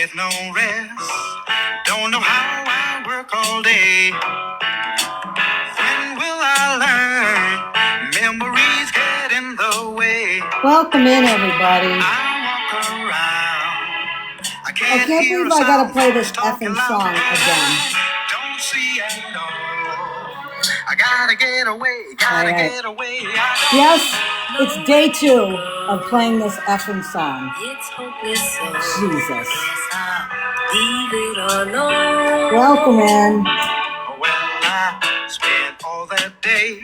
get no rest. Don't know how I work all day. When will I learn? Memories get in the way. Welcome in, everybody. I walk around. I I can't can't hear believe a I gotta sound play this talking effing loud. song again. Don't see at all. I gotta get away. Gotta Alright. get away. Yes, it's day 2 of playing this effing song. It's hopeless, so Jesus. guess I'll leave it alone. Welcome in. Well, I spent all that day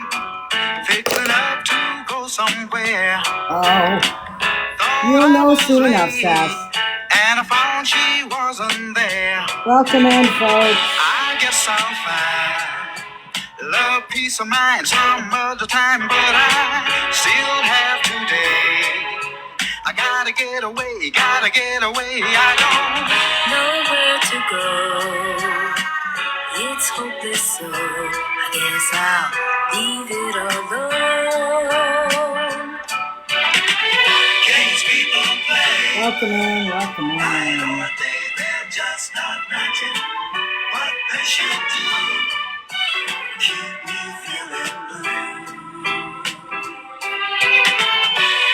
fixing up to go somewhere. Oh, Thought you'll I know was soon enough, late, Sass. and I found she wasn't there. Welcome in, folks. I guess I'll find love, peace of mind some other time, but I still have today. I gotta get away, gotta get away. I don't Nowhere to go. It's hopeless, so I guess I'll leave it alone. games people play. Welcome in, welcome Night in. or day, they're just not matching what they should do. Keep me feeling blue.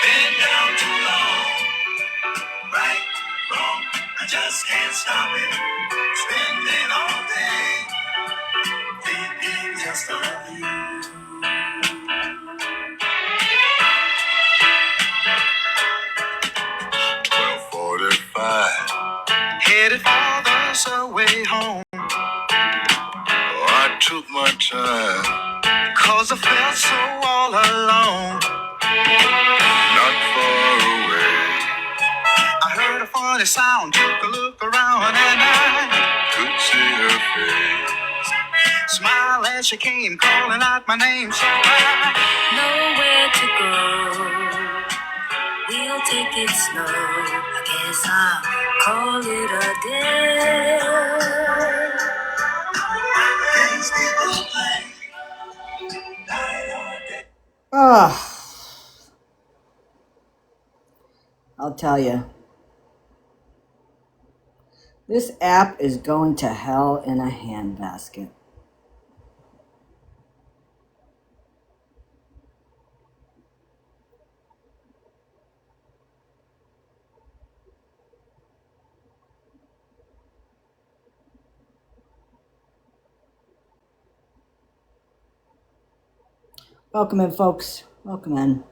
Been down too long, right, wrong, I just can't stop it. Spending all day thinking just of you. 12:45, headed for the subway home. I took my time, 'cause I felt so all alone. Not far away, I heard a funny sound, took a look around, and I could see her face. Smile as she came, calling out my name, so I Nowhere to go. We'll take it slow. I guess I'll call it a day. games people play, night or day. I'll tell you. This app is going to hell in a handbasket. Welcome in, folks. Welcome in.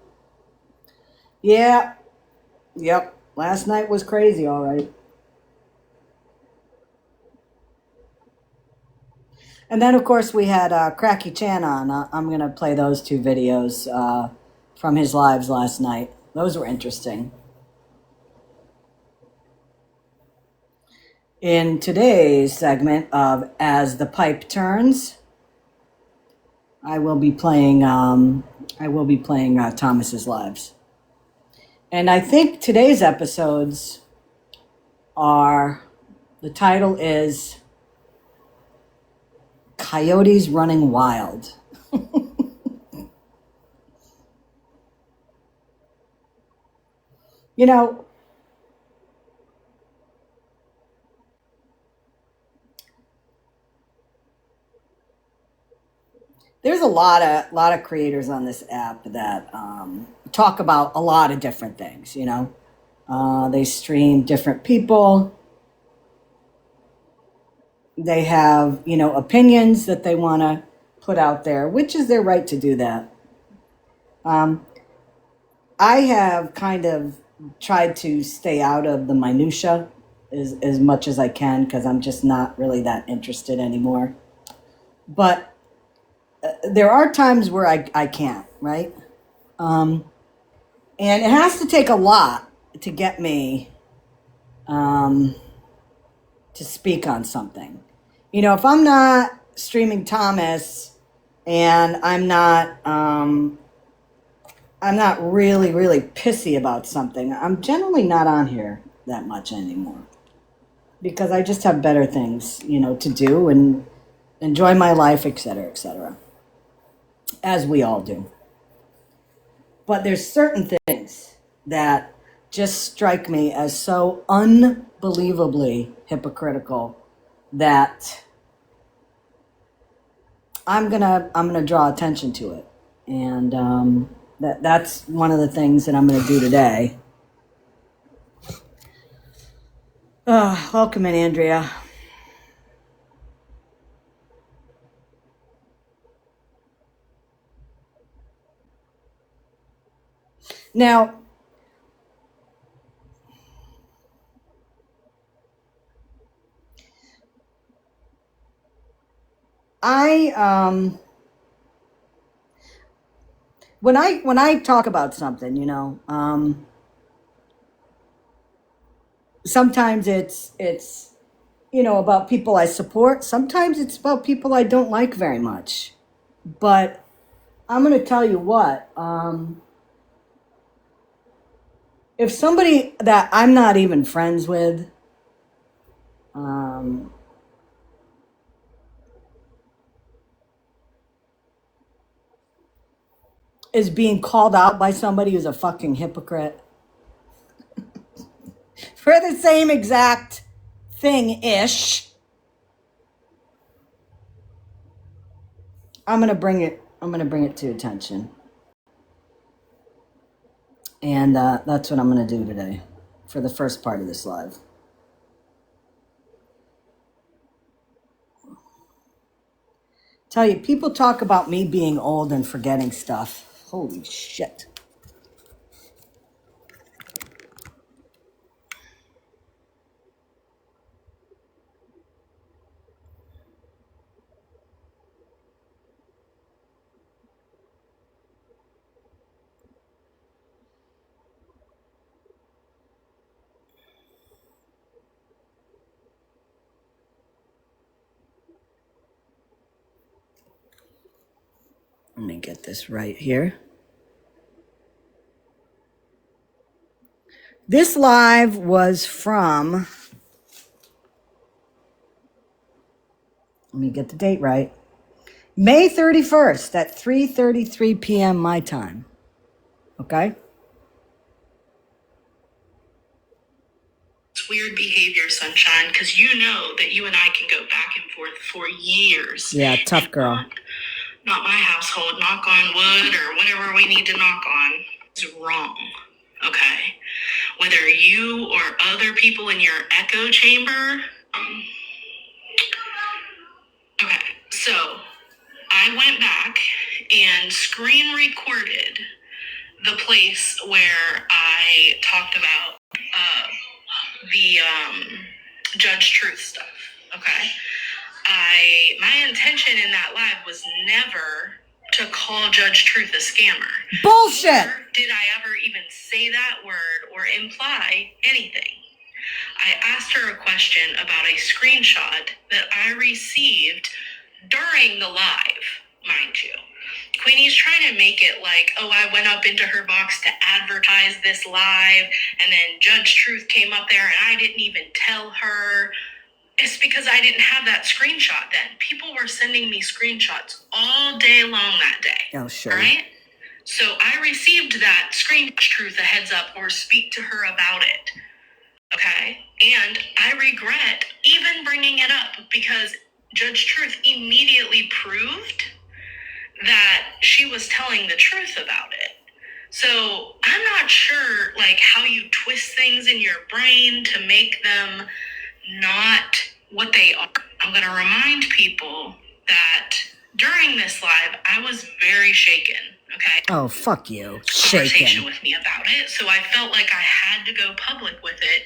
Yeah. Yep. Last night was crazy, all right. And then, of course, we had Cracky Chan on. I'm going to play those 2 videos from his lives last night. Those were interesting. In today's segment of As the Pipe Turns, I will be playing Thomas's lives. And I think today's episodes are, the title is Coyotes Running Wild. You know, there's a lot of creators on this app that talk about a lot of different things, you know. They stream different people. They have, you know, opinions that they want to put out there, which is their right to do that. I have kind of tried to stay out of the minutia as much as I can, because I'm just not really that interested anymore. But there are times where I can't, right? And it has to take a lot to get me to speak on something. You know, if I'm not streaming Thomas and I'm not really, really pissy about something, I'm generally not on here that much anymore, because I just have better things, you know, to do and enjoy my life, etc., as we all do. But there's certain things that just strike me as so unbelievably hypocritical that I'm gonna draw attention to it, and that's one of the things that I'm gonna do today. Welcome in, Andrea. Now, when I talk about something, sometimes it's about people I support. Sometimes it's about people I don't like very much. But I'm going to tell you what, if somebody that I'm not even friends with, is being called out by somebody who's a fucking hypocrite for the same exact thing-ish, I'm gonna bring it to attention. And that's what I'm gonna do today for the first part of this live. Tell you, people talk about me being old and forgetting stuff. Holy shit. Let me get this right here. This live was from, let me get the date right, May 31st at 3:33 p.m. my time. Okay? It's weird behavior, Sunshine, because you know that you and I can go back and forth for years. Yeah, tough girl. Not my household. Knock on wood or whatever we need to knock on is wrong. Okay? Whether you or other people in your echo chamber. Okay, so I went back and screen recorded the place where I talked about the Judge Truth stuff. Okay? My intention in that live was never to call Judge Truth a scammer. Bullshit! Nor did I ever even say that word or imply anything. I asked her a question about a screenshot that I received during the live, mind you. Queenie's trying to make it like, oh, I went up into her box to advertise this live, and then Judge Truth came up there, and I didn't even tell her. It's because I didn't have that screenshot then. People were sending me screenshots all day long that day. Oh, sure. All right? So I received that screenshot, Truth, a heads up, or speak to her about it. Okay? And I regret even bringing it up because Judge Truth immediately proved that she was telling the truth about it. So I'm not sure, like, how you twist things in your brain to make them not what they are. I'm going to remind people that during this live, I was very shaken, okay? Oh, fuck you. Conversation Shaken. with me about it. So I felt like I had to go public with it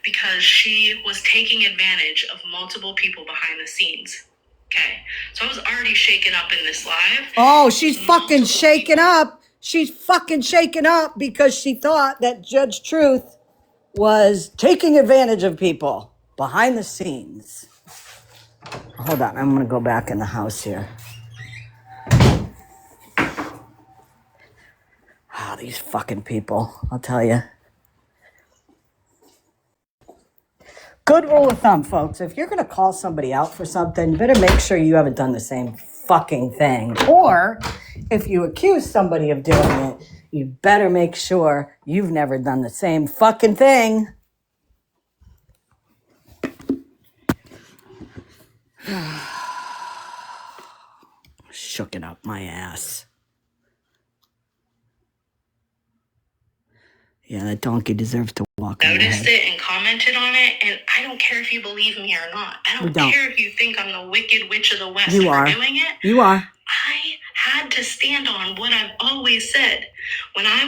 because she was taking advantage of multiple people behind the scenes. Okay, so I was already shaken up in this live. Oh, she's fucking shaken up. She's fucking shaken up because she thought that Judge Truth was taking advantage of people behind the scenes. Hold on, I'm gonna go back in the house here. Ah, these fucking people, I'll tell you. Good rule of thumb, folks. If you're going to call somebody out for something, you better make sure you haven't done the same fucking thing. Or if you accuse somebody of doing it, you better make sure you've never done the same fucking thing. Shook it up my ass. Yeah, that donkey deserves to walk on Noticed it and commented on it, and I don't care if you believe me or not. I don't care if you think I'm the wicked witch of the West for doing it. You are. I had to stand on what I've always said.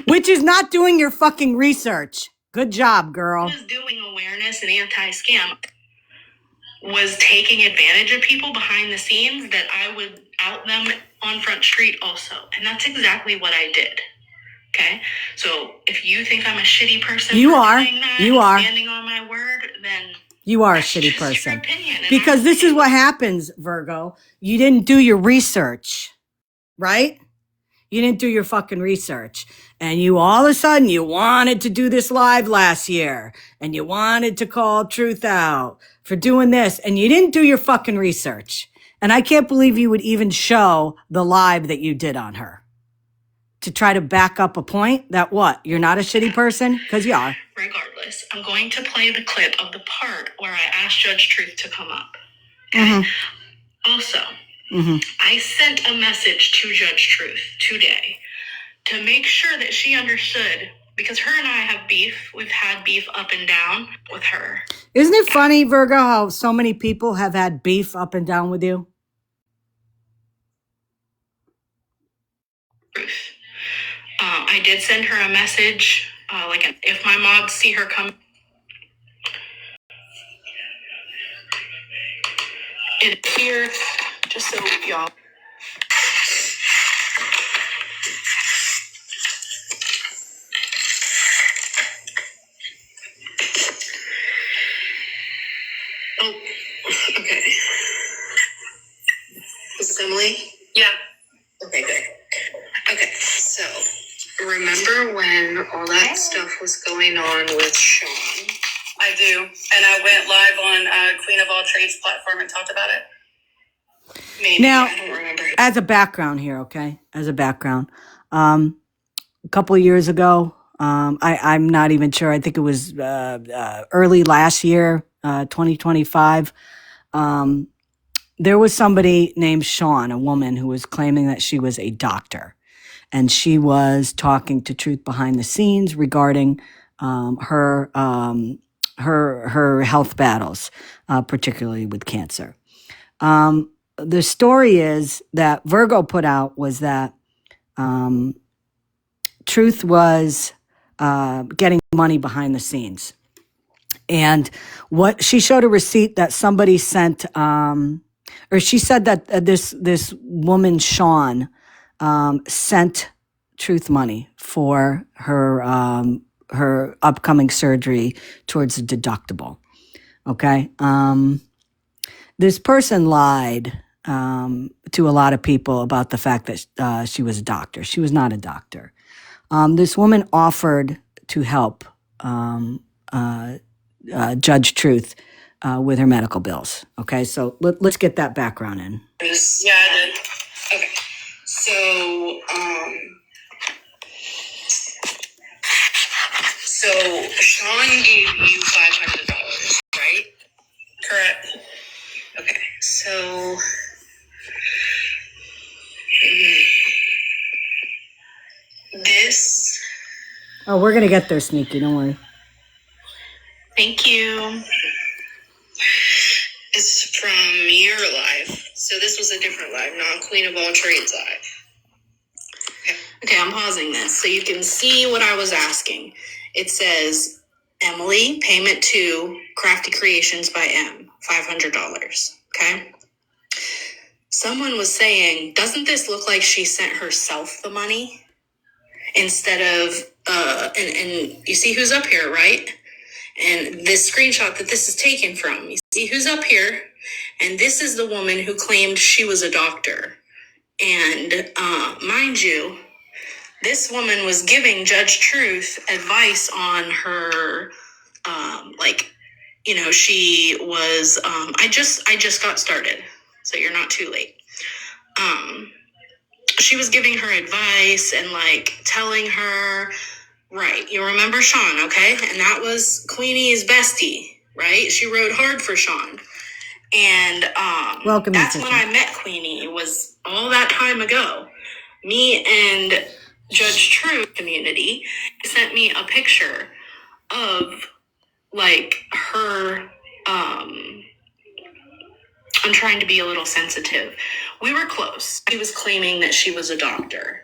Which is not doing your fucking research. Good job, girl. Was doing awareness and anti-scam, was taking advantage of people behind the scenes that I would out them on Front Street also. And that's exactly what I did. Okay? So if you think I'm a shitty person you for are. doing that, you are standing on my word, then you are a shitty person. Opinion, because this is what happens, Virgo. You didn't do your research, right? You didn't do your fucking research. And you all of a sudden, you wanted to do this live last year. And you wanted to call Truth out for doing this. And you didn't do your fucking research. And I can't believe you would even show the live that you did on her. To try to back up a point that what? You're not a shitty person? Because you are. Regardless, I'm going to play the clip of the part where I asked Judge Truth to come up. Okay? Mm-hmm. Also, I sent a message to Judge Truth today to make sure that she understood, because her and I have beef. We've had beef up and down with her. Isn't it funny, Virgo, how so many people have had beef up and down with you? Truth. I did send her a message, if my mods see her come. It's here, just so y'all. Oh, okay. Is this Emily? Yeah. Okay, good. Okay, so remember when all that stuff was going on with Sean? I do, and I went live on Queen of All Trades platform and talked about it. Maybe, now, I don't remember. As a background here, okay? As a background. A couple of years ago, I'm not even sure. I think it was early last year, 2025. There was somebody named Sean, a woman who was claiming that she was a doctor. And she was talking to Truth behind the scenes regarding her health battles, particularly with cancer. The story is that Virgo put out was that Truth was getting money behind the scenes. And what she showed a receipt that somebody sent, or she said that this woman, Sean, sent Truth money for her upcoming surgery towards a deductible. Okay. This person lied to a lot of people about the fact that she was a doctor. She was not a doctor. This woman offered to help Judge Truth with her medical bills. Okay, so let's get that background in. Yeah, I did. Okay, so Sean gave you $500, right? Correct. Okay, so this. Oh, we're gonna get there, Sneaky. Don't worry. Thank you. It's from your live. So this was a different live, not Queen of All Trades live. Okay, I'm pausing this so you can see what I was asking. It says, Emily, payment to Crafty Creations by M, $500. Okay? Someone was saying, doesn't this look like she sent herself the money? Instead of, and you see who's up here, right? And this screenshot that this is taken from, you see who's up here, and this is the woman who claimed she was a doctor. And mind you, this woman was giving Judge Truth advice on her, she was, I just got started, so you're not too late. she was giving her advice and like telling her, right, you remember Sean, okay? And that was Queenie's bestie, right? She rode hard for Sean. And Welcome, that's Mrs. when I met Queenie. It was all that time ago. Me and Judge True community sent me a picture of like her. I'm trying to be a little sensitive. We were close. She was claiming that she was a doctor.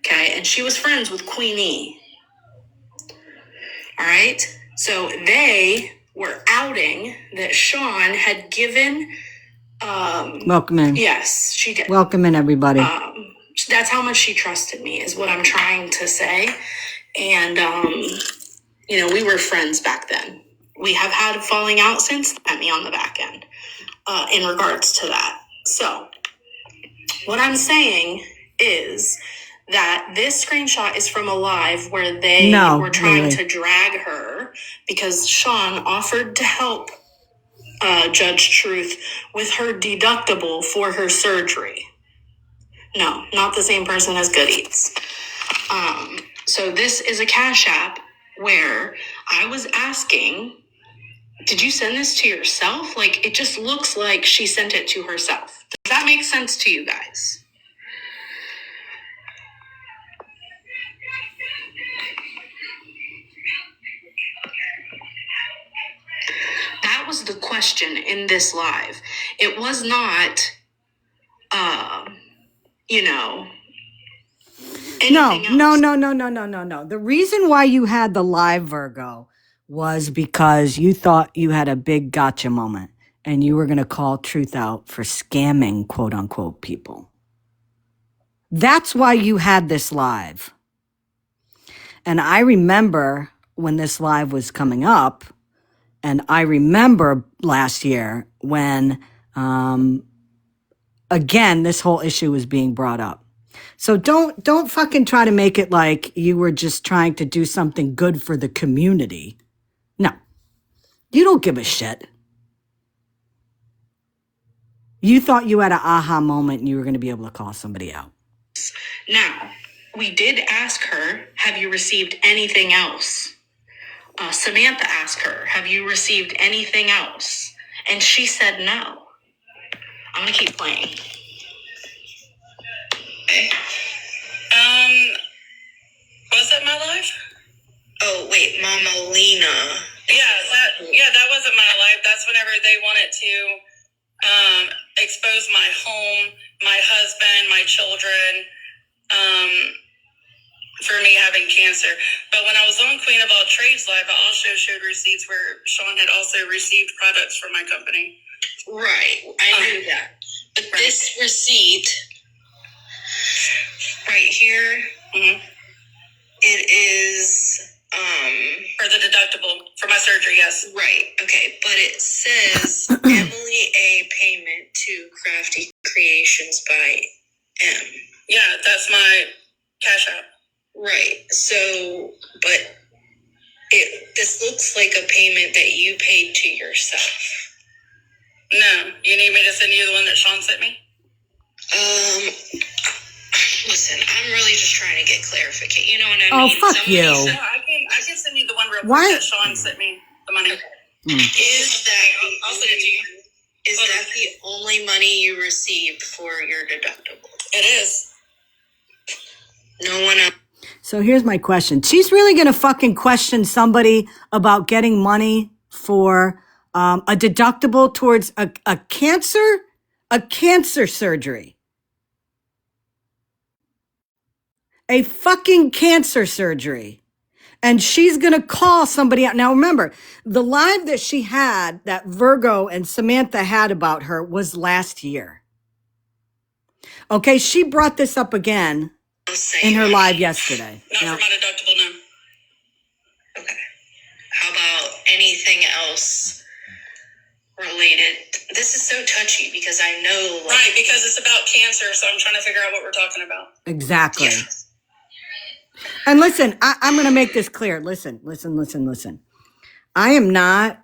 Okay. And she was friends with Queenie. All right. So they were outing that Sean had given. Welcome in. Yes, she did. Welcome in, everybody. That's how much she trusted me, is what I'm trying to say. And, you know, we were friends back then. We have had a falling out since, at me on the back end, in regards to that. So, what I'm saying is that this screenshot is from a live where they were trying to drag her because Sean offered to help Judge Truth with her deductible for her surgery. No, not the same person as Good Eats. So this is a Cash App where I was asking, did you send this to yourself? Like, it just looks like she sent it to herself. Does that make sense to you guys? That was the question in this live. It was not, you know, anything else. No. The reason why you had the live, Virgo, was because you thought you had a big gotcha moment and you were going to call Truth out for scamming, quote unquote, people. That's why you had this live. And I remember when this live was coming up, and I remember last year when, again, this whole issue was being brought up. So don't fucking try to make it like you were just trying to do something good for the community. No, you don't give a shit. You thought you had an aha moment and you were going to be able to call somebody out. Now, we did ask her, have you received anything else? Samantha asked her, have you received anything else? And she said no. I'm going to keep playing. Okay. Was that my live? Oh, wait, Mama Lena. Yeah, that wasn't my live. That's whenever they wanted to expose my home, my husband, my children, for me having cancer. But when I was on Queen of All Trades live, I also showed receipts where Sean had also received products from my company. Right, I knew that. But right. This receipt right here, it is for the deductible for my surgery, yes. Right, okay. But it says Emily A. payment to Crafty Creations by M. Yeah, that's my Cash App. Right. So, but this looks like a payment that you paid to yourself. No. You need me to send you the one that Sean sent me? Listen, I'm really just trying to get clarification. You know what I mean? Oh, fuck you. No, I can send you the one real quick that Sean sent me the money. Is that I'll send it to you. Is that the only money you received for your deductible? It is. No one else. So here's my question. She's really going to fucking question somebody about getting money for a deductible towards a cancer surgery. A fucking cancer surgery. And she's going to call somebody out. Now remember, the live that she had, that Virgo and Samantha had about her, was last year. Okay, she brought this up again in her live yesterday. Not for my deductible, no. Okay. How about anything else related? This is so touchy because I know... Right, because it's about cancer, so I'm trying to figure out what we're talking about. Exactly. Yeah. And listen, I'm going to make this clear. Listen. I am not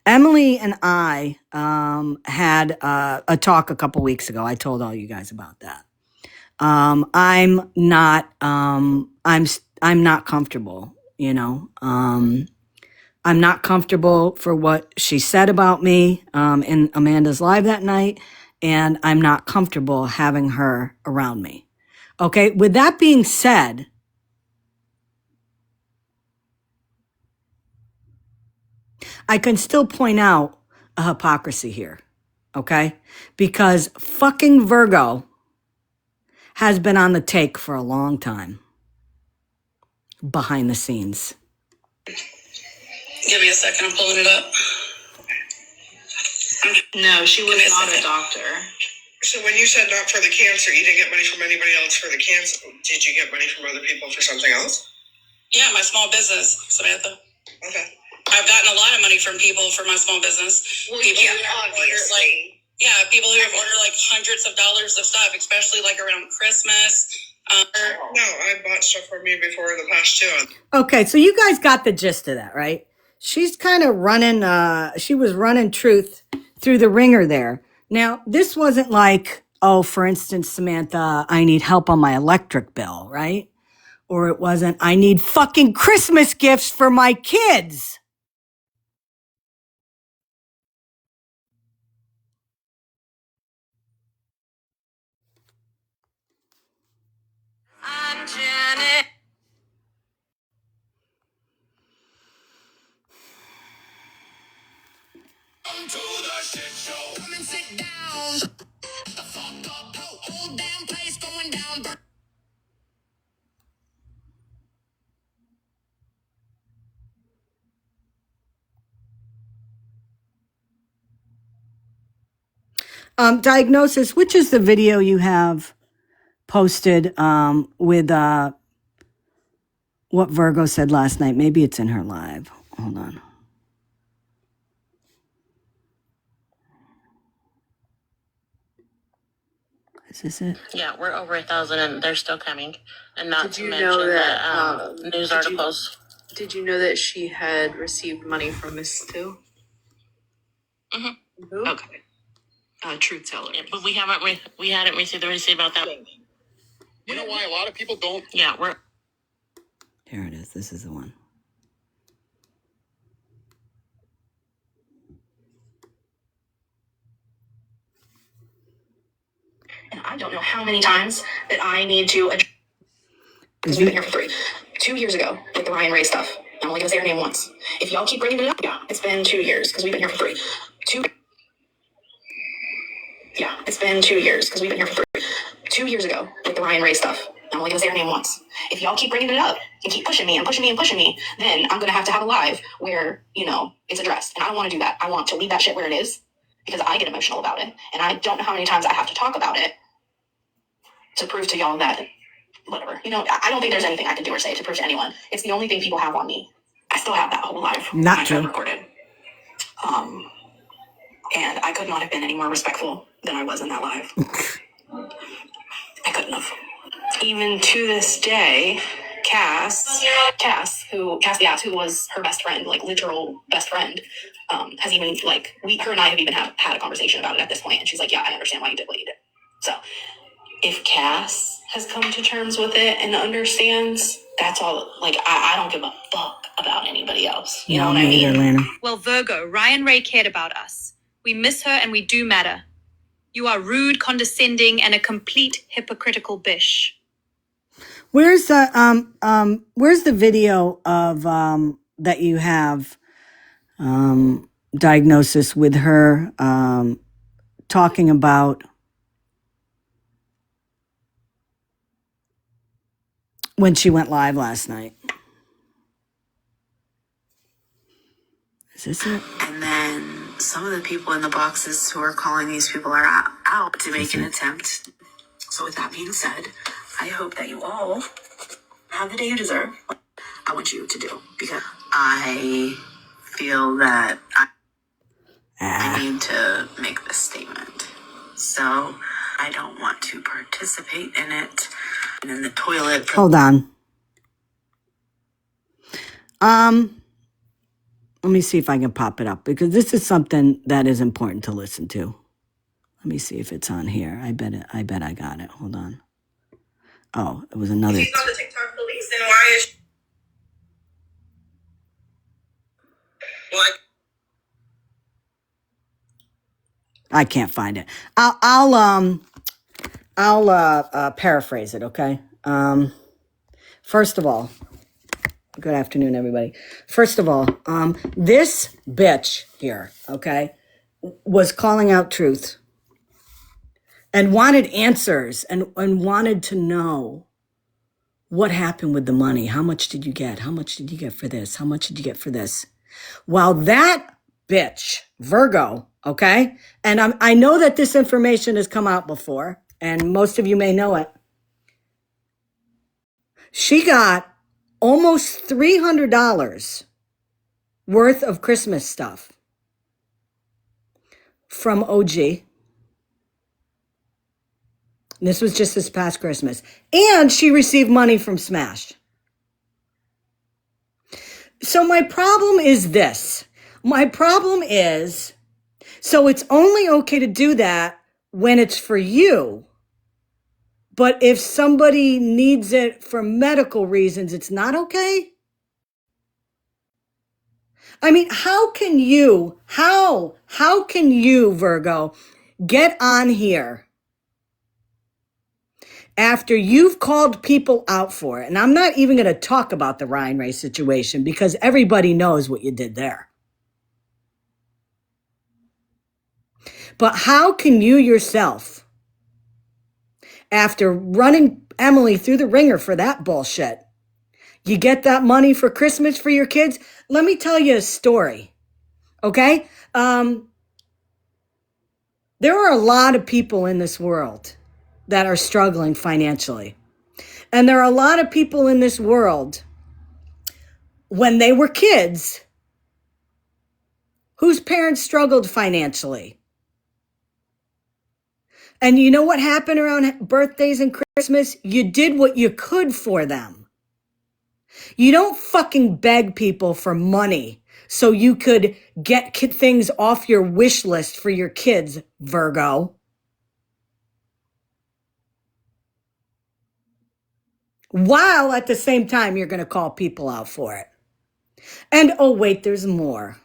Emily and I had a talk a couple weeks ago. I told all you guys about that. I'm not comfortable, you know. I'm not comfortable for what she said about me in Amanda's live that night, and I'm not comfortable having her around me. Okay, with that being said, I can still point out a hypocrisy here, okay? Because fucking Virgo has been on the take for a long time, behind the scenes. Give me a second, I'm pulling it up. No, she was not a doctor. So when you said not for the cancer, you didn't get money from anybody else for the cancer. Did you get money from other people for something else? Yeah, my small business, Samantha. Okay. I've gotten a lot of money from people for my small business. Well, people who have ordered, people who have ordered like hundreds of dollars of stuff, especially like around Christmas. No, I bought stuff for me before in the past too. Okay, so you guys got the gist of that, right? She's kind of running, she was running truth through the ringer there. Now, this wasn't like, oh, for instance, Samantha, I need help on my electric bill, right? Or it wasn't, I need fucking Christmas gifts for my kids. I'm Janet. Come to the shit show. Come and sit down. Shut the fuck up. Whole damn place going down. Diagnosis, which is the video you have posted with what Virgo said last night? Maybe it's in her live. Hold on. Is this it? Yeah, we're over 1,000 and they're still coming. And not Did to you mention know the news articles. Did you know that she had received money from Miss Two? Mm-hmm. Who? Okay. Truth teller. Yeah, but we hadn't received the receipt about that. You know why a lot of people don't? Yeah, we're... Here it is. This is the one. And I don't know how many times that I need to address, because we've been here for 2 years ago with the Ryan Ray stuff. I'm only going to say her name once. If y'all keep bringing it up, it's been 2 years because we've been here for 3. It's been 2 years because we've been here for 3. 2 years ago with the Ryan Ray stuff. I'm only going to say her name once. If y'all keep bringing it up and keep pushing me and pushing me and pushing me, then I'm going to have a live where, it's addressed. And I don't want to do that. I want to leave that shit where it is because I get emotional about it. And I don't know how many times I have to talk about it to prove to y'all that whatever. I don't think there's anything I can do or say to prove to anyone. It's the only thing people have on me. I still have that whole live. Not true. Recorded. And I could not have been any more respectful than I was in that live. I couldn't have. Even to this day, Cass the ass, who was her best friend, like literal best friend, has even her and I have even had a conversation about it at this point. And she's like, yeah, I understand why you did what you did. So if Cass has come to terms with it and understands, that's all. I don't give a fuck about anybody else. You know what I mean? Atlanta. Well, Virgo, Ryan Ray cared about us. We miss her and we do matter. You are rude, condescending, and a complete hypocritical bish. Where's the video of that you have diagnosis with her talking about when she went live last night? Is this it? And then some of the people in the boxes who are calling these people are out to make an attempt. So with that being said, I hope that you all have the day you deserve. I want you to do, because I feel that I need to make this statement. So I don't want to participate in it. And in the toilet. Hold on. Let me see if I can pop it up because this is something that is important to listen to. Let me see if it's on here. I bet I got it. Hold on. Oh, it was another. If she's not the TikTok police, then why is she? What? I can't find it. I'll paraphrase it. Okay. First of all, good afternoon, everybody. First of all, this bitch here, okay, was calling out truth and wanted answers and wanted to know what happened with the money. How much did you get? How much did you get for this? How much did you get for this? While that bitch, Virgo, okay, and I know that this information has come out before, and most of you may know it. She got almost $300 worth of Christmas stuff from OG. This was just this past Christmas. And she received money from Smash. So my problem is this. My problem is, so it's only okay to do that when it's for you. But if somebody needs it for medical reasons, it's not okay? I mean, how can you, Virgo, get on here after you've called people out for it? And I'm not even going to talk about the Ryan Ray situation because everybody knows what you did there. But how can you yourself, after running Emily through the ringer for that bullshit, you get that money for Christmas for your kids? Let me tell you a story, okay? There are a lot of people in this world that are struggling financially. And there are a lot of people in this world, when they were kids, whose parents struggled financially. And you know what happened around birthdays and Christmas? You did what you could for them. You don't fucking beg people for money so you could get things off your wish list for your kids, Virgo. While at the same time, you're going to call people out for it. And oh, wait, there's more.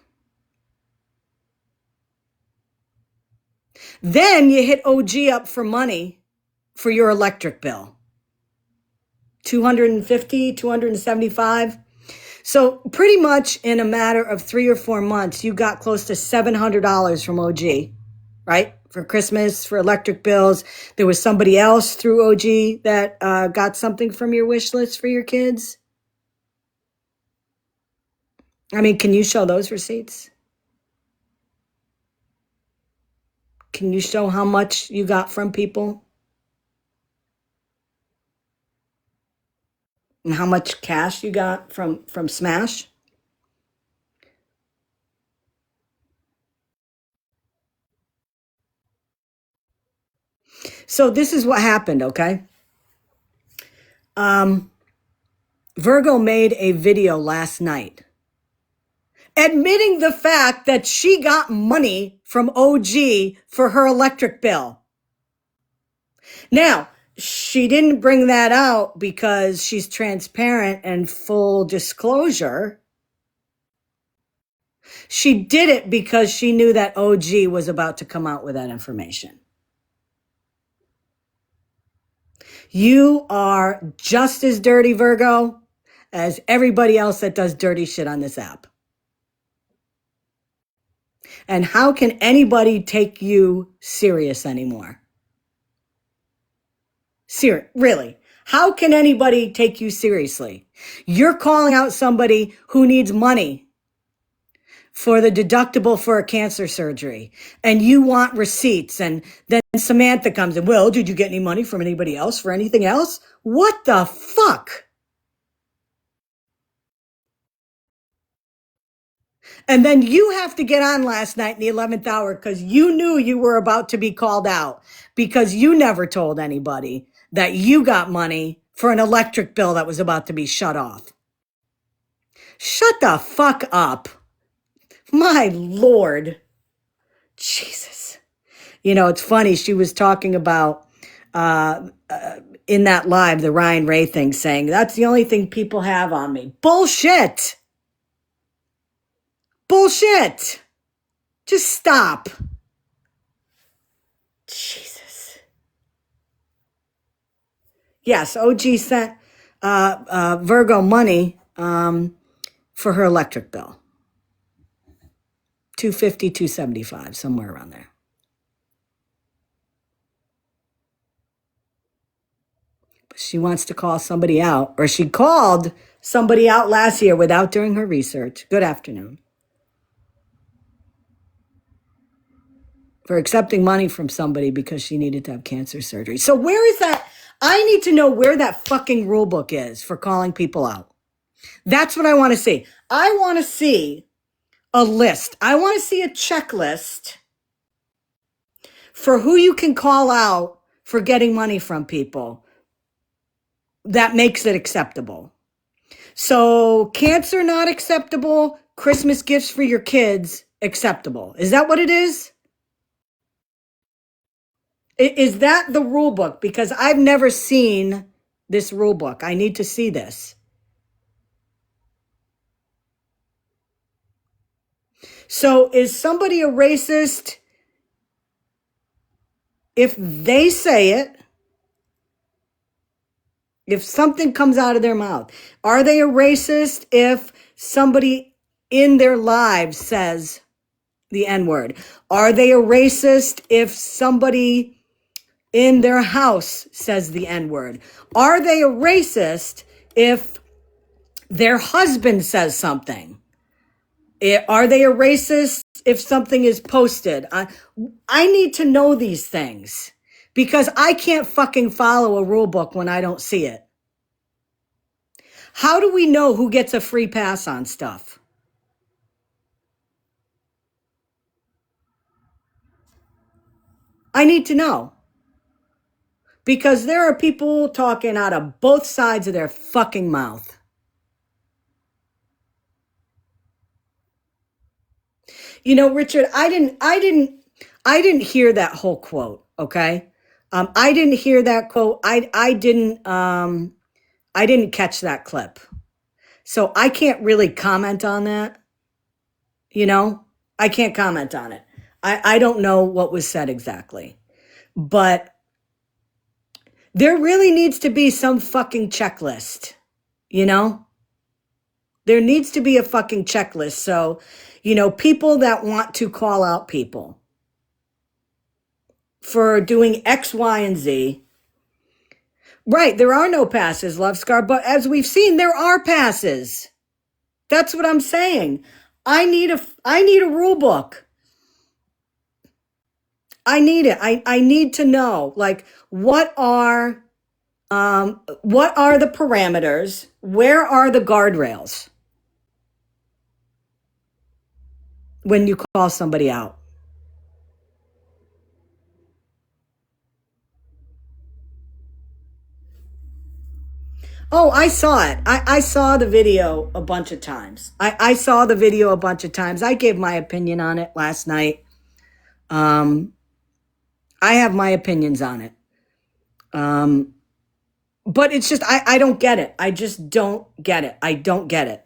Then you hit OG up for money for your electric bill. $250, $275. So pretty much in a matter of 3 or 4 months, you got close to $700 from OG, right? For Christmas, for electric bills. There was somebody else through OG that got something from your wish list for your kids. I mean, can you show those receipts? Can you show how much you got from people? And how much cash you got from Smash? So this is what happened, okay? Virgo made a video last night admitting the fact that she got money from OG for her electric bill. Now, she didn't bring that out because she's transparent and full disclosure. She did it because she knew that OG was about to come out with that information. You are just as dirty, Virgo, as everybody else that does dirty shit on this app. And how can anybody take you serious anymore? Really? How can anybody take you seriously? You're calling out somebody who needs money for the deductible for a cancer surgery, and you want receipts, and then Samantha comes in, well, did you get any money from anybody else for anything else? What the fuck? And then you have to get on last night in the 11th hour because you knew you were about to be called out because you never told anybody that you got money for an electric bill that was about to be shut off. Shut the fuck up. My Lord. Jesus. You know, it's funny. She was talking about in that live, the Ryan Ray thing, saying that's the only thing people have on me. Bullshit. Bullshit. Just stop. Jesus. Yes, OG sent Virgo money for her electric bill. $250, $275, somewhere around there. But she wants to call somebody out, or she called somebody out last year without doing her research. Good afternoon. For accepting money from somebody because she needed to have cancer surgery. So where is that? I need to know where that fucking rule book is for calling people out. That's what I want to see. I want to see a list. I want to see a checklist for who you can call out for getting money from people that makes it acceptable. So cancer not acceptable, Christmas gifts for your kids acceptable. Is that what it is? Is that the rule book? Because I've never seen this rule book. I need to see this. So is somebody a racist if they say it? If something comes out of their mouth? Are they a racist if somebody in their lives says the N-word? Are they a racist if somebody in their house says the N-word? Are they a racist if their husband says something? Are they a racist if something is posted? I need to know these things because I can't fucking follow a rule book when I don't see it. How do we know who gets a free pass on stuff? I need to know. Because there are people talking out of both sides of their fucking mouth. You know, Richard, I didn't hear that whole quote, okay? I didn't hear that quote. I didn't catch that clip. So I can't really comment on that. You know, I can't comment on it. I don't know what was said exactly. But there really needs to be some fucking checklist, you know? There needs to be a fucking checklist. So, you know, people that want to call out people for doing X, Y, and Z. Right, there are no passes, Love Scar, but as we've seen, there are passes. That's what I'm saying. I need a rule book. I need it. I need to know, like, what are the parameters? Where are the guardrails when you call somebody out? Oh, I saw it. I saw the video a bunch of times. I saw the video a bunch of times. I gave my opinion on it last night. I have my opinions on it. But it's just, I don't get it. I just don't get it. I don't get it.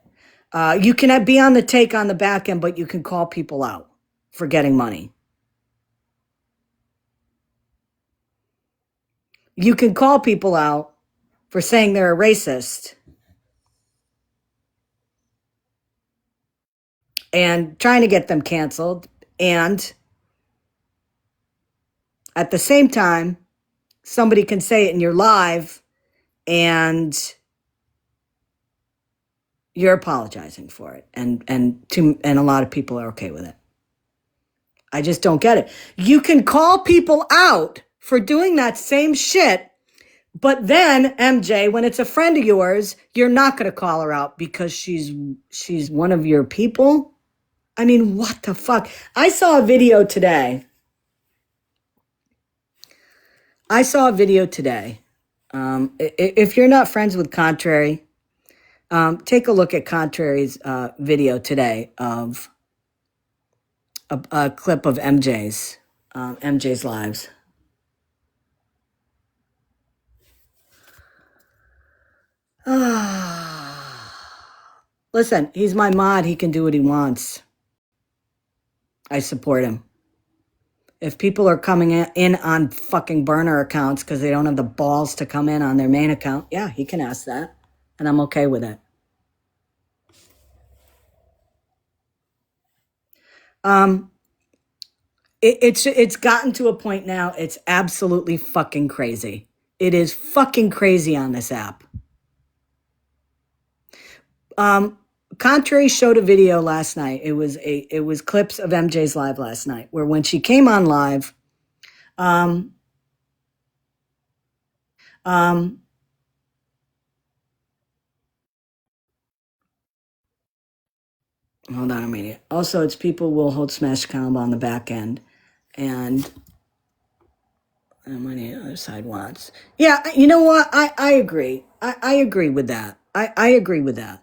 You can be on the take on the back end, but you can call people out for getting money. You can call people out for saying they're a racist and trying to get them canceled. And at the same time, somebody can say it in your live and you're apologizing for it. And a lot of people are okay with it. I just don't get it. You can call people out for doing that same shit, but then, MJ, when it's a friend of yours, you're not going to call her out because she's one of your people. I mean, what the fuck? I saw a video today. If you're not friends with Contrary, take a look at Contrary's video today of a clip of MJ's lives. Listen, he's my mod. He can do what he wants. I support him. If people are coming in on fucking burner accounts because they don't have the balls to come in on their main account, yeah, he can ask that. And I'm okay with it. It's gotten to a point now, it's absolutely fucking crazy. It is fucking crazy on this app. Contrary showed a video last night. It was clips of MJ's live last night, where when she came on live, hold on a minute. Also, it's people will hold smash combo on the back end, and on the other side wants. Yeah, you know what? I agree. I agree with that. I agree with that.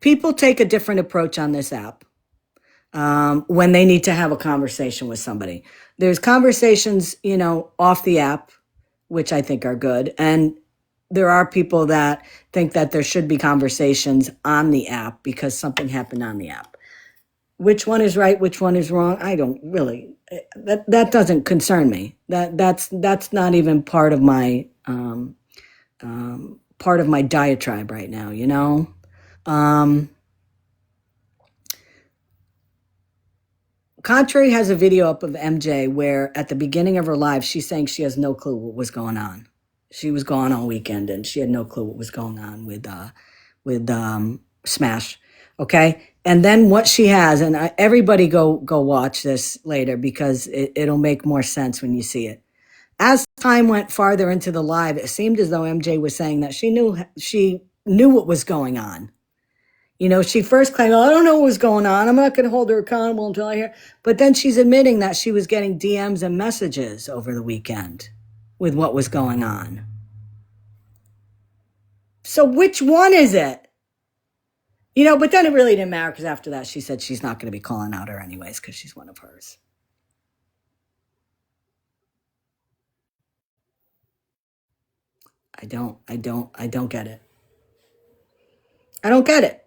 People take a different approach on this app when they need to have a conversation with somebody. There's conversations, off the app, which I think are good. And there are people that think that there should be conversations on the app because something happened on the app. Which one is right? Which one is wrong? I don't really, that doesn't concern me. That's not even part of my diatribe right now, Contrary has a video up of MJ where at the beginning of her live, she's saying she has no clue what was going on. She was gone all weekend and she had no clue what was going on with Smash. Okay. And then what she has, and everybody go watch this later because it'll make more sense when you see it. As time went farther into the live, it seemed as though MJ was saying that she knew what was going on. She first claimed, I don't know what was going on. I'm not going to hold her accountable until I hear. But then she's admitting that she was getting DMs and messages over the weekend with what was going on. So which one is it? But then it really didn't matter because after that, she said she's not going to be calling out her anyways because she's one of hers. I don't get it. I don't get it.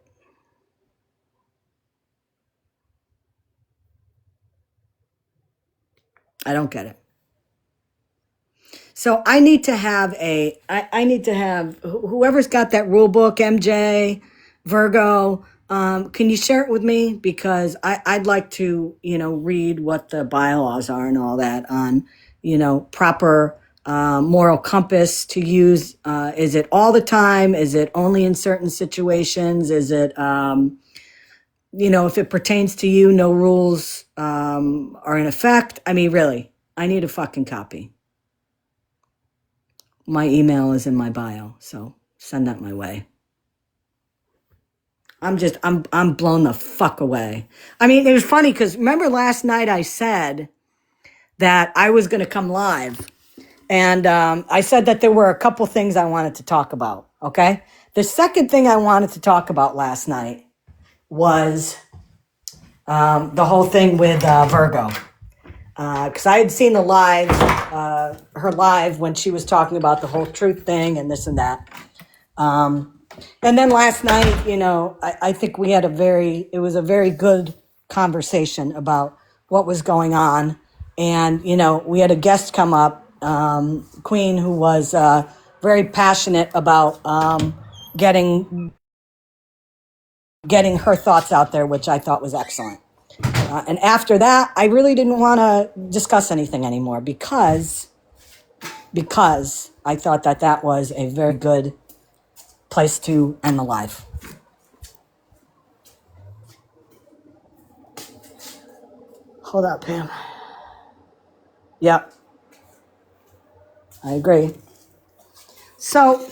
I don't get it. So I need to have whoever's got that rule book, MJ, Virgo, can you share it with me? Because I'd like to, read what the bylaws are and all that on, proper moral compass to use. Is it all the time? Is it only in certain situations? Is it, if it pertains to you, no rules are in effect? I mean, really, I need a fucking copy. My email is in my bio, so send that my way. I'm blown the fuck away. I mean, it was funny because remember last night I said that I was going to come live. And I said that there were a couple things I wanted to talk about, okay? The second thing I wanted to talk about last night was the whole thing with Virgo. Because I had seen the live, her live when she was talking about the whole truth thing and this and that. And then last night, I think we had it was a very good conversation about what was going on. And, we had a guest come up, Queen, who was very passionate about getting her thoughts out there, which I thought was excellent. And after that, I really didn't want to discuss anything anymore because I thought that was a very good place to end the live. Hold up, Pam. Yep. I agree. So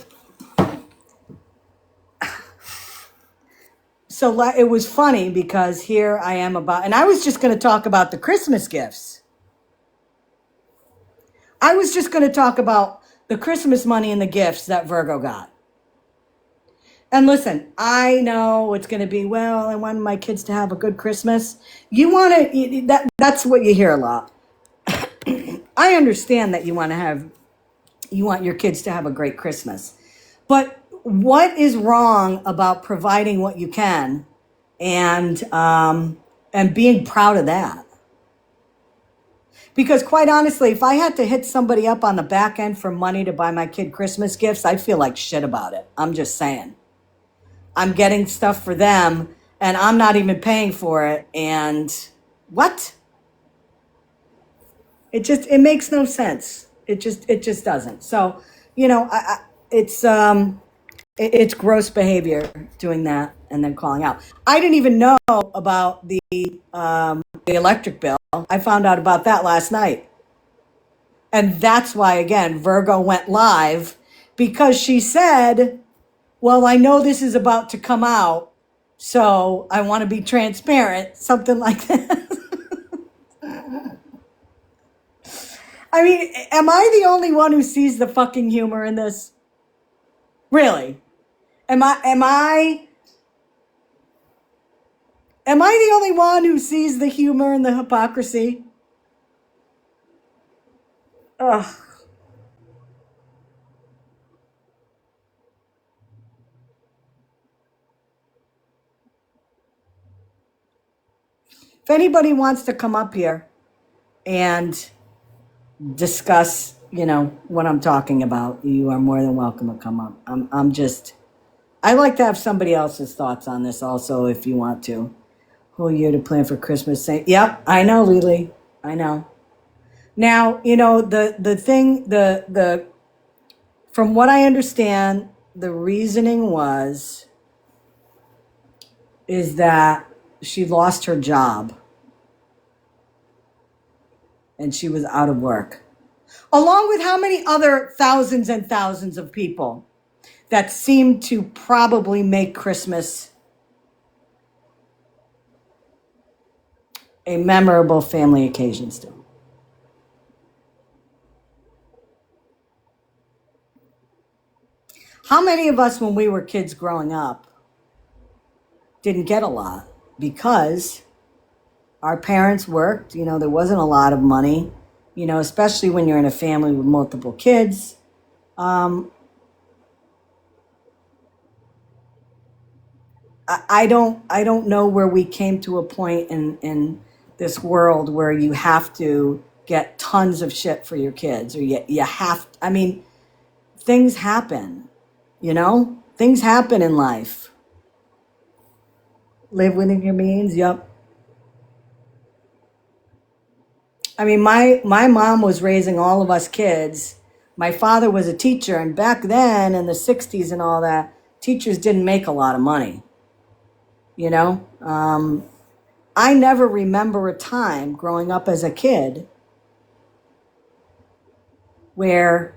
it was funny because here I am and I was just going to talk about the Christmas gifts. I was just going to talk about the Christmas money and the gifts that Virgo got. And listen, I know it's going to be, well, I want my kids to have a good Christmas. You want to, that's what you hear a lot. I understand that you want your kids to have a great Christmas. But what is wrong about providing what you can and being proud of that? Because quite honestly, if I had to hit somebody up on the back end for money to buy my kid Christmas gifts, I'd feel like shit about it. I'm just saying. I'm getting stuff for them and I'm not even paying for it. And what? It makes no sense. It just doesn't. So, it's gross behavior doing that and then calling out. I didn't even know about the electric bill. I found out about that last night. And that's why, again, Virgo went live, because she said, well, I know this is about to come out, so I want to be transparent, something like that. I mean, am I the only one who sees the fucking humor in this? Really? Am I the only one who sees the humor and the hypocrisy? Ugh. If anybody wants to come up here and discuss, what I'm talking about, you are more than welcome to come up. I like to have somebody else's thoughts on this also, if you want to. Whole year to plan for Christmas. Yep, I know, Lily. I know. Now, the thing, from what I understand, the reasoning is that she lost her job and she was out of work. Along with how many other thousands and thousands of people that seem to probably make Christmas a memorable family occasion still. How many of us, when we were kids growing up, didn't get a lot because our parents worked, there wasn't a lot of money, especially when you're in a family with multiple kids. I don't know where we came to a point in this world where you have to get tons of shit for your kids, or you have, things happen, things happen in life. Live within your means. Yep. My mom was raising all of us kids. My father was a teacher, and back then in the 60s and all that, teachers didn't make a lot of money. I never remember a time growing up as a kid where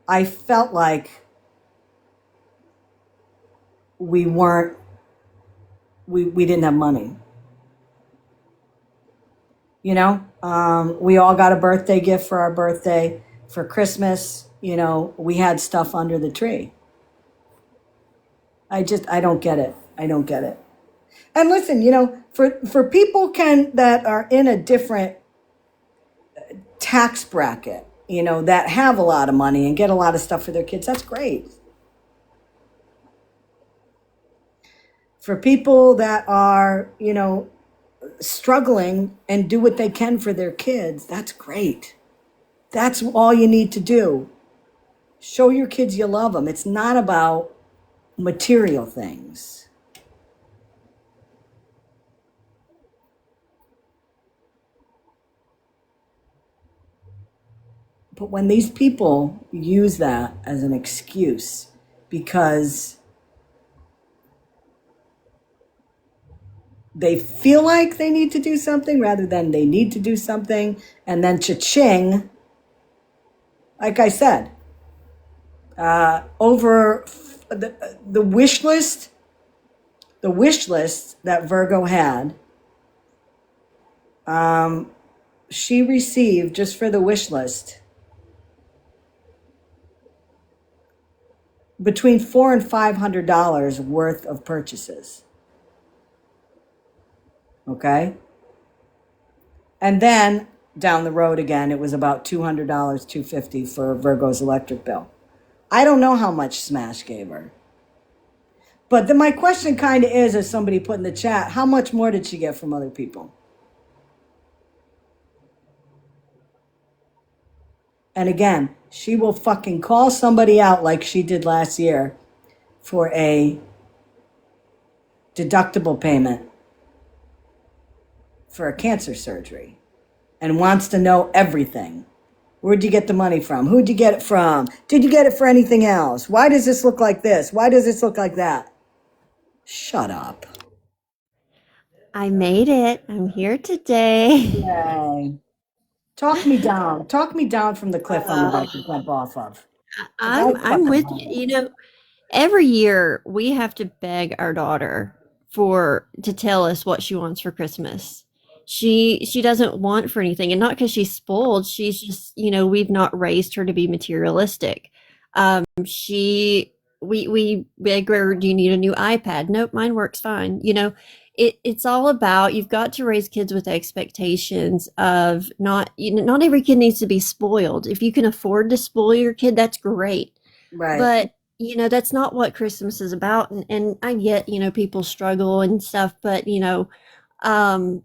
I felt like we didn't have money. We all got a birthday gift for our birthday. For Christmas, we had stuff under the tree. I don't get it. I don't get it. And listen, for people that are in a different tax bracket, that have a lot of money and get a lot of stuff for their kids, that's great. For people that are, struggling and do what they can for their kids, that's great. That's all you need to do. Show your kids you love them. It's not about material things. But when these people use that as an excuse because they feel like they need to do something rather than they need to do something, and then cha-ching, like I said, over the wish list that Virgo had, she received, just for the wish list, between $400 and $500 worth of purchases. Okay? And then down the road again, it was about $200, $250 for Virgo's electric bill. I don't know how much Smash gave her. But then my question kind of is, as somebody put in the chat, how much more did she get from other people? And again, she will fucking call somebody out like she did last year for a deductible payment for a cancer surgery and wants to know everything. Where'd you get the money from? Who'd you get it from? Did you get it for anything else? Why does this look like this? Why does this look like that? Shut up. I made it. I'm here today. Yay. Talk me down. Talk me down from the cliff I'm about to jump off of. 'Cause I I'm fucking with love you. it. You know, every year we have to beg our daughter to tell us what she wants for Christmas. She doesn't want for anything, and not because she's spoiled. She's just, we've not raised her to be materialistic. She we beg her, do you need a new iPad? Nope, mine works fine. It's all about, you've got to raise kids with expectations of not every kid needs to be spoiled. If you can afford to spoil your kid, that's great. Right. But that's not what Christmas is about. And I get, people struggle and stuff, but um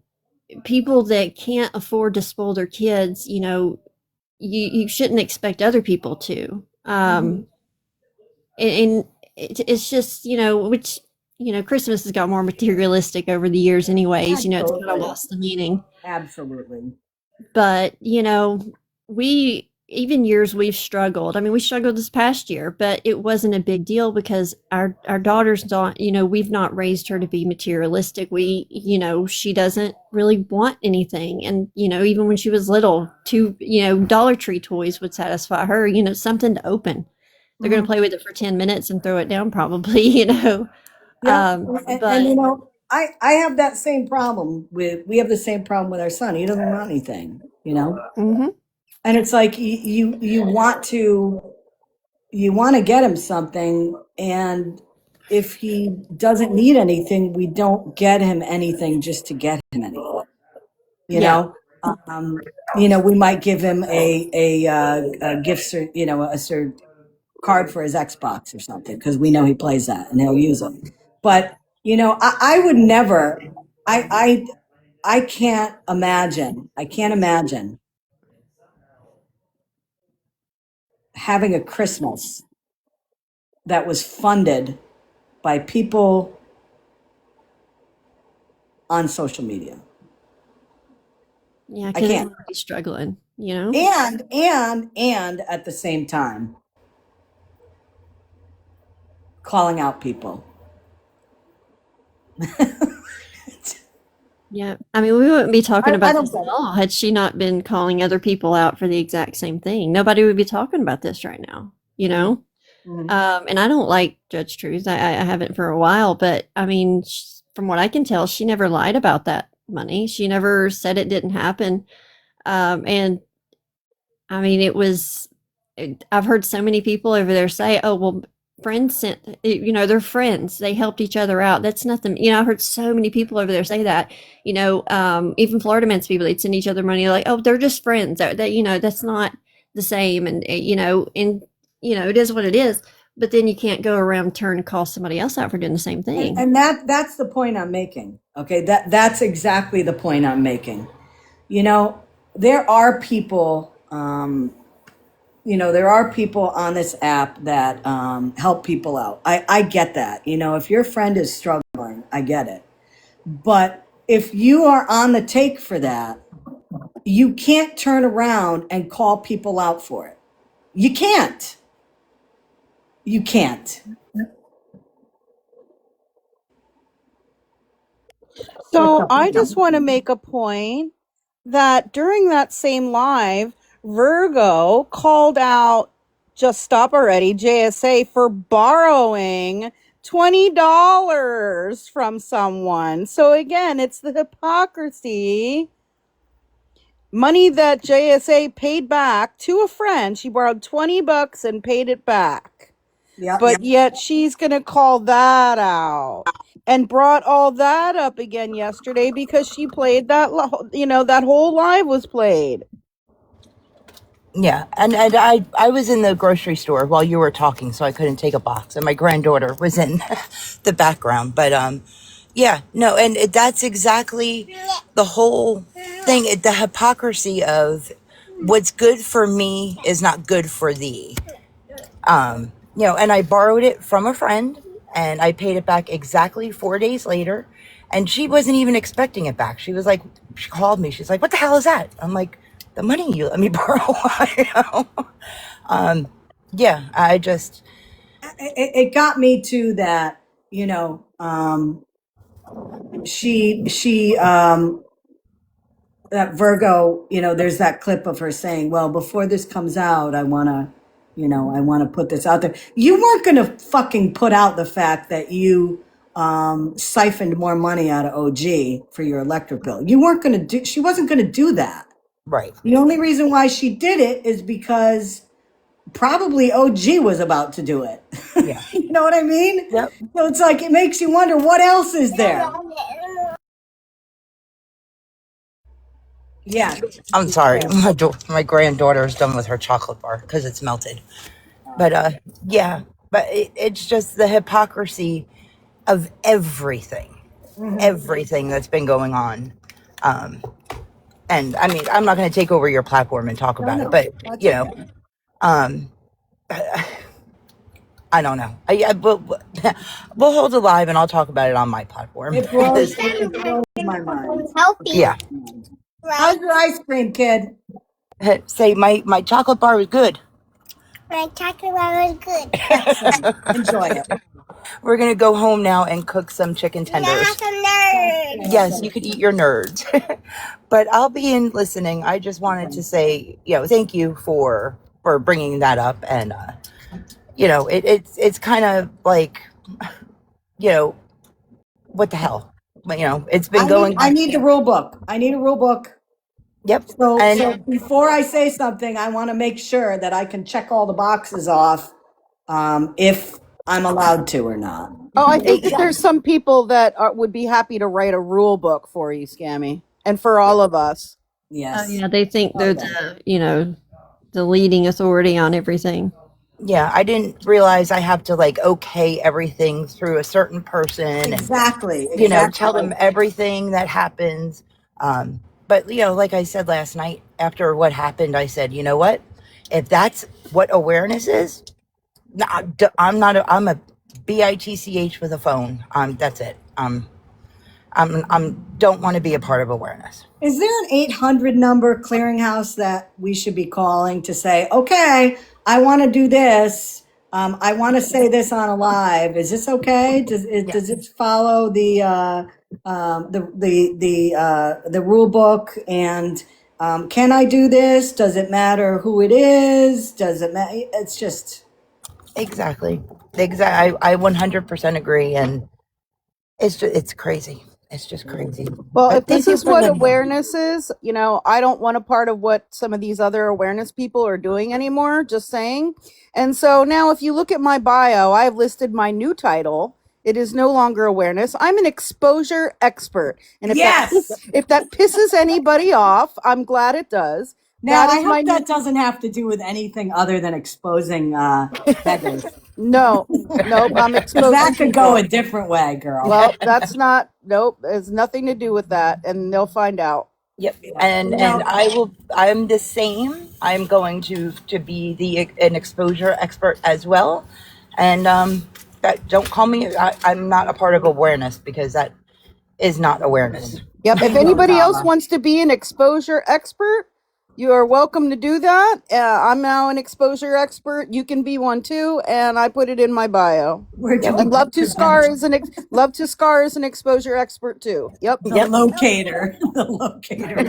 people that can't afford to spoil their kids, you shouldn't expect other people to. And it's just, which, Christmas has got more materialistic over the years anyways. It's kind of Absolutely. lost the meaning. Absolutely. But, even years we've struggled. I mean, we struggled this past year, but it wasn't a big deal because our daughters don't, we've not raised her to be materialistic. She doesn't really want anything. And, even when she was little, Dollar Tree toys would satisfy her, something to open. They're going to play with it for 10 minutes and throw it down probably, Yeah. And but I have that same problem we have the same problem with our son. He doesn't want anything, mhm. and it's like you want to get him something, and if he doesn't need anything, we don't get him anything just to get him anything. Yeah. We might give him a gift, card for his Xbox or something because we know he plays that and he'll use it. But I would never. I can't imagine. I can't imagine having a Christmas that was funded by people on social media. Yeah, I because can't. everybody's struggling, And at the same time, calling out people. Yeah. I mean, we wouldn't be talking I about don't this get at it. all had she not been calling other people out for the exact same thing. Nobody would be talking about this right now, Mhm. And I don't like Judge Truth. I haven't for a while, but I mean, from what I can tell, she never lied about that money. She never said it didn't happen. And I mean, I've heard so many people over there say, oh, well, friends sent, they're friends. They helped each other out. That's nothing. I've heard so many people over there say that, even Florida Man's people, they'd send each other money like, oh, they're just friends. That, that's not the same. And, it is what it is. But then you can't go around turn and call somebody else out for doing the same thing. And that's the point I'm making. Okay, that's exactly the point I'm making. There are people. There are people on this app that help people out. I get that. If your friend is struggling, I get it. But if you are on the take for that, you can't turn around and call people out for it. You can't. You can't. So I just want to make a point that during that same live, Virgo called out Just Stop Already, JSA, for borrowing $20 from someone. So again, it's the hypocrisy. Money that JSA paid back to a friend. She borrowed $20 and paid it back. Yep. but yet she's going to call that out and brought all that up again yesterday because she played that, that whole live was played. Yeah, and I was in the grocery store while you were talking, so I couldn't take a box, and my granddaughter was in the background. But yeah, no, and that's exactly the whole thing. The hypocrisy of what's good for me is not good for thee. And I borrowed it from a friend, and I paid it back exactly 4 days later, and she wasn't even expecting it back. She was like, she called me. She's like, "What the hell is that?" I'm like, "The money you let me borrow." Yeah, I just, It got me to that, she that Virgo, there's that clip of her saying, well, before this comes out, I want to put this out there. You weren't going to fucking put out the fact that you siphoned more money out of OG for your electric bill. You weren't going to do, she wasn't going to do that. right. The only reason why she did it is because probably OG was about to do it. Yeah. You know what I mean? Yep. So it's like, it makes you wonder what else is there? Yeah. I'm sorry. My granddaughter is done with her chocolate bar because it's melted. But yeah, but it's just the hypocrisy of everything that's been going on. And I mean, I'm not going to take over your platform and talk about it, but That's you know, okay. I don't know. We'll hold it live, and I'll talk about it on my platform. It blows my mind. Yeah. How's your ice cream, kid? Say my chocolate bar was good. My chocolate bar was good. Excellent. Enjoy it. We're gonna go home now and cook some chicken tenders. Now some nerds. Yes, you could eat your nerds. But I'll be in listening. I just wanted to say, thank you for bringing that up, and it's kind of like, what the hell? But it's been going. I need the rule book. I need a rule book. Yep. So before I say something, I want to make sure that I can check all the boxes off, if I'm allowed to or not. Oh, I think that there's some people that would be happy to write a rule book for you, Scammy, and for all of us. Yes. Yeah, they think they're the leading authority on everything. Yeah, I didn't realize I have to okay everything through a certain person. Exactly. And, tell them everything that happens. But like I said last night after what happened, I said, you know what? If that's what awareness is, I'm a bitch with a phone. That's it. Don't want to be a part of awareness. Is there an 800 number clearinghouse that we should be calling to say, okay, I want to do this. I want to say this on a live. Is this okay? Does it follow the rule book? And can I do this? Does it matter who it is? Does it matter? It's just Exactly. I 100% agree, and it's crazy. It's just crazy. Well, But if this thank you is for what letting me know. awareness is, I don't want a part of what some of these other awareness people are doing anymore, just saying. And so now if you look at my bio, I've listed my new title. It is no longer awareness. I'm an exposure expert. And if that pisses anybody off, I'm glad it does. now. That I is my hope that doesn't have to do with anything other than exposing beggars. nope, I'm exposing That could people. go a different way, girl. Well, that's not, nope, it has nothing to do with that, and they'll find out. Yep. And I'm the same. I'm going to be an exposure expert as well. And don't call me, I'm not a part of awareness, because that is not awareness. Yep. If anybody else wants to be an exposure expert, you are welcome to do that. I'm now an exposure expert. You can be one too, and I put it in my bio. And Love to Scar is an exposure expert too. Yep. The locator. The locator.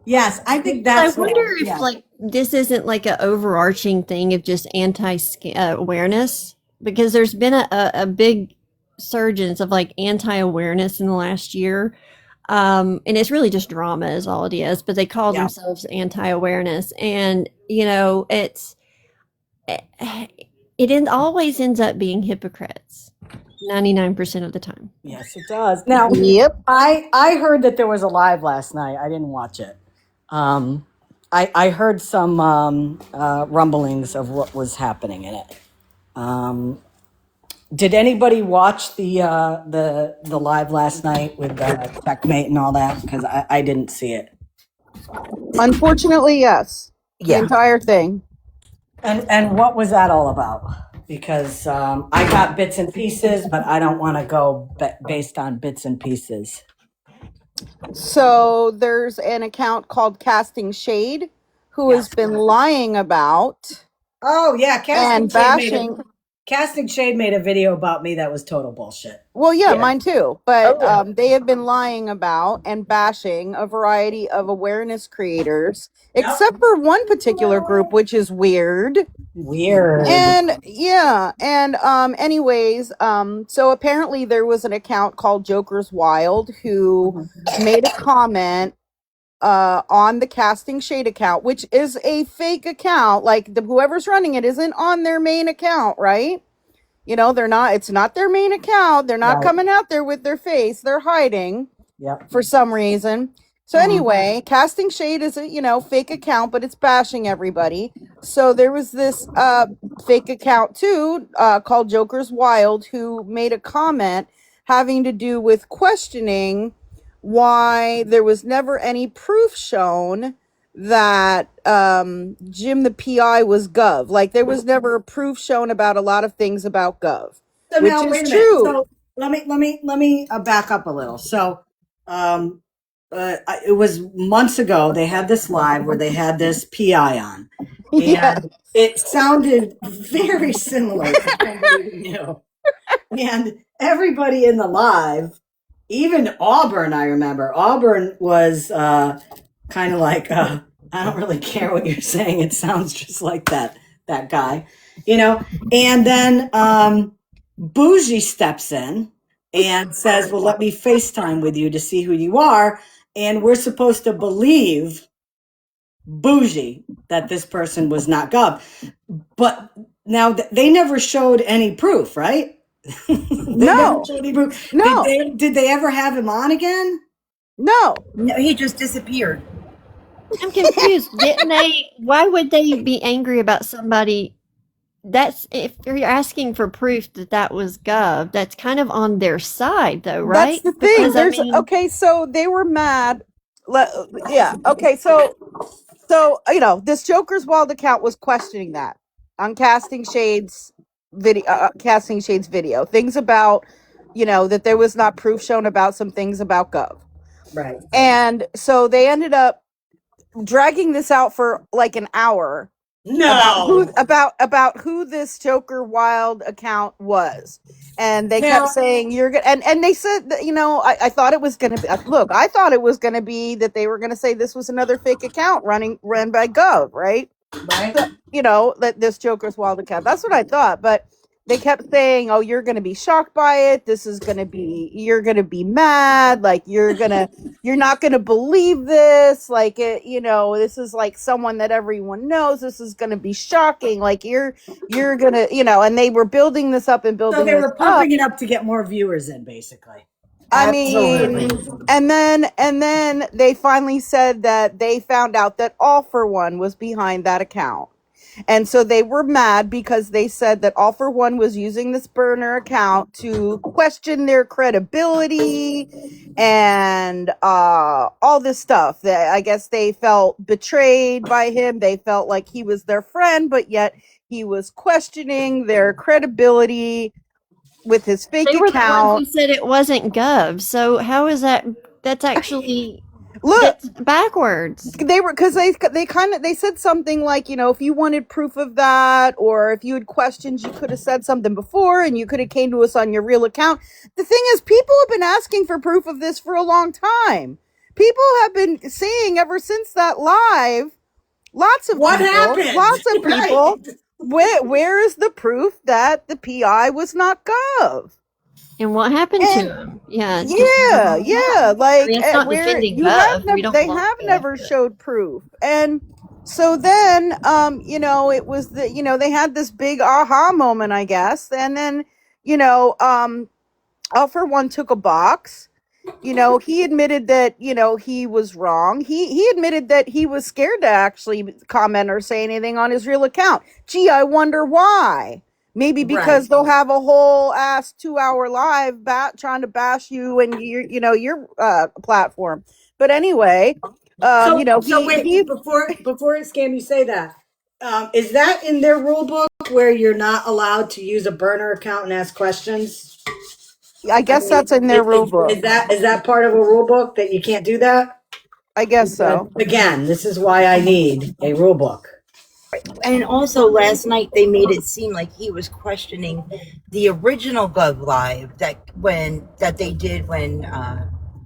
Yes. I think that's. I wonder if this isn't like an overarching thing of just anti-awareness, because there's been a big surgence of anti-awareness in the last year. And it's really just drama is all it is, but they call themselves anti-awareness. And, always ends up being hypocrites 99% of the time. Yes, it does. Now, Yep. I heard that there was a live last night. I didn't watch it. I heard some rumblings of what was happening in it. Did anybody watch the live last night with Checkmate and all that? Because I didn't see it. Unfortunately, yes. The Yeah. entire thing. And what was that all about? Because I got bits and pieces, but I don't want to go based on bits and pieces. So there's an account called Casting Shade who has been lying about Oh yeah, and bashing. Casting Shade made a video about me that was total bullshit. Well, yeah, Yeah. mine too. But Oh, yeah. they have been lying about and bashing a variety of awareness creators, except for one particular group, which is weird. Weird. And yeah, and anyways, so apparently there was an account called Joker's Wild who made a comment on the Casting Shade account, which is a fake account. Like whoever's running it isn't on their main account, right? You know, it's not their main account. They're not Right. coming out there with their face. They're hiding Yep. for some reason. So anyway, Casting Shade is a, fake account, but it's bashing everybody. So there was this fake account too, called Joker's Wild, who made a comment having to do with questioning why there was never any proof shown that Jim the PI was Gov. Like there was never a proof shown about a lot of things about Gov, So which now, is wait a minute. true. So let me back up a little. So it was months ago. They had this live where they had this PI on, and Yes. it sounded very similar to somebody we knew. And everybody in the live, even Auburn, I remember, Auburn was kind of like, I don't really care what you're saying. It sounds just like that guy, And then Bougie steps in and says, well, let me FaceTime with you to see who you are. And we're supposed to believe Bougie that this person was not Gov. But now they never showed any proof, right? They No. never showed any proof. No. Did they ever have him on again? No. No, he just disappeared. I'm confused. Why would they be angry about somebody? That's if you're asking for proof that was Gov, that's kind of on their side though, right? That's the thing. Because, Okay, so they were mad. Yeah. Okay, so this Joker's Wild account was questioning that on Casting Shades video. Things about, that there was not proof shown about some things about Gov. Right. And so they ended up dragging this out for like an hour. No. About who this Joker Wild account was. And they kept saying you're good, and they said that, I thought it was gonna be I thought it was gonna be that they were gonna say this was another fake account run by Gov, right? Right. So, that this Joker's Wild account. That's what I thought, but they kept saying, "Oh, you're gonna be shocked by it. You're gonna be mad. Like you're not gonna believe this. Like this is like someone that everyone knows. This is gonna be shocking. Like you're gonna, And they were building this up and building. So they were this pumping up. it up to get more viewers in, basically. I mean, and then they finally said that they found out that All For One was behind that account. And so they were mad because they said that All For One was using this burner account to question their credibility and all this stuff. That I guess they felt betrayed by him. They felt like he was their friend, but yet he was questioning their credibility with his fake they were account. the ones who said it wasn't Gov. So how is that? That's actually Look, that's backwards. they were because they said something like, if you wanted proof of that, or if you had questions, you could have said something before, and you could have came to us on your real account. The thing is, people have been asking for proof of this for a long time. People have been saying ever since that live. Lots of What people, happened? lots of people. Right. Where is the proof that the PI was not Gov? And what happened to him? Yeah. Yeah. Like it's not where defending you Gov. have We don't they want have Gov, never but- showed proof. And So then, it was they had this big aha moment, I guess. And then, Alfred One took a box. He admitted that, he was wrong. He admitted that he was scared to actually comment or say anything on his real account. Gee, I wonder why. Maybe because they'll have a whole ass 2-hour live trying to bash you and your platform. But anyway, So wait, before Scam, you say that, is that in their rule book where you're not allowed to use a burner account and ask questions? I guess that's in their rule book. Is that part of a rule book that you can't do that? I guess so. Again, this is why I need a rule book. And also last night they made it seem like he was questioning the original Gov Live that they did when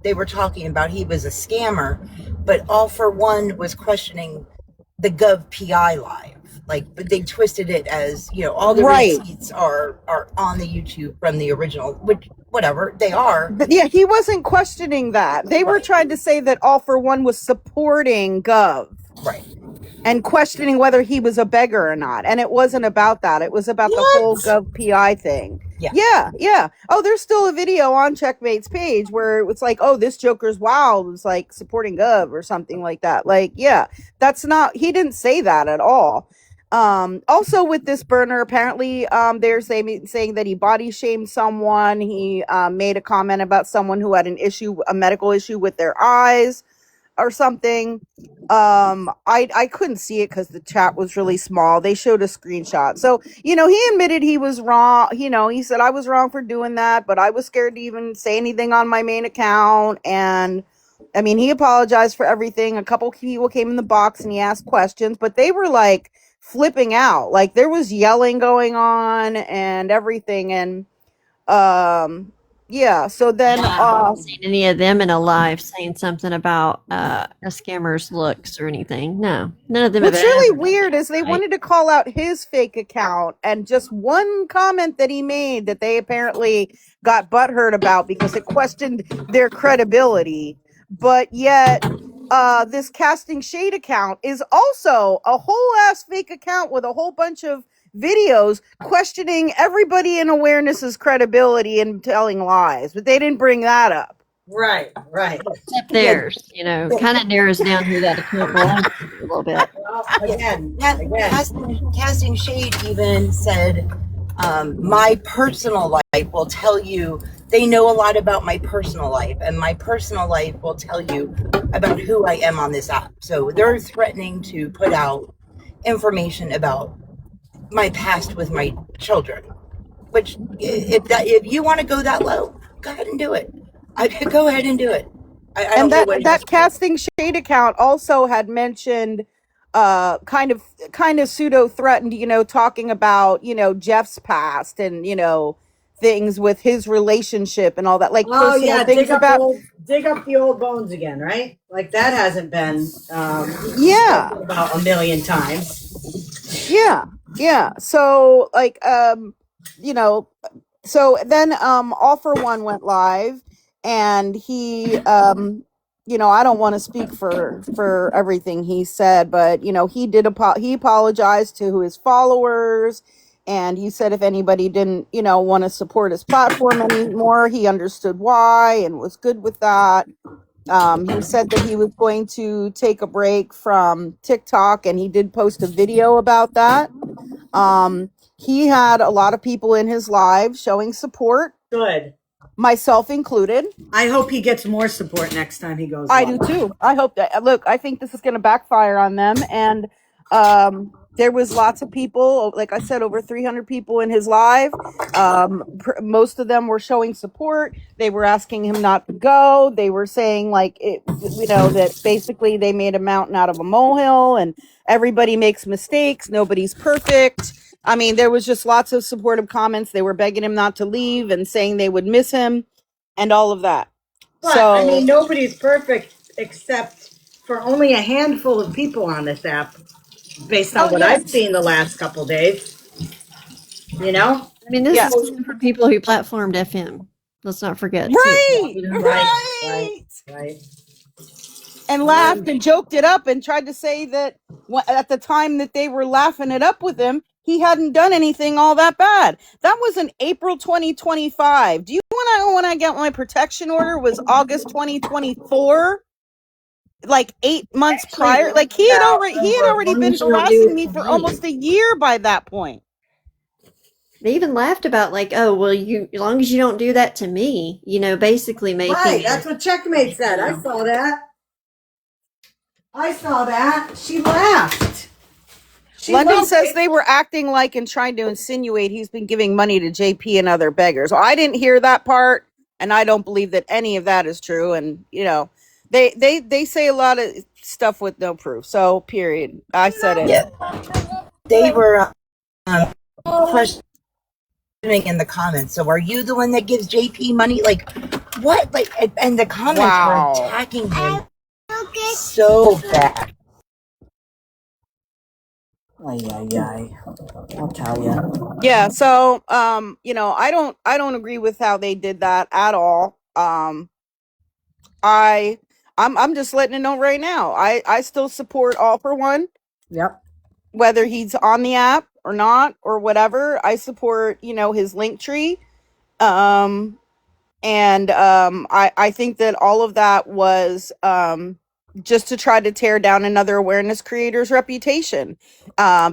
they were talking about he was a scammer, but All for One was questioning the Gov PI Live. But they twisted it as, all the receipts are on the YouTube from the original, which whatever they are. But yeah, he wasn't questioning that. They were trying to say that All for One was supporting Gov. Right. And questioning whether he was a beggar or not. And it wasn't about that. It was about the whole Gov PI thing. Yeah. Oh, there's still a video on Checkmate's page where it's like, oh, this Joker's wild. It's like supporting Gov or something like that. That's not, he didn't say that at all. Also with this burner, apparently, they're saying that he body shamed someone. He made a comment about someone who had a medical issue with their eyes or something. I couldn't see it because the chat was really small. They showed a screenshot. So, he admitted he was wrong. He said, I was wrong for doing that, but I was scared to even say anything on my main account. And I mean, he apologized for everything. A couple people came in the box and he asked questions, but they were like flipping out. Like there was yelling going on and everything. And, yeah, so then I haven't seen any of them in a live saying something about a scammer's looks or anything. No, none of them. What's really weird is they wanted to call out his fake account, and just one comment that he made that they apparently got butthurt about because it questioned their credibility. But yet, this Casting Shade account is also a whole ass fake account with a whole bunch of videos questioning everybody in Awareness's credibility and telling lies, but they didn't bring that up. Right. Except theirs, kind of narrows down who that account belongs to a little bit. Again. Casting Shade even said, my personal life will tell you, they know a lot about my personal life, and my personal life will tell you about who I am on this app. So they're threatening to put out information about my past with my children, which if you want to go that low, go ahead and do it. Go ahead and do it. And that Casting Shade account also had mentioned kind of pseudo threatened, talking about, Jeff's past and, things with his relationship and all that, like personal things dig up the old bones again, right? Like that hasn't been about a million times. Yeah. So like so then All for One went live, and he I don't want to speak for everything he said, but he apologized to his followers, and he said if anybody didn't want to support his platform anymore, he understood why and was good with that. He said that he was going to take a break from TikTok, and he did post a video about that. He had a lot of people in his live showing support. Good. Myself included. I hope he gets more support next time he goes live. I do too. I hope that. Look, I think this is going to backfire on them. And there was lots of people, like I said, over 300 people in his live. Most of them were showing support. They were asking him not to go. They were saying that basically they made a mountain out of a molehill, and everybody makes mistakes. Nobody's perfect. I mean, there was just lots of supportive comments. They were begging him not to leave and saying they would miss him and all of that. But, I mean, nobody's perfect except for only a handful of people on this app, based on what I've seen the last couple days. I mean, this is for people who platformed FM. Let's not forget. Right. and laughed and joked it up and tried to say that at the time that they were laughing it up with him, he hadn't done anything all that bad. That was in April 2025. Do you want to know when I got my protection order was August 2024? Like 8 months prior. Like he had already been harassing me for almost a year by that point. They even laughed about like, oh well, you as long as you don't do that to me, basically making Right, that's what Checkmate said. I saw that. She laughed. London says they were acting like and trying to insinuate he's been giving money to JP and other beggars. Well, I didn't hear that part, and I don't believe that any of that is true. And they say a lot of stuff with no proof. So period. I said it. Yeah. They were questioning in the comments. So are you the one that gives JP money? Like what? Like, and the comments were attacking him so bad. I'll tell you. Yeah, so I don't agree with how they did that at all. I'm just letting it know right now. I still support All for One. Yep. Whether he's on the app or not or whatever, I support, his link tree. I think that all of that was just to try to tear down another awareness creator's reputation.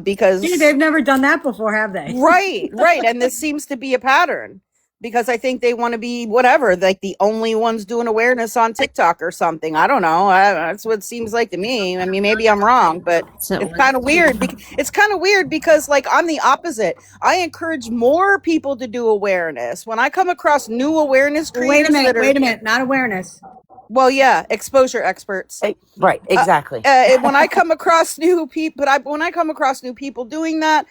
Because they've never done that before, have they? Right. And this seems to be a pattern because I think they want to be whatever, like the only ones doing awareness on TikTok or something. I don't know. That's what it seems like to me. I mean, maybe I'm wrong, but it's kind of weird. It's kind of weird because like I'm the opposite. I encourage more people to do awareness. When I come across new awareness creators, wait a minute, not awareness. Well, yeah, exposure experts. Right, exactly. When I come across new people, doing that,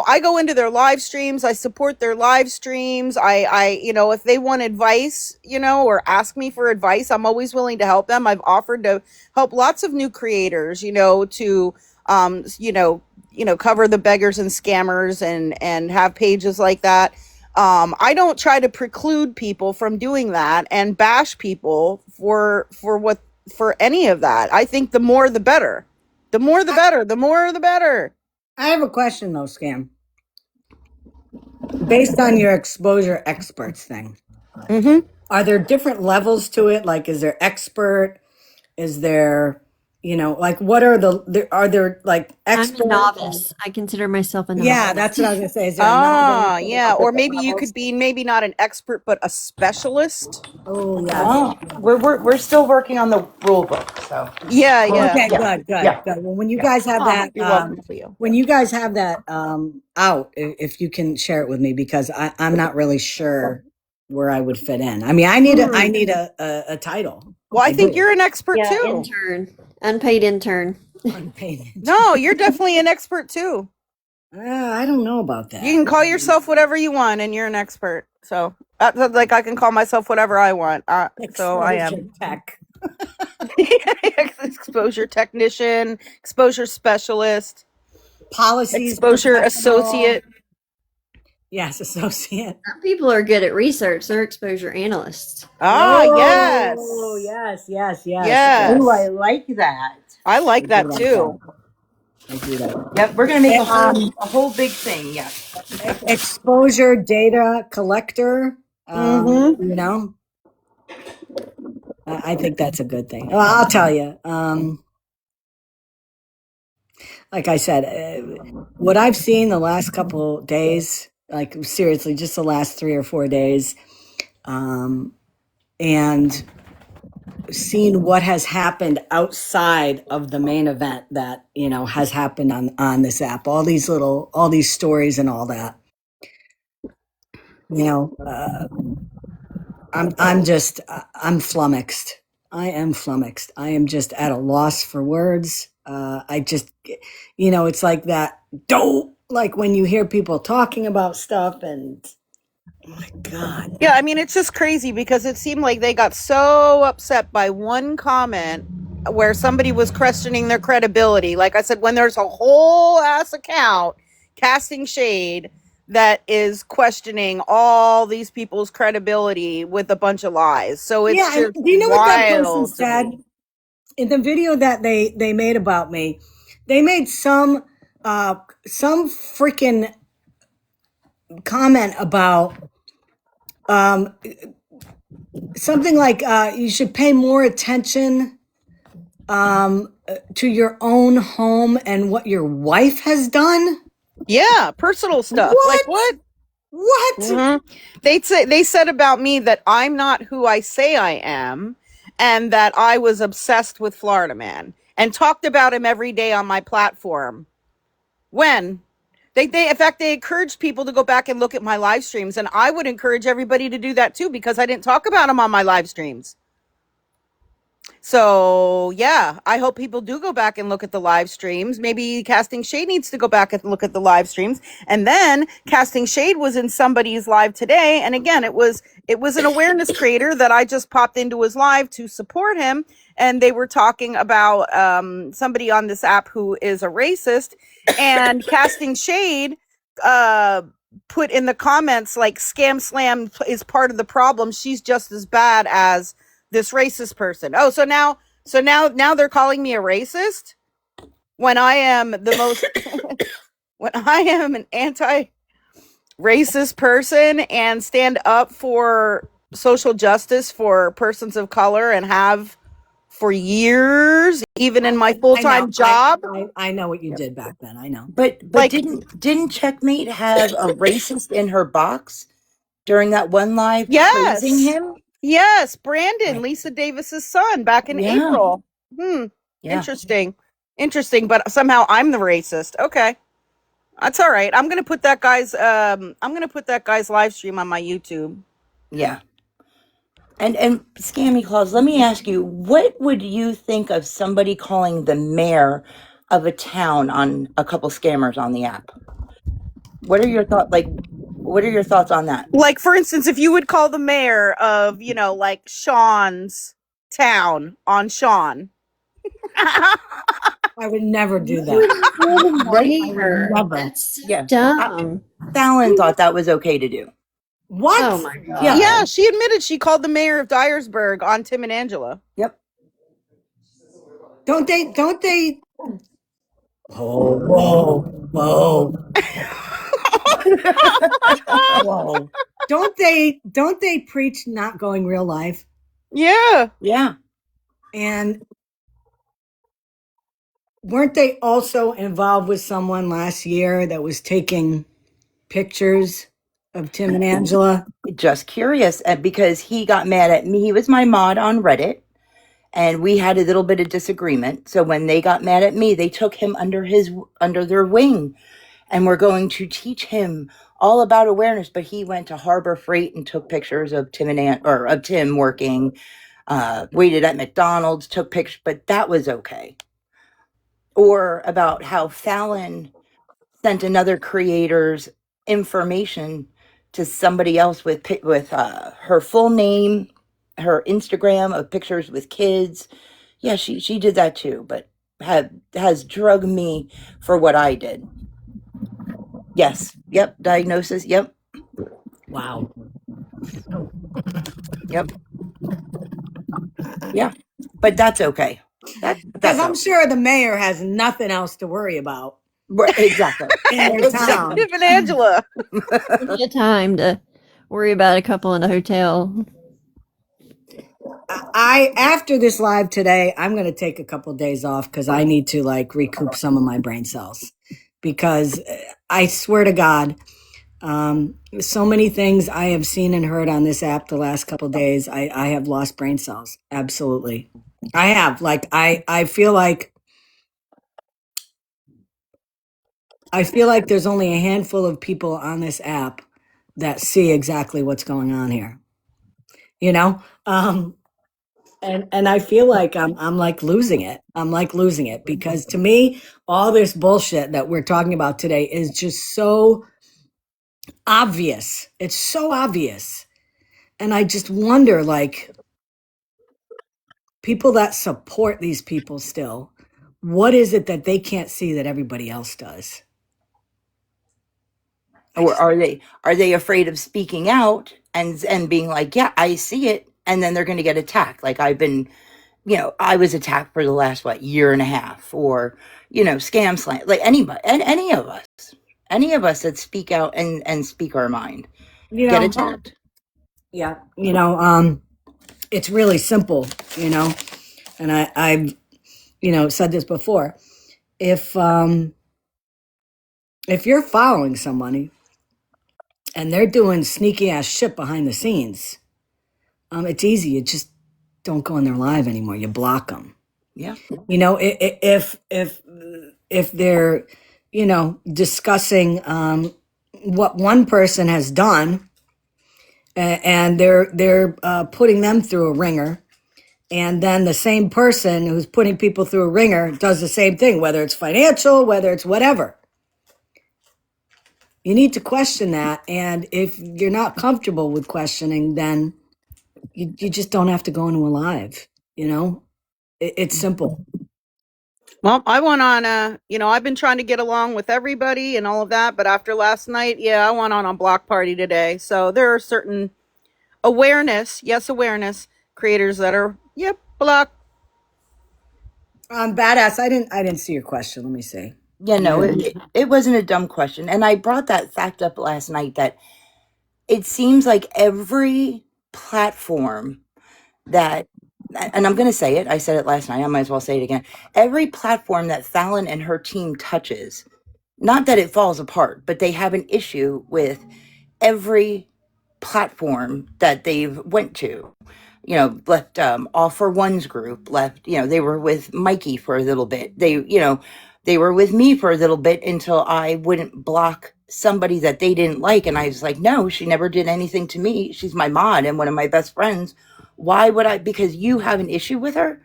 I go into their live streams. I support their live streams. I if they want advice, or ask me for advice, I'm always willing to help them. I've offered to help lots of new creators, to, cover the beggars and scammers and have pages like that. I don't try to preclude people from doing that and bash people for any of that. I think the more the better. The more the better. The more the better. I have a question though, Scam. Based on your exposure experts thing, are there different levels to it? Like, is there expert? Is there, like, what are are there like experts? I'm a novice. I consider myself a novice. Yeah, that's what I was gonna say. Is there a novice? Yeah, or maybe you could be maybe not an expert but a specialist. Oh yeah. We're still working on the rule book, so yeah. Okay, Yeah. good. Well, when you guys have that, You're welcome, Cleo. when you guys have that out, if you can share it with me, because I'm not really sure where I would fit in. I mean, I need a title. Well, I think you're an expert too. Intern, unpaid intern. Unpaid. No, you're definitely an expert too. I don't know about that. You can call yourself whatever you want, and you're an expert. So, like, I can call myself whatever I want. So I am. Tech. Exposure technician, exposure specialist, Policies. exposure associate. Yes, associate. Some people are good at research. They're exposure analysts. Yes. Oh, yes. Yes. Ooh, I like that. I like that too. I do that. Yep, we're gonna make a whole big thing. Yeah. Exposure data collector. I think that's a good thing. Well, I'll tell you. Like I said, what I've seen the last couple days, like seriously, just the last 3 or 4 days, and seen what has happened outside of the main event that has happened on this app. All these stories and all that. I'm flummoxed. I am flummoxed. I am just at a loss for words. I just, it's like that. Like when you hear people talking about stuff and, oh my God. Yeah, I mean, it's just crazy because it seemed like they got so upset by one comment where somebody was questioning their credibility. Like I said, when there's a whole ass account casting shade that is questioning all these people's credibility with a bunch of lies. So it's just do you know what that person wild to said? me. in the video that they made about me, they made some freaking comment about something like you should pay more attention to your own home and what your wife has done. Yeah, personal stuff. Like what? What? They said about me that I'm not who I say I am, and that I was obsessed with Florida Man and talked about him every day on my platform. When they in fact they encouraged people to go back and look at my live streams, and I would encourage everybody to do that too, because I didn't talk about him on my live streams. So yeah, I hope people do go back and look at the live streams. Maybe Casting Shade needs to go back and look at the live streams. And then Casting Shade was in somebody's live today, and again, it was an awareness creator that I just popped into his live to support him, and they were talking about somebody on this app who is a racist, and Casting Shade put in the comments like, Scam Slam is part of the problem. She's just as bad as this racist person. Oh, so now they're calling me a racist when I am the most when I am an anti-racist person and stand up for social justice for persons of color and have for years, even in my full-time job. I know what you did back then. I know. But like, didn't Checkmate have a racist in her box during that one live praising him? Yes, Brandon, Lisa Davis's son, back in April. Interesting, but somehow I'm the racist. Okay, that's all right. I'm gonna put that guy's live stream on my YouTube. Yeah. And Scammyclaus, let me ask you, what would you think of somebody calling the mayor of a town on a couple scammers on the app? What are your thoughts? Like, what are your thoughts on that? Like, for instance, if you would call the mayor of, like Sean's town on Sean. I would never do that. Never. Yeah. Dumb. Fallon thought that was okay to do. What? Oh my god. Yeah, she admitted she called the mayor of Dyersburg on Tim and Angela. Yep. Don't they whoa. Whoa. Don't they preach not going real life? Yeah. Yeah. And weren't they also involved with someone last year that was taking pictures of Tim and Angela? Just curious, because he got mad at me. He was my mod on Reddit, and we had a little bit of disagreement. So when they got mad at me, they took him under their wing, and we're going to teach him all about awareness. But he went to Harbor Freight and took pictures of Tim of Tim working, waited at McDonald's, took pictures, but that was okay. Or about how Fallon sent another creator's information to somebody else with her full name, her Instagram of pictures with kids. Yeah, she did that too, but has drugged me for what I did. Yes. Yep. Diagnosis. Yep. Wow. Yep. Yeah. But that's okay. Because I'm sure the mayor has nothing else to worry about. Right, exactly. In your town. Tim and Angela. Plenty of time to worry about a couple in a hotel. After this live today, I'm going to take a couple of days off because I need to recoup some of my brain cells. Because I swear to God, so many things I have seen and heard on this app the last couple of days, I have lost brain cells. Absolutely. I have. I feel like there's only a handful of people on this app that see exactly what's going on here. And I feel like I'm losing it. I'm losing it because to me, all this bullshit that we're talking about today is just so obvious. It's so obvious. And I just wonder, people that support these people still, what is it that they can't see that everybody else does? Or are they afraid of speaking out and being like, yeah, I see it, and then they're going to get attacked? Like I've been I was attacked for the last, year and a half, or, scam slam, like anybody, and any of us that speak out and speak our mind You get know, attacked. yeah, it's really simple, and I've, said this before. If you're following somebody and they're doing sneaky ass shit behind the scenes, it's easy. You just don't go on their live anymore. You block them. Yeah. If they're, discussing what one person has done, and they're putting them through a ringer, and then the same person who's putting people through a ringer does the same thing, whether it's financial, whether it's whatever. You need to question that, and if you're not comfortable with questioning, then you just don't have to go into a live. It's simple. Well, I went on I've been trying to get along with everybody and all of that, but after last night, I went on a block party today. So there are certain awareness creators that are, block. Badass. I didn't see your question. Let me see. Yeah, no, it wasn't a dumb question. And I brought that fact up last night that it seems like every platform that, and I'm going to say it, I said it last night, I might as well say it again. Every platform that Fallon and her team touches, not that it falls apart, but they have an issue with every platform that they've went to. Left All for One's group, left, they were with Mikey for a little bit. They were with me for a little bit until I wouldn't block somebody that they didn't like. And I was like, no, she never did anything to me. She's my mod and one of my best friends. Why would I? Because you have an issue with her.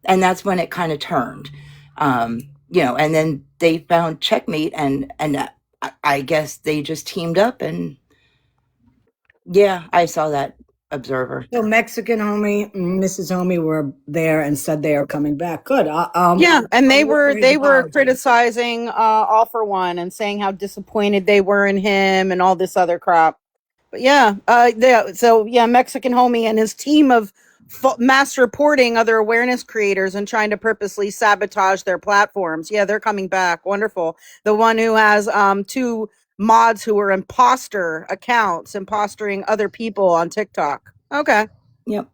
And that's when it kind of turned, and then they found checkmate, and I guess they just teamed up, and yeah, I saw that observer. So Mexican homie, Mrs. Homie were there and said they are coming back. Good. And they were criticizing All for One and saying how disappointed they were in him and all this other crap. But Mexican homie and his team of mass reporting other awareness creators and trying to purposely sabotage their platforms. Yeah, they're coming back. Wonderful. The one who has two mods who are imposter accounts, impostering other people on TikTok. Okay. Yep.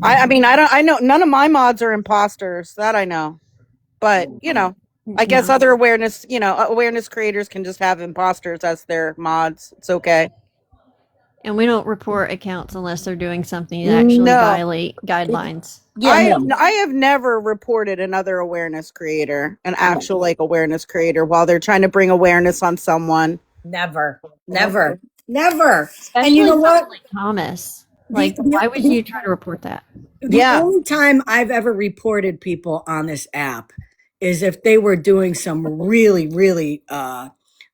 I know none of my mods are imposters, that I know. But, I guess other awareness creators can just have imposters as their mods. It's okay. And we don't report accounts unless they're doing something that actually violate guidelines. Yeah, I have never reported another awareness creator, an actual awareness creator, while they're trying to bring awareness on someone. Never. Especially and you know what, like Thomas? Why would you try to report that? The only time I've ever reported people on this app is if they were doing some really, really,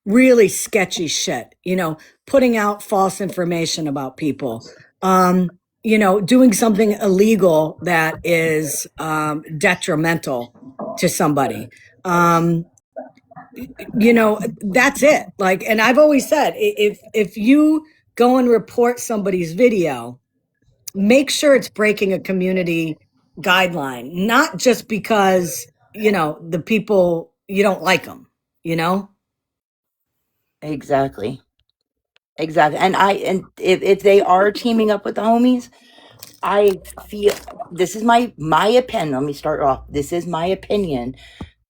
really sketchy shit, putting out false information about people, doing something illegal that is detrimental to somebody. That's it. And I've always said, if you go and report somebody's video, make sure it's breaking a community guideline, not just because, the people, you don't like them, Exactly. And if they are teaming up with the homies, I feel, this is my opinion. Let me start off. This is my opinion.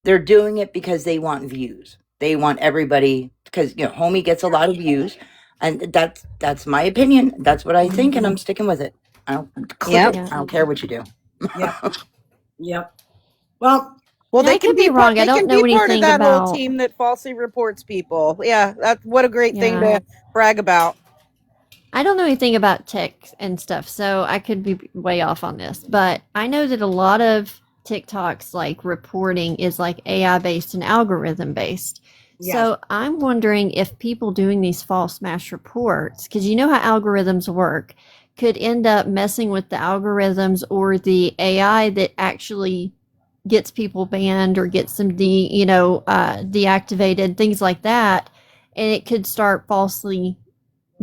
They're doing it because they want views. They want everybody, because, homie gets a lot of views, and that's my opinion. That's what I think, and I'm sticking with it. I don't click it. I don't care what you do. Yep. Well, they could be wrong. I don't know anything part of that about whole team that falsely reports people. Yeah, what a great thing to brag about. I don't know anything about tech and stuff, so I could be way off on this. But I know that a lot of TikTok's reporting is AI based and algorithm based. Yes. So I'm wondering if people doing these false mass reports, because you know how algorithms work, could end up messing with the algorithms or the AI that actually gets people banned or gets them deactivated, things like that, and it could start falsely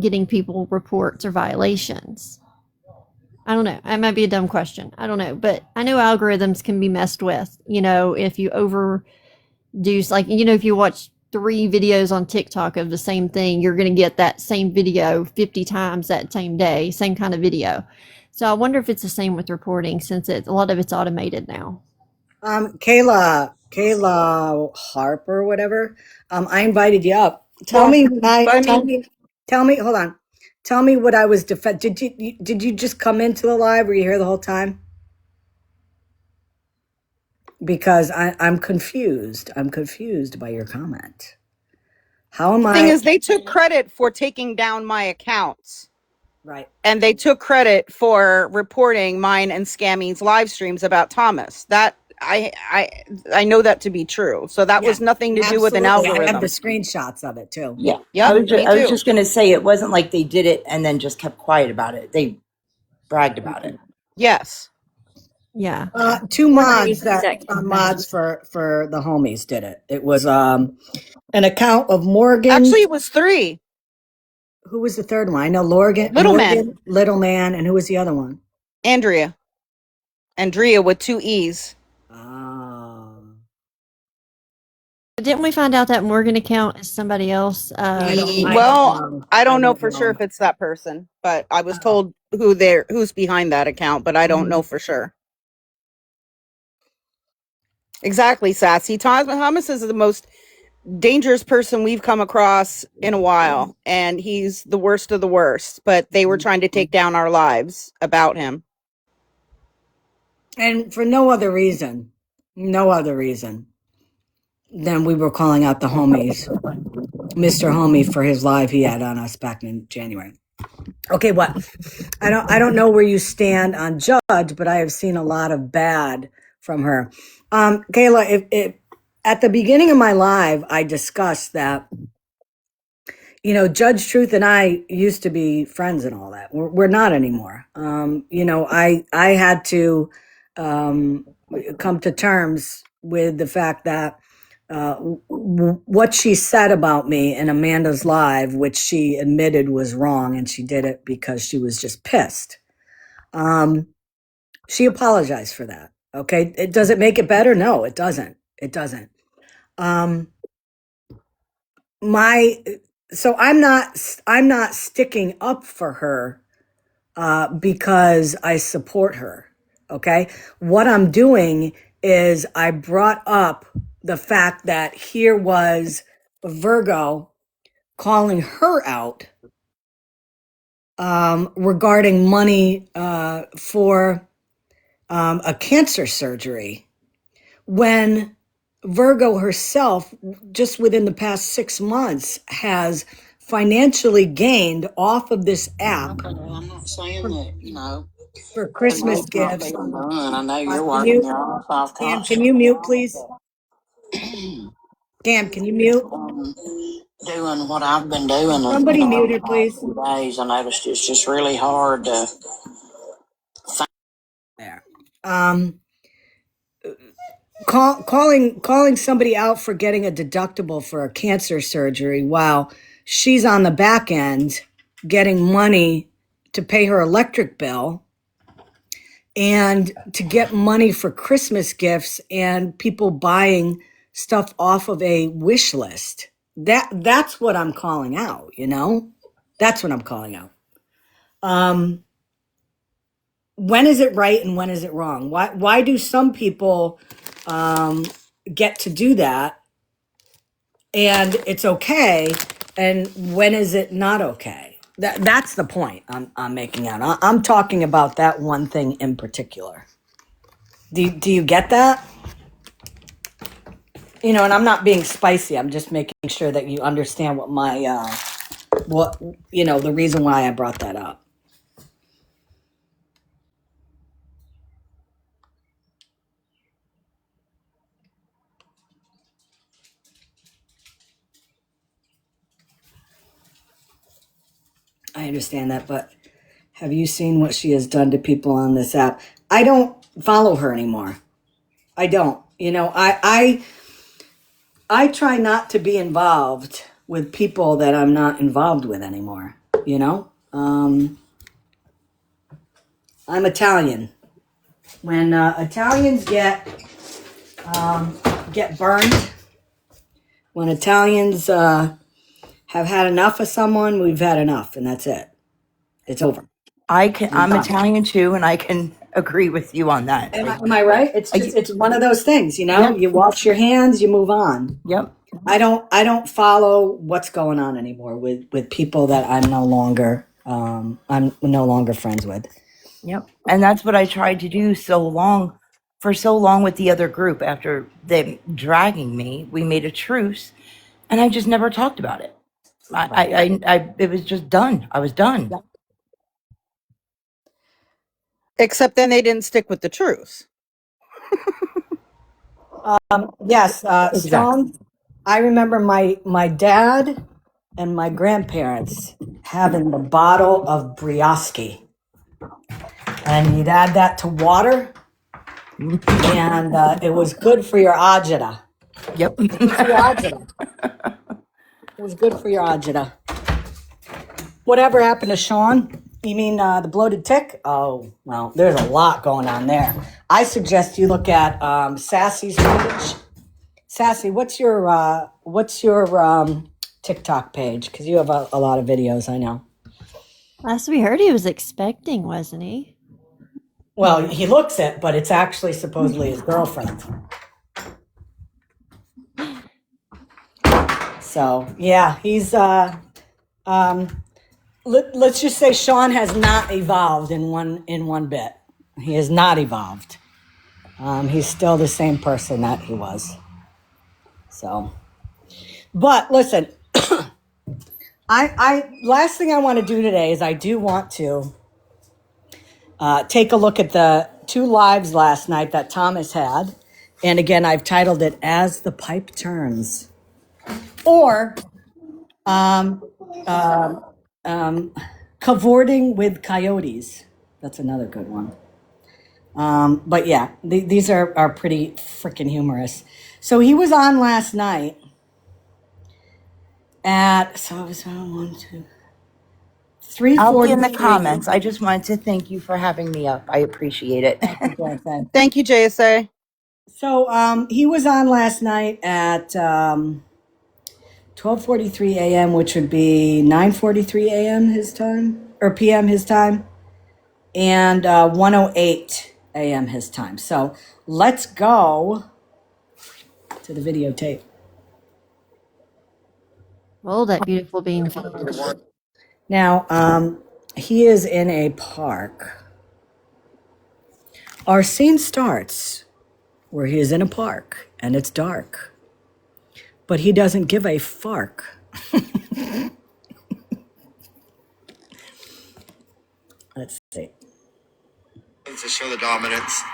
getting people reports or violations? I don't know. It might be a dumb question. I don't know. But I know algorithms can be messed with. If you overdo, like, if you watch 3 videos on TikTok of the same thing, you're going to get that same video 50 times that same day, same kind of video. So I wonder if it's the same with reporting, since a lot of it's automated now. Kayla Harper, whatever. I invited you up. Tell Well, me, but I mean, tell me, hold on. Tell me what I was did you just come into the live? Were you here the whole time? Because I'm confused. I'm confused by your comment. How am the thing I is, they took credit for taking down my accounts. right? And they took credit for reporting mine and Scammy's live streams about Thomas. That I know that to be true. So that Yeah, was nothing to do with an absolutely. I have the algorithm. screenshots of it too. Yeah. Yep, me I was too. just going to say it wasn't like they did it and then just kept quiet about it. They bragged about it. Yes. Yeah. Two One of mods these that that can mods for the homies did it. It was an account of Morgan. Actually, it was 3. Who was the third one? I know Little Man. Morgan, Little Man, and who was the other one? Andrea with 2 E's. Didn't we find out that Morgan account is somebody else? Well, I don't know for sure if it's that person, but I was told who's behind that account, but I don't know for sure. Exactly, Sassy. Thomas is the most dangerous person we've come across in a while, and he's the worst of the worst, but they were trying to take down our lives about him. And for no other reason than we were calling out the homies, Mr. Homie, for his live he had on us back in January. Okay, what? I don't know where you stand on Judge, but I have seen a lot of bad from her. Kayla, if at the beginning of my live, I discussed that, Judge Truth and I used to be friends and all that. We're not anymore. I had to come to terms with the fact that what she said about me in Amanda's live, which she admitted was wrong, and she did it because she was just pissed. She apologized for that. Okay. Does it make it better? No, it doesn't. It doesn't. So I'm not sticking up for her because I support her. Okay. What I'm doing is I brought up the fact that here was Virgo calling her out regarding money for a cancer surgery, when Virgo herself, just within the past 6 months, has financially gained off of this app. Okay, I'm not saying that, For Christmas it's not gifts. being done. I know you're Can working your ass off Dan, can constantly. you mute, please? Dan, can you mute? Doing what I've been doing Somebody mute her, please. few days. I noticed it's just really hard to. There. Calling somebody out for getting a deductible for a cancer surgery while she's on the back end getting money to pay her electric bill and to get money for Christmas gifts and people buying stuff off of a wish list. That's what I'm calling out, That's what I'm calling out. When is it right and when is it wrong? Why do some people get to do that and it's okay, and when is it not okay? That's the point I'm making out. I'm talking about that one thing in particular. Do you get that? And I'm not being spicy. I'm just making sure that you understand what my the reason why I brought that up. I understand that, but have you seen what she has done to people on this app? I don't follow her anymore. I don't. I try not to be involved with people that I'm not involved with anymore. you know. I'm Italian. When Italians get burned, when Italians have had enough of someone, we've had enough, and that's it. It's over. I'm Italian too, and I can agree with you on that. Am I right? It's one of those things, you know. Yep. You wash your hands, you move on. Yep. I don't follow what's going on anymore with people that I'm no longer friends with. Yep. And that's what I tried to do for so long with the other group. After them dragging me, we made a truce, and I just never talked about it. It was just done. I was done. Yep. Except then they didn't stick with the truth. Yes, Exactly. Stone. I remember my dad and my grandparents having the bottle of Brioski, and you'd add that to water, and it was good for your agita. Yep. Good for your agita. It was good for your agita. Whatever happened to Sean? You mean the bloated tick? Oh, well, there's a lot going on there. I suggest you look at Sassy's page. Sassy, what's your TikTok page? Because you have a lot of videos, I know. Last we heard, he was expecting, wasn't he? Well, he looks it, but it's actually supposedly his girlfriend. So yeah, he's let's just say Sean has not evolved in one bit. He has not evolved. He's still the same person that he was. So, but listen, I last thing I want to do today is I do want to take a look at the 2 lives last night that Thomas had, and again I've titled it "As the Pipe Turns," or cavorting with coyotes. That's another good one. But yeah, these are pretty freaking humorous. So he was on last night at, so it was 1, 2, 3, I'll 4. be in the comments. I just wanted to thank you for having me up. I appreciate it. Thank you, JSA. So he was on last night at 12:43 a.m., which would be 9:43 a.m. his time, or p.m. his time, and 1:08 a.m. his time. So let's go to the videotape. Roll that beautiful bean. Now, he is in a park. Our scene starts where he is in a park and it's dark, but he doesn't give a fark. Let's see. To show the dominance.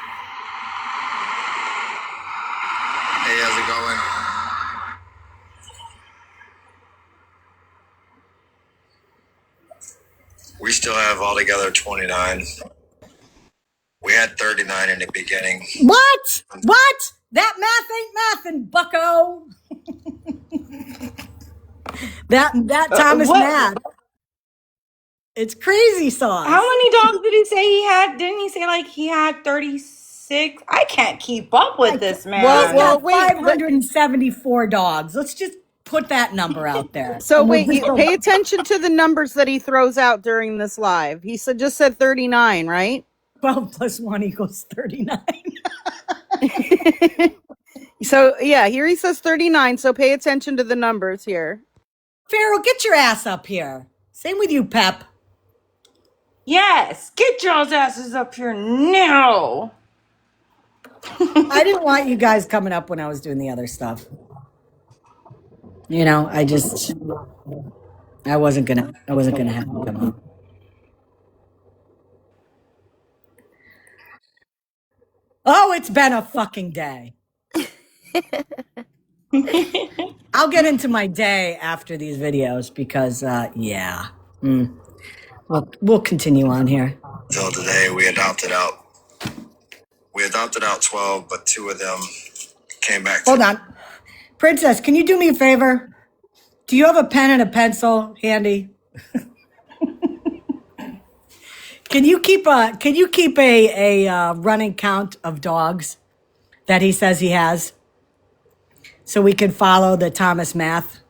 Hey, how's it going? We still have altogether 29. We had 39 in the beginning. What? That math ain't mathin', bucko. that Thomas mad. It's crazy sauce. How many dogs did he say he had? Didn't he say like he had 36? I can't keep up with this man. He's got 574 dogs. Let's just put that number out there. So wait, pay attention to the numbers that he throws out during this live. He just said 39, right? 12 plus 1 equals 39. So yeah, here he says 39. So pay attention to the numbers here. Farrell, get your ass up here. Same with you, Pep. Yes, get y'all's asses up here now. I didn't want you guys coming up when I was doing the other stuff. You know, I wasn't gonna have you come up. Oh, it's been a fucking day. I'll get into my day after these videos because, yeah. We'll continue on here. Until today, we adopted out 12, but 2 of them came back. Hold on. Princess, can you do me a favor? Do you have a pen and a pencil handy? Can you keep a running count of dogs that he says he has, so we can follow the Thomas math?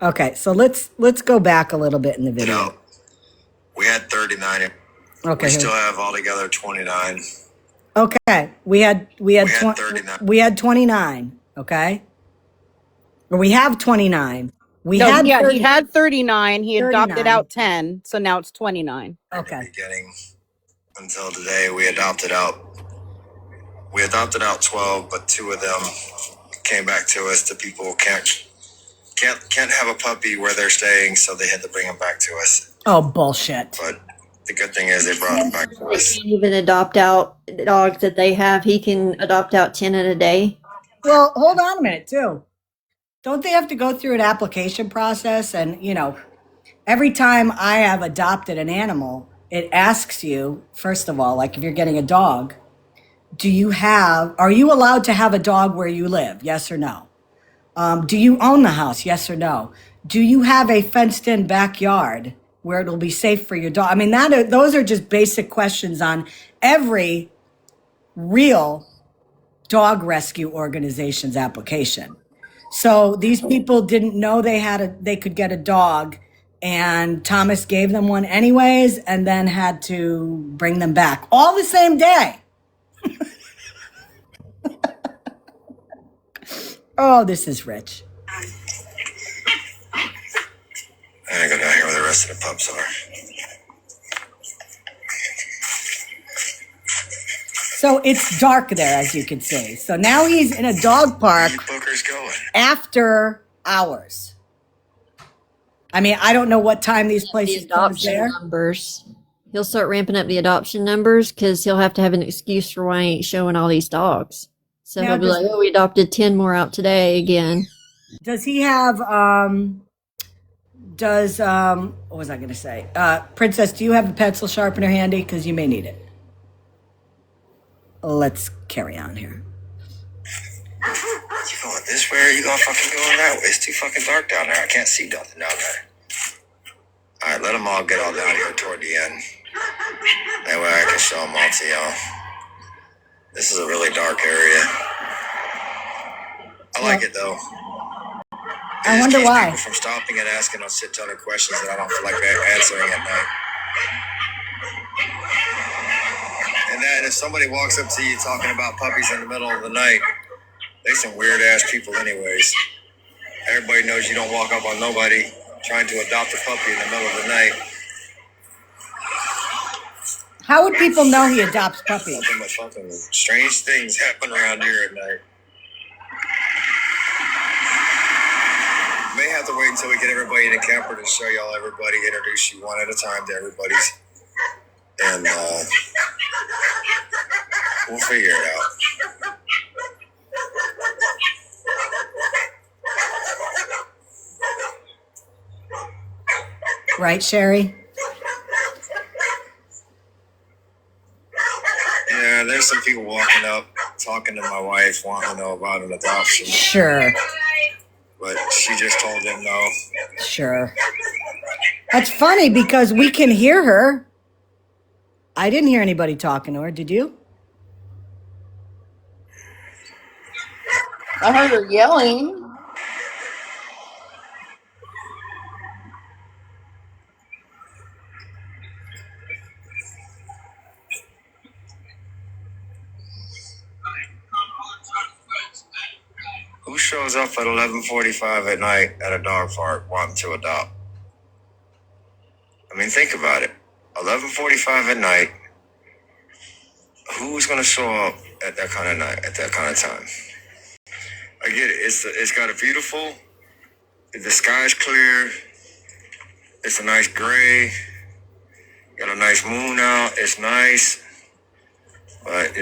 Okay, so let's go back a little bit in the video. You know, we had 39. Okay, We still have altogether 29. okay, we had 39. we had 29. Okay, or we have 29. We No, had yeah, 30, he had 39. He adopted 39. out 10, so now it's 29. In the Okay, beginning until today, we adopted out 12, but 2 of them came back to us. The people can't have a puppy where they're staying, so they had to bring them back to us. oh bullshit. But the good thing is they brought them back to They us. can't even adopt out dogs that they have. He can adopt out 10 in a day. Well, hold on a minute too. Don't they have to go through an application process? And every time I have adopted an animal, it asks you, first of all, like if you're getting a dog, are you allowed to have a dog where you live? Yes or no? Do you own the house? Yes or no? Do you have a fenced in backyard where it'll be safe for your dog? I mean, those are just basic questions on every real dog rescue organization's application. So these people didn't know they could get a dog, and Thomas gave them one anyways, and then had to bring them back all the same day. Oh, this is rich. I gotta go down here where the rest of the pups are. So it's dark there, as you can see. So now he's in a dog park Where you bookers going? after hours. I mean, I don't know what time these The places close adoption there. numbers. He'll start ramping up the adoption numbers because he'll have to have an excuse for why he ain't showing all these dogs. So Now, he'll be like, "Oh, we adopted 10 more out today again." Does he have, what was I going to say? Princess, do you have a pencil sharpener handy? Because you may need it. Let's carry on here. You going this way or you gonna fucking going that way? It's too fucking dark down there. I can't see nothing down there. Alright, let them all get all down here toward the end. That way I can show them all to y'all. This is a really dark area. I like it though. I wonder keeps why. people from stopping and asking a shit ton of questions that I don't feel like answering at night. And if somebody walks up to you talking about puppies in the middle of the night, they some weird ass people anyways. Everybody knows you don't walk up on nobody trying to adopt a puppy in the middle of the night. How would people know he adopts puppies? Nothing but fucking strange things happen around here at night. May have to wait until we get everybody in the camper to show y'all everybody, introduce you one at a time to everybody's. And we'll figure it out. Right, Sherry? Yeah, there's some people walking up, talking to my wife, wanting to know about an adoption. Sure. But she just told them no. Sure. That's funny because we can hear her. I didn't hear anybody talking to her. Did you? I heard her yelling. Who shows up at 11:45 at night at a dog park wanting to adopt? I mean, think about it. 11:45 at night. Who's gonna show up at that kind of night, at that kind of time? I get it. It's got a beautiful. The sky's clear. It's a nice gray. Got a nice moon out. It's nice, but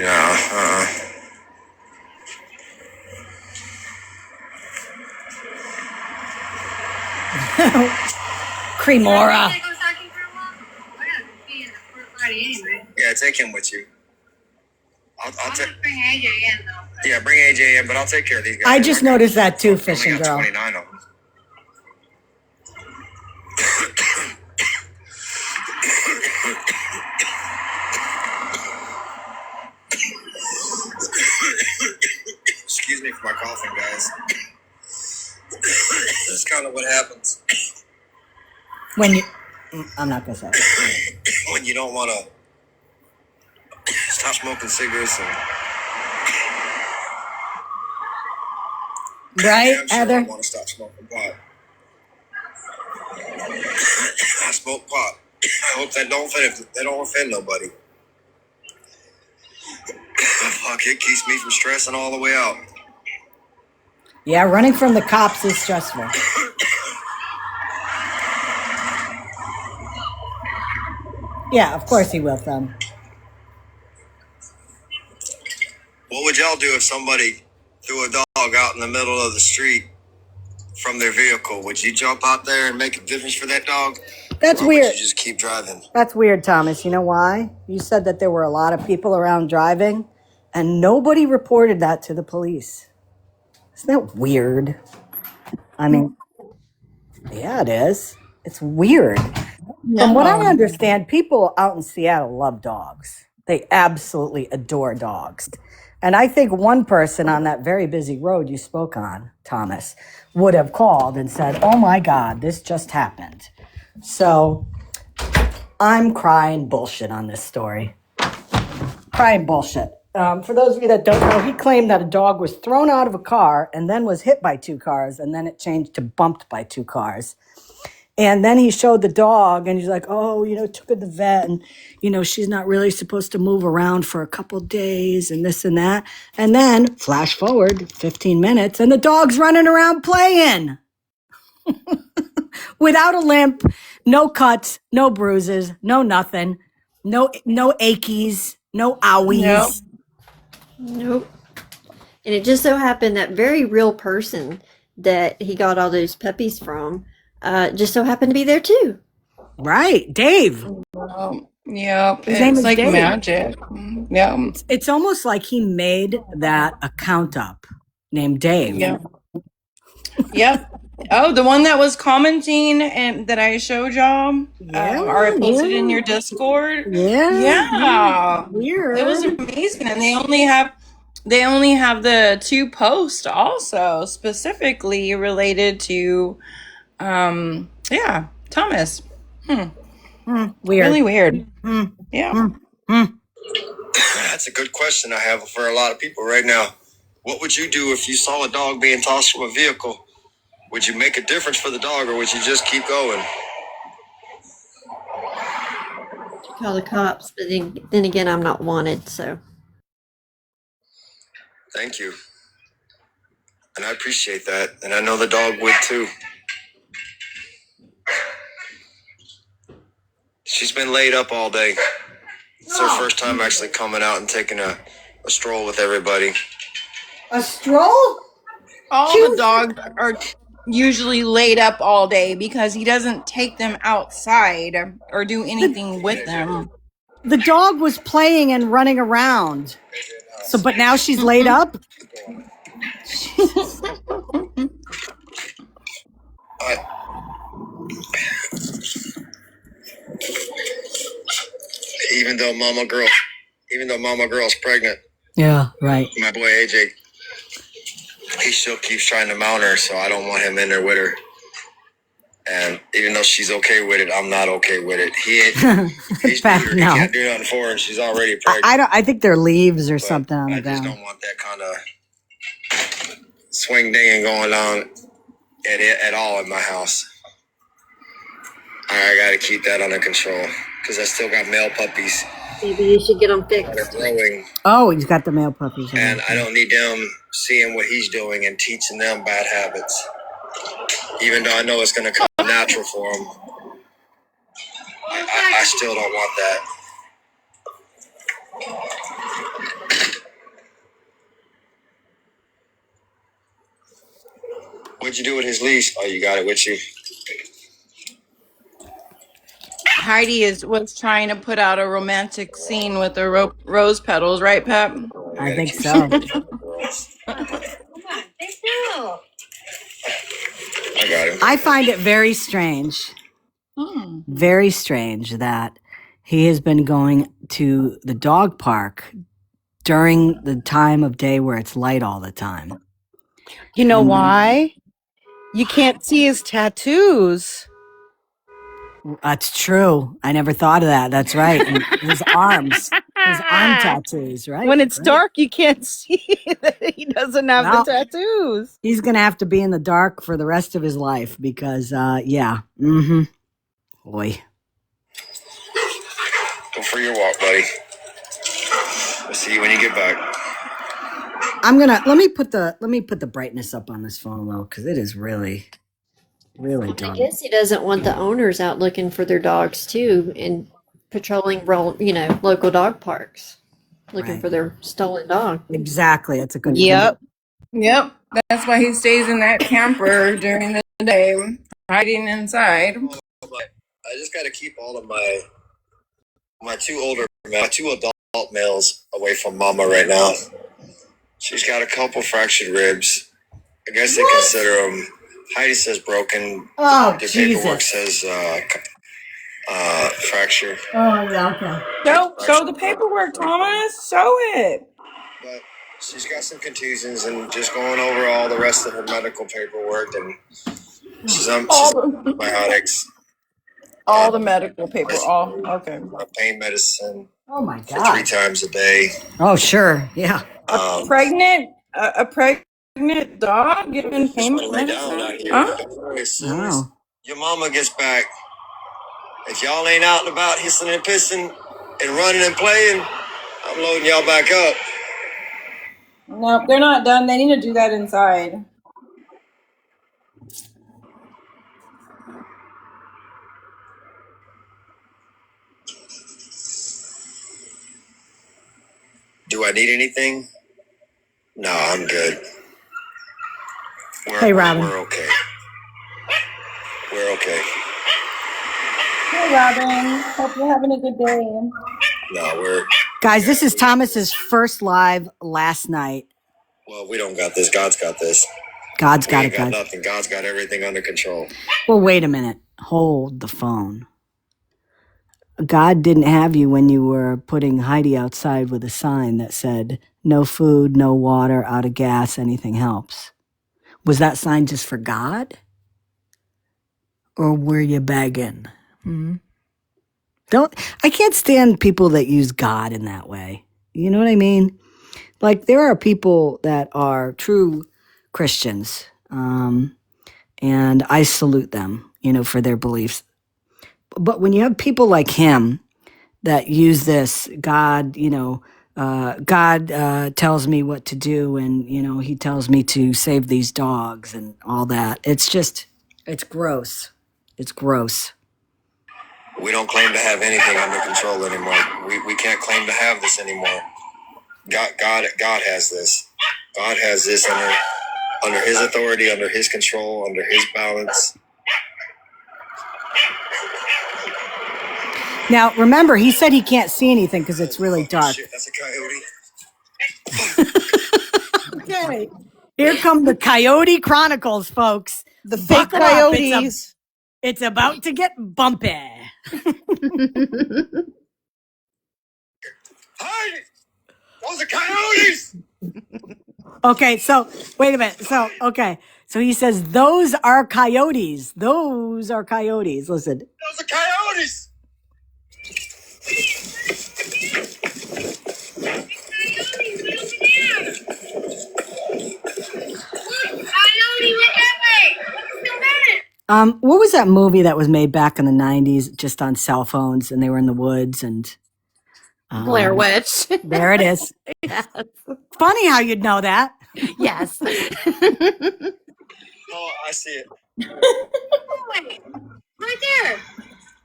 Cremora. Yeah, take him with you. I'll take. Bring AJ in though. Yeah, bring AJ in, but I'll take care of these guys. I just noticed that too, fishing I only got girl. 29 of them. for my coughing, guys. That's kind of what happens When you, I'm not gonna say it. when you don't want to stop smoking cigarettes. And Right, I'm sure Heather? I want to stop smoking pot. I smoke pot. I hope that don't offend nobody. Fuck, it keeps me from stressing all the way out. Yeah, running from the cops is stressful. Yeah, of course he will, Thumb. What would y'all do if somebody threw a dog out in the middle of the street from their vehicle? Would you jump out there and make a difference for that dog? That's Or weird. would you just keep driving? That's weird, Thomas. You know why? You said that there were a lot of people around driving, and nobody reported that to the police. Isn't that weird? I mean, yeah, it is. It's weird. From what I understand, people out in Seattle love dogs. They absolutely adore dogs. And I think one person on that very busy road you spoke on, Thomas, would have called and said, oh my God, this just happened. So I'm crying bullshit on this story. Crying bullshit. For those of you that don't know, he claimed that a dog was thrown out of a car and then was hit by 2 cars, and then it changed to bumped by 2 cars. And then he showed the dog, and he's like, oh, took her to the vet, and, she's not really supposed to move around for a couple days and this and that. And then flash forward 15 minutes, and the dog's running around playing without a limp, no cuts, no bruises, no nothing, no achies, no owies. Nope. And it just so happened that very real person that he got all those puppies from just so happened to be there too. Right, Dave. Yep. His name It's is like Dave. magic. Yeah. It's almost like he made that account up named Dave. Yep. Yep. Oh, the one that was commenting and that I showed y'all, or I posted in your Discord. Yeah. Weird. It was amazing, and they only have the 2 posts also specifically related to, Thomas. Weird. Really weird. Yeah. That's a good question I have for a lot of people right now. What would you do if you saw a dog being tossed from a vehicle? Would you make a difference for the dog, or would you just keep going? Call the cops, but then again, I'm not wanted, so. Thank you. And I appreciate that. And I know the dog would too. She's been laid up all day. It's her first time actually coming out and taking a stroll with everybody. A stroll? All the dogs are usually laid up all day because he doesn't take them outside or do anything with them. The dog was playing and running around. So, but now she's laid up? Even though Mama Girl's pregnant. Yeah, right. My boy AJ, he still keeps trying to mount her, so I don't want him in there with her. And even though she's okay with it, I'm not okay with it. He's bigger. He can't do nothing for her, and she's already pregnant. I think they're leaves or something on the ground. I just don't want that kind of swing dinging going on at all in my house. I got to keep that under control because I still got male puppies. Maybe you should get them fixed. They're growing. Oh, he's got the male puppies. And I don't need them seeing what he's doing and teaching them bad habits. Even though I know it's going to come natural for him, I still don't want that. What'd you do with his leash? Oh, you got it with you. Heidi was trying to put out a romantic scene with the rose petals, right, Pep? I think so. I got him. I find it very strange, very strange that he has been going to the dog park during the time of day where it's light all the time. You know And why? You can't see his tattoos. that's true. I never thought of that. That's right. And his arms, his arm tattoos, right? When it's Right. dark, you can't see that he doesn't have Well, the tattoos. he's gonna have to be in the dark for the rest of his life because, yeah. Mm-hmm. Boy. Go for your walk, buddy. I'll see you when you get back. Let me put the brightness up on this phone though, because it is really, really I dark. guess he doesn't want the owners out looking for their dogs too and patrolling, local dog parks, looking Right. for their stolen dog. Exactly. That's a good point. Yep. Yep. That's why he stays in that camper during the day, hiding inside. I just got to keep all of my two adult males away from Mama right now. She's got a couple fractured ribs. I guess they consider them. Heidi says broken. Oh, The paperwork Jesus. says fracture. Oh, yeah, okay. Show the paperwork, Thomas. Show it. But she's got some contusions and just going over all the rest of her medical paperwork, and she's on antibiotics. All the medical paper. Okay. Pain medicine. Oh my For God. 3 times a day. Oh, sure. Yeah. A pregnant dog given pain medicine? Huh? As soon as your mama gets back, if y'all ain't out and about hissing and pissing and running and playing, I'm loading y'all back up. No, they're not done. They need to do that inside. Do I need anything? No, I'm good. Hey, Robin. We're okay. We're okay. Hey, Robin. Hope you're having a good day. No, we're... Guys, this is Thomas's first live last night. Well, we don't got this. God's got this. God's got We it, ain't got guys. nothing. God's got everything under control. Well, wait a minute. Hold the phone. God didn't have you when you were putting Heidi outside with a sign that said, no food, no water, out of gas, anything helps. Was that sign just for God? Or were you begging? I can't stand people that use God in that way. You know what I mean? Like, there are people that are true Christians, and I salute them, for their beliefs. But when you have people like him that use this, God, God tells me what to do, and, he tells me to save these dogs and all that. It's gross. It's gross. We don't claim to have anything under control anymore. We can't claim to have this anymore. God has this. God has this under his authority, under his control, under his balance. Now, remember, he said he can't see anything because it's really dark. Shit, that's a coyote. Okay. Here come the Coyote Chronicles, folks. The fake Buckle up. coyotes. It's about to get bumpy. Hi! Those are coyotes! Okay, so wait a minute. So he says those are coyotes. Those are coyotes. Listen. Those are coyotes! What was that movie that was made back in the 90s just on cell phones and they were in the woods and Blair Witch. There it is. Yes. Funny how you'd know that. Yes. Oh, I see it. Right there.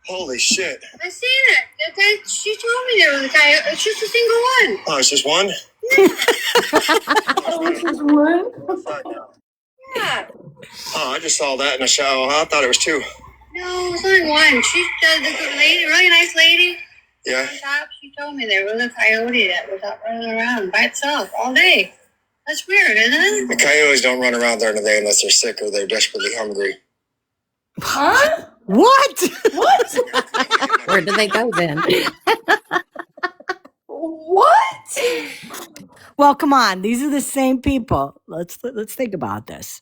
Holy shit. I seen it. Okay, she told me there was a coyote. It's just a single one. Oh, it's just one? Oh, this is one? Yeah. Oh, I just saw that in the shower. I thought it was 2. No, it's only one. She's the lady, really nice lady. Yeah. On top, she told me there was a coyote that was out running around by itself all day. That's weird, isn't it? The coyotes don't run around during the day unless they're sick or they're desperately hungry. Huh? What? What? Where do they go then? What? Well, come on. These are the same people. Let's think about this.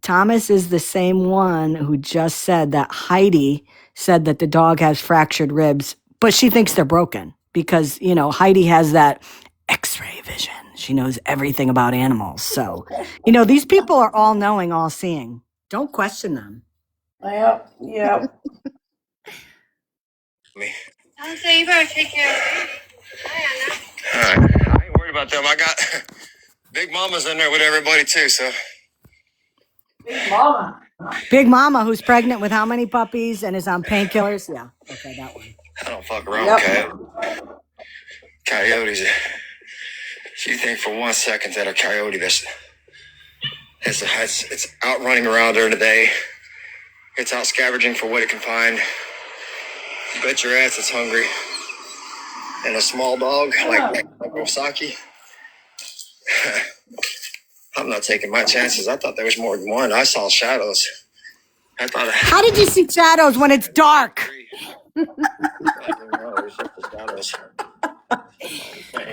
Thomas is the same one who just said that Heidi said that the dog has fractured ribs, but she thinks they're broken because, Heidi has that X-ray vision. She knows everything about animals. So, these people are all knowing, all seeing. Don't question them. Yep. Yep. Me. Okay, you better take care of it. All right. I ain't worried about them. I got Big Mama's in there with everybody too, so. Big Mama, who's pregnant with how many puppies and is on painkillers? Yeah. Okay, that one. I don't fuck around with coyotes. You think for 1 second that a coyote it's out running around during the day. It's out scavenging for what it can find. Bet your ass it's hungry. And a small dog like Osaki. I'm not taking my chances. I thought there was more than one. I saw shadows. How did you see shadows when it's dark?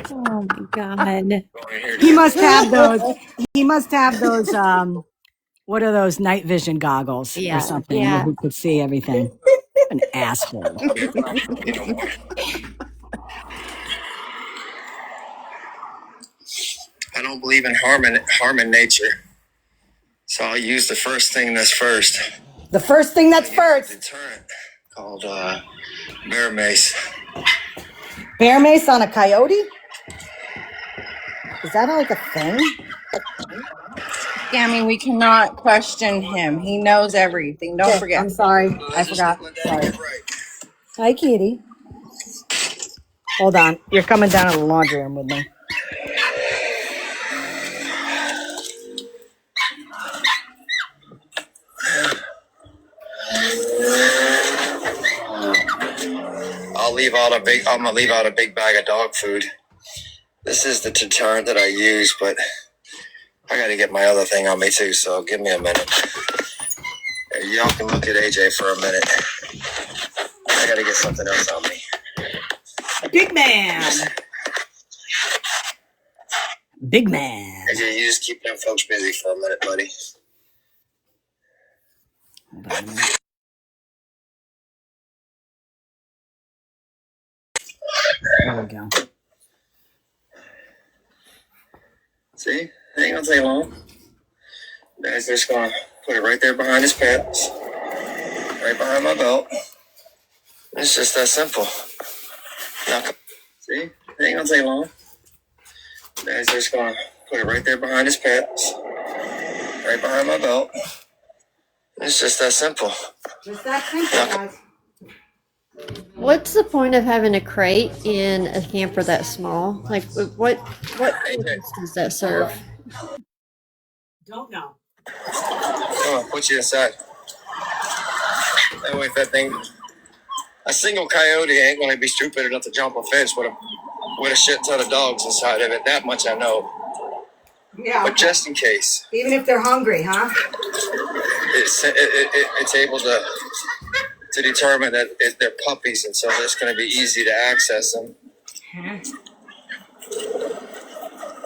Oh my God. He must have those. He must have those. What are those night vision goggles or something? Yeah. Who could see everything? An asshole. I don't believe in harming nature, so I'll use the first thing that's first. The first thing that's first. Deterrent called bear mace. Bear mace on a coyote? Is that like a thing? Yeah, I mean, we cannot question him. He knows everything. Don't forget. I'm sorry. I forgot. Sorry. Hi, Kitty. Hold on. You're coming down to the laundry room with me. I'm gonna leave out a big bag of dog food. This is the deterrent that I use, but I gotta get my other thing on me too, so give me a minute. Y'all can look at AJ for a minute. I gotta get something else on me. Big man. Big man. AJ, you just keep them folks busy for a minute, buddy. Hold on a minute. There we go. See? It ain't gonna take long. Guys, just gonna put it right there behind his pants. Right behind my belt. It's just that simple. See? It ain't gonna take long. Guys, just gonna put it right there behind his pants. Right behind my belt. It's just that simple. Just that simple, guys. What's the point of having a crate in a camper that small? Like, what purpose does that serve? Don't know. Come on, put you inside. That way, if that thing, a single coyote ain't gonna be stupid enough to jump a fence with a shit ton of dogs inside of it. That much I know. Yeah. But just in case, Even if they're hungry, huh? it's able to determine that they're puppies, and so it's going to be easy to access them.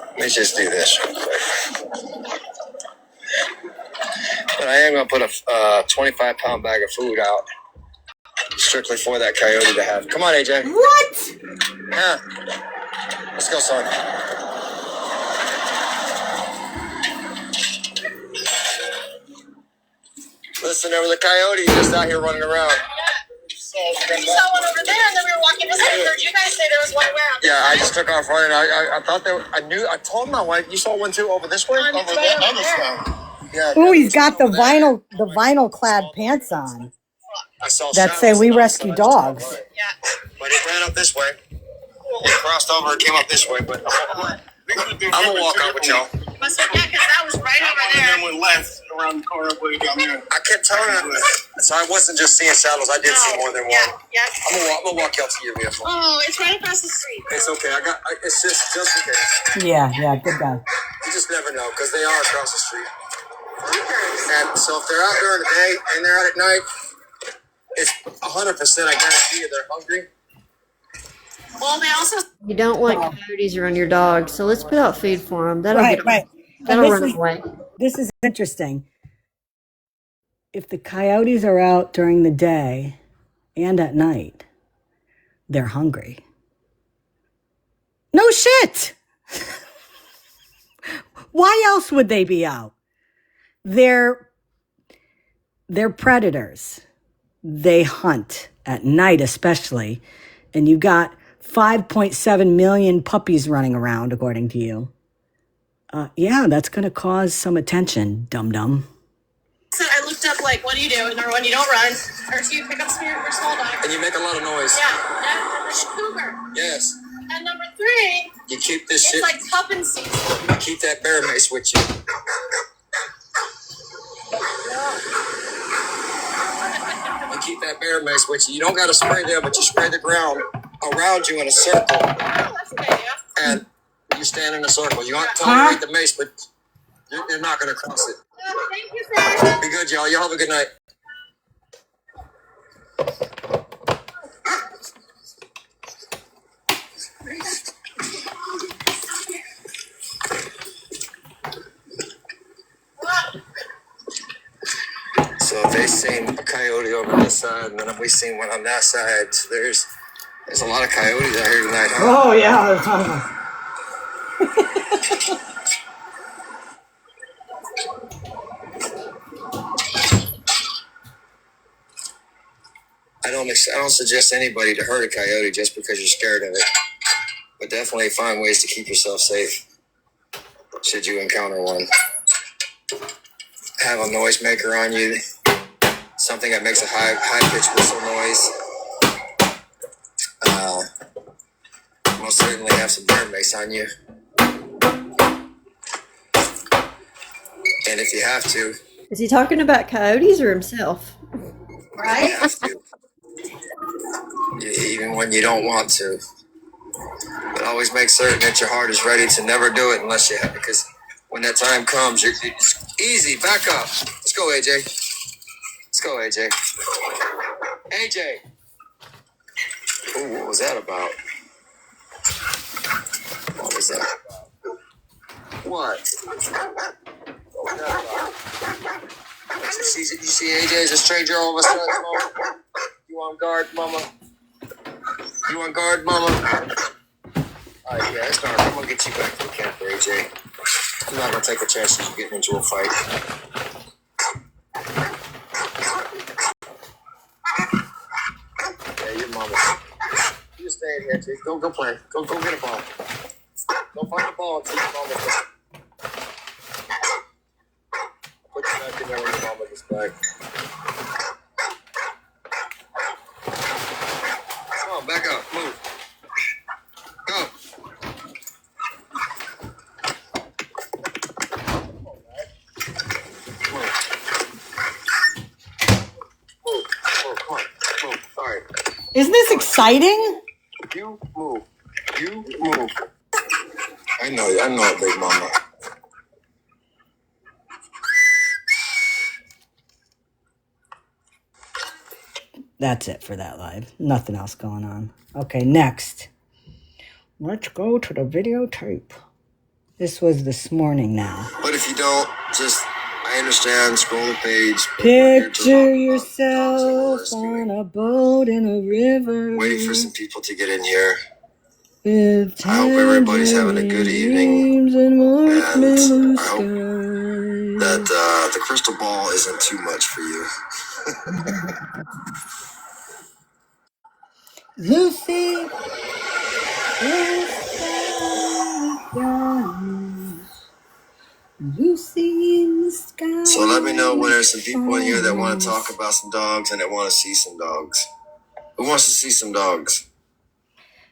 Let me just do this real quick. But I am going to put a 25-pound bag of food out strictly for that coyote to have. Come on, AJ. What? Yeah. Let's go, son. Listen, there was a coyote just out here running around. We saw one over there, and then we were walking this way. I heard you guys say there was one around. Yeah, I just took off running. I thought I told my wife, you saw one too over this way? Over that other side. Yeah. Oh, he's got the vinyl clad pants on. I saw that say we rescue dogs. Yeah. But it ran up this way. It crossed over and came up this way, but I'm gonna walk out with y'all. Must have, yeah, because that was right over there. And then went left around the corner way down there. I kept telling her, so I wasn't just seeing shadows. I did see more than one. Yeah. I'm gonna walk y'all to your vehicle. Oh, it's right across the street. It's okay. It's just in case. Yeah, good guy. You just never know because they are across the street. And so if they're out during the day and they're out at night, it's 100%. I guarantee you they're hungry. Well, they also You don't want coyotes around your dogs, so let's put out food for them. That'll Right, get right. And that'll run them away. this is interesting. If the coyotes are out during the day and at night, they're hungry. No shit. Why else would they be out? They're predators. They hunt at night especially, and you got 5.7 million puppies running around according to you. Yeah, that's going to cause some attention, dum-dum. So I looked up, like, what do you do? Number one, you don't run. Or two, you pick up your small dog. And you make a lot of noise. Yeah, and the cougar. Yes. And number three, You keep this it's shit. like cupping season. You keep that bear mace with you. You keep that bear mace with you. You don't got to spray them, but you spray the ground around you in a circle. Oh, that's a good idea. And you stand in a circle. You don't tolerate the mace, but you're not going to cross it. Thank you, sir. Be good, y'all. Y'all have a good night. So if they seen a coyote over this side, and then we seen one on that side, so there's a lot of coyotes out here tonight, huh? Oh, yeah, there's a ton of them. I don't suggest anybody to hurt a coyote just because you're scared of it, but definitely find ways to keep yourself safe should you encounter one. Have a noisemaker on you, something that makes a high-pitched whistle noise. Most certainly have some bear mace on you, and if you have to, Is he talking about coyotes or himself? you have to, even when you don't want to. But always make certain that your heart is ready to never do it unless you have, because when that time comes, it's easy. Back up. Let's go, AJ. Let's go, AJ. AJ. Ooh, what was that about? What was that? What? What was that about? You see AJ as a stranger all of a sudden, Mama? You on guard, Mama? You on guard, Mama? All right, yeah, it's dark. I'm going to get you back to the camper, AJ. I'm not going to take a chance of you getting into a fight. Yeah, your mama. You just stay in here, AJ. Go play. Go get a ball. Go find the ball and see your mama. Put you back in there when your mama gets back. Come on, back up. Move. Go. Isn't this exciting? You move. You move. I know it, big mama. That's it for that live. Nothing else going on. Okay, next. Let's go to the videotape. This was this morning now. But if you don't, I understand, scroll the page. Picture yourself on a boat in a river. Waiting for some people to get in here. With I hope everybody's having a good evening. And I hope that the crystal ball isn't too much for you. Lucy, Lucy in the sky. So let me know when there's some people in here that want to talk about some dogs and that want to see some dogs. Who wants to see some dogs?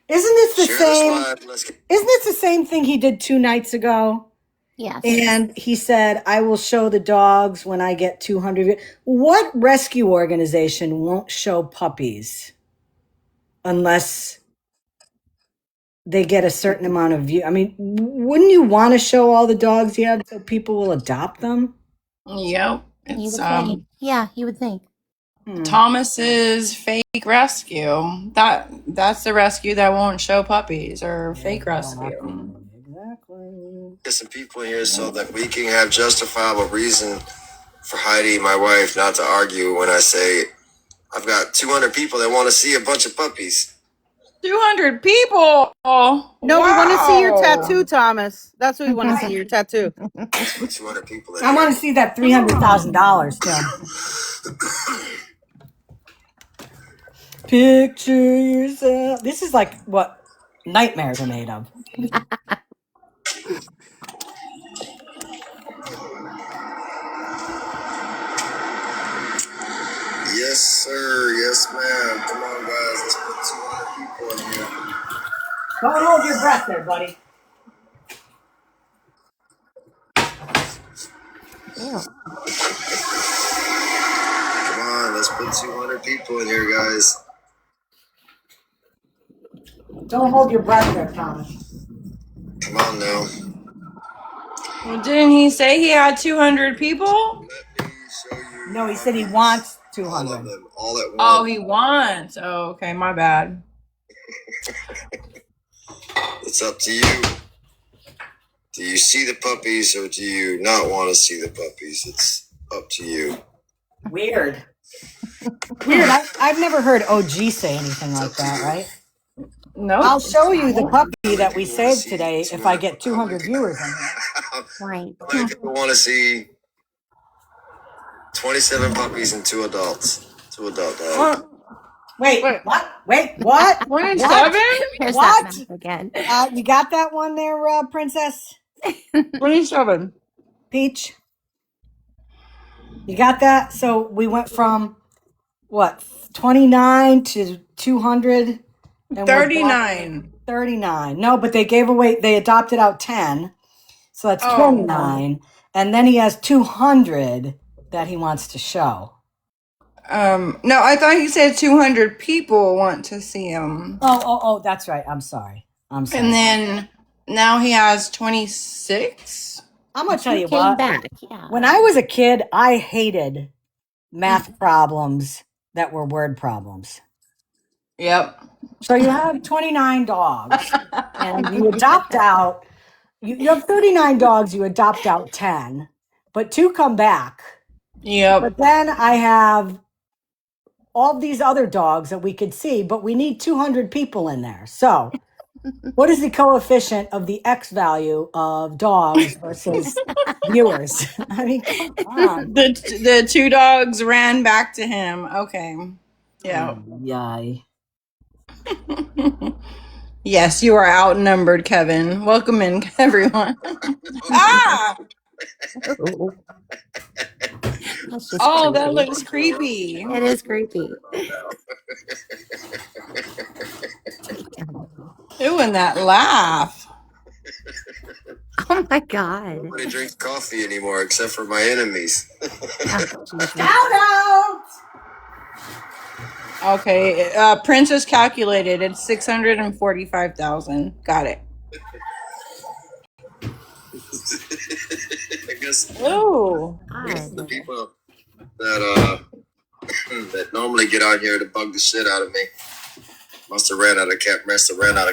Isn't this the Share same? this live. Isn't this the same thing he did 2 nights ago? Yes. And he said, I will show the dogs when I get 200. What rescue organization won't show puppies unless they get a certain amount of view? I mean, wouldn't you want to show all the dogs you have so people will adopt them? Yep. You It's would think. Yeah, you would think. Thomas's fake rescue. That's the rescue that won't show puppies or fake rescue. Exactly. There's some people here so that we can have justifiable reason for Heidi, my wife, not to argue when I say I've got 200 people that want to see a bunch of puppies. 200 people. No, wow. we want to see your tattoo, Thomas. That's what we want to see, your tattoo. 200 people. I want to see that $300,000 too. Picture yourself. This is like what nightmares are made of. Yes, sir. Yes, ma'am. Come on, guys. Let's put 200 people in here. Don't hold your breath there, buddy. Come on, let's put 200 people in here, guys. Don't hold your breath there, Thomas. Come on now. Well, didn't he say he had 200 people? Let me show you. No, he said he wants All 200. of them, all at once. Oh, he wants. Oh, okay, my bad. It's up to you. Do you see the puppies or do you not want to see the puppies? It's up to you. Weird. Weird. I've never heard OG say anything like that, right? No. I'll show you the puppy that we saved today if I get 200 viewers in here. Right. How many people want to see 27 puppies and 2 adults? 2 adult dogs. Wait, what? Wait, what? 27? There's What? that math again. You got that one there, Princess? 27. Peach? You got that? So we went from, what, 29 to 200? And 39. 39. No, but they adopted out 10. So that's 29. And then he has 200 that he wants to show. No, I thought he said 200 people want to see him. Oh, that's right. I'm sorry. And then now he has 26. I'm going to tell you Came what. back. Yeah. When I was a kid, I hated math problems that were word problems. Yep. So you have 29 dogs and you adopt out, you have 39 dogs, you adopt out 10, but 2 come back. Yep. But then I have all these other dogs that we could see, but we need 200 people in there. So what is the coefficient of the X value of dogs versus viewers? I mean, come on. The 2 dogs ran back to him. Okay. Yeah. Yay. Yes, you are outnumbered, Kevin. Welcome in, everyone. Ah! That's just Oh, that creepy. looks creepy. It is creepy. Ooh, and that laugh. Oh my God. Nobody drinks coffee anymore except for my enemies. Shout out! Okay, Princess calculated. It's 645,000. Got it. I guess Ooh. the people that that normally get out here to bug the shit out of me must have ran out of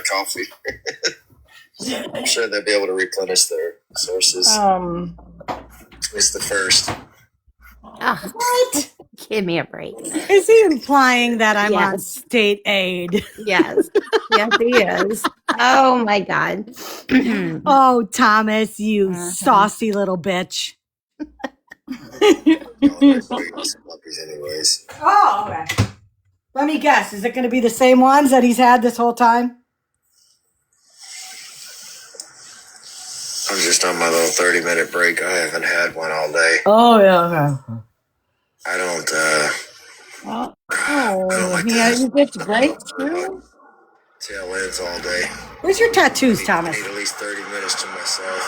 coffee. I'm sure they'll be able to replenish their sources. At least the first. Oh, What? give me a break. Is he implying that I'm on Yes. state aid? Yes. Yes, he is. Oh my God. Oh, Thomas, you saucy little bitch. Puppies anyways. Oh, okay. Let me guess. Is it going to be the same ones that he's had this whole time? I'm just on my little 30-minute break. I haven't had one all day. Oh, yeah. Okay. I don't He gets breaks too? tail ends all day. Where's your tattoos, I Thomas? need at least 30 minutes to myself.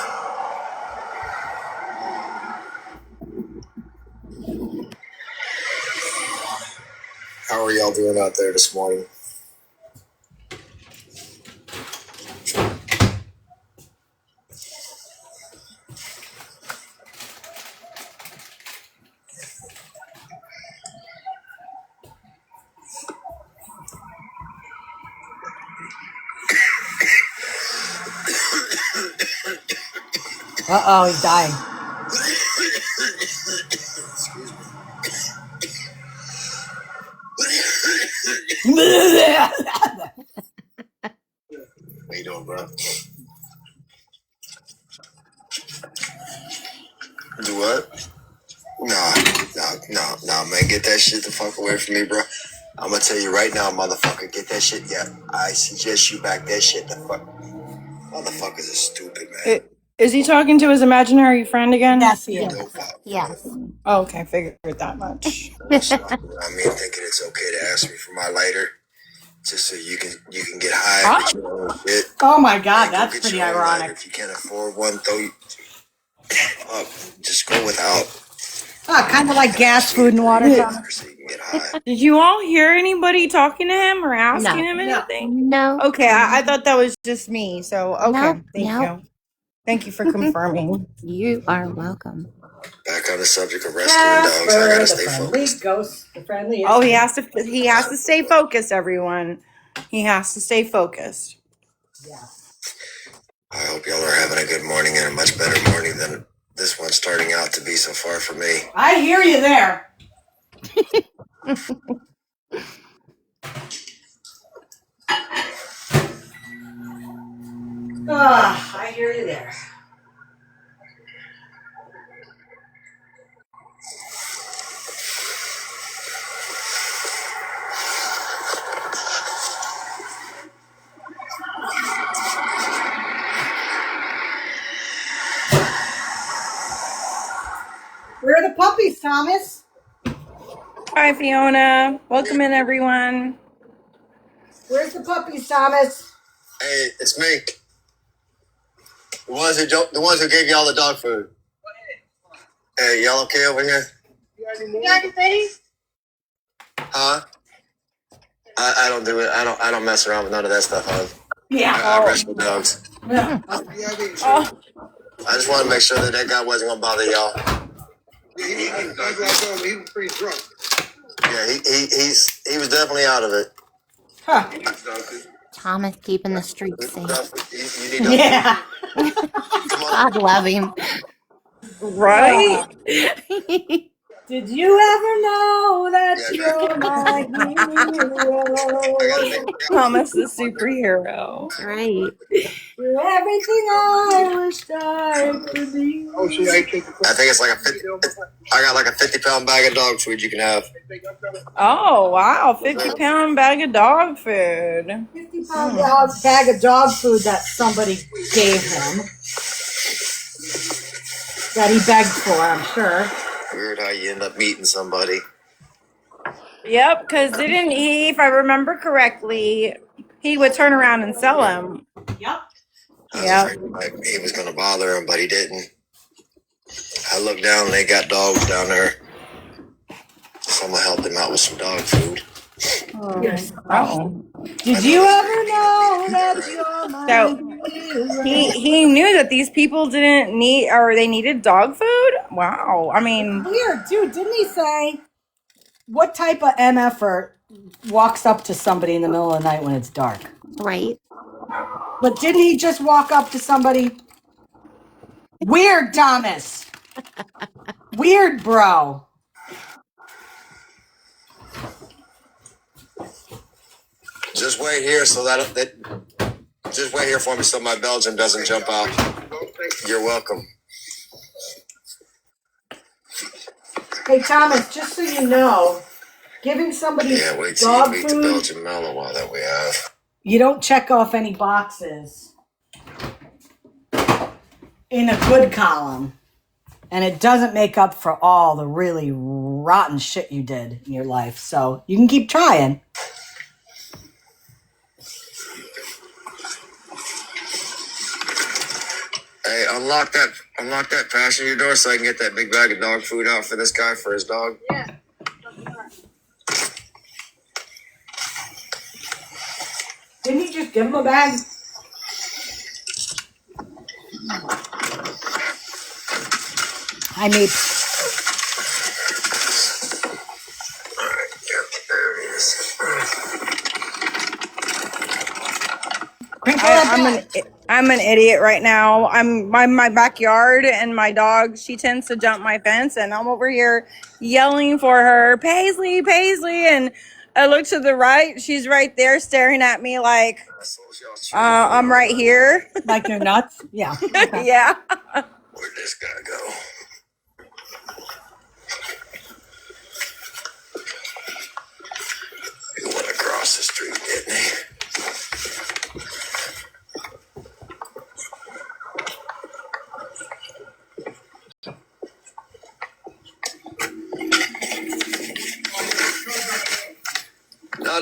How are y'all doing out there this morning? Uh-oh, he's dying. How you doing, bro? Do what? Nah, man. Get that shit the fuck away from me, bro. I'm gonna tell you right now, motherfucker. Get that shit. Yeah, I suggest you back that shit the fuck. Motherfuckers are stupid, man. Is he talking to his imaginary friend again? Yes, he is. Yes. Oh, okay, figured that much. Stalking around me and thinking it's okay to ask me for my lighter, just so you can get high with your own shit. Oh my God, And go that's get pretty your own lighter. ironic. If you can't afford one, throw you up. Just go without. Oh, kind of like gas, food, and water. So you can get high. Did you all hear anybody talking to him or asking him anything? No. Okay, I thought that was just me. So okay, thank No. you. Thank you for confirming. You are welcome. Back on the subject of rescuing dogs, I gotta stay focused. Ghost, the friendly. Oh, he has to stay focused, everyone. He has to stay focused. Yeah. I hope y'all are having a good morning and a much better morning than this one starting out to be so far for me. I hear you there. I hear you there. Where are the puppies, Thomas? Hi, Fiona. Welcome in, everyone. Where's the puppies, Thomas? Hey, it's me. The ones who gave y'all the dog food. Hey, y'all okay over here? You got any food? Huh? I don't do it. I don't mess around with none of that stuff, huh? Yeah. I rescue dogs. Yeah. I just want to make sure that guy wasn't gonna bother y'all. He was pretty drunk. Yeah, he was definitely out of it. Huh. Thomas keeping the streets safe. You need to. Yeah. God love him. Right? Did you ever know that you're my hero? Thomas the superhero. Right. You're everything I wished I could be. Oh, shit, I think it's like I got like a 50-pound bag of dog food you can have. Oh, wow. 50-pound bag of dog food. 50-pound bag of dog food that somebody gave him. That he begged for, I'm sure. Weird how you end up meeting somebody. Yep, because didn't he, if I remember correctly, he would turn around and sell them. Yep. I was afraid he was going to bother him, but he didn't. I looked down and they got dogs down there. Someone helped him out with some dog food. Oh. Did you ever know that you're my So he knew that these people didn't need, or they needed dog food? Wow. I mean, weird, dude. Didn't he say what type of MFer walks up to somebody in the middle of the night when it's dark? Right. But didn't he just walk up to somebody? Weird, Thomas. Weird, bro. Just wait here just wait here for me so my Belgian doesn't jump out. You're welcome. Hey, Thomas, just so you know, giving somebody wait till dog you meet food, the Belgian Malinois that we have. you don't check off any boxes in a good column. And it doesn't make up for all the really rotten shit you did in your life. So you can keep trying. Hey, unlock that passenger door so I can get that big bag of dog food out for this guy for his dog. Yeah. Didn't you just give him a bag? I made. All right, there it is. I'm an idiot right now. I'm my backyard, and my dog, she tends to jump my fence, and I'm over here yelling for her, Paisley, Paisley, and I look to the right. She's right there staring at me like I'm right here. Like you're nuts? Yeah. Okay. Yeah. Where'd this guy go? He went across the street, didn't he?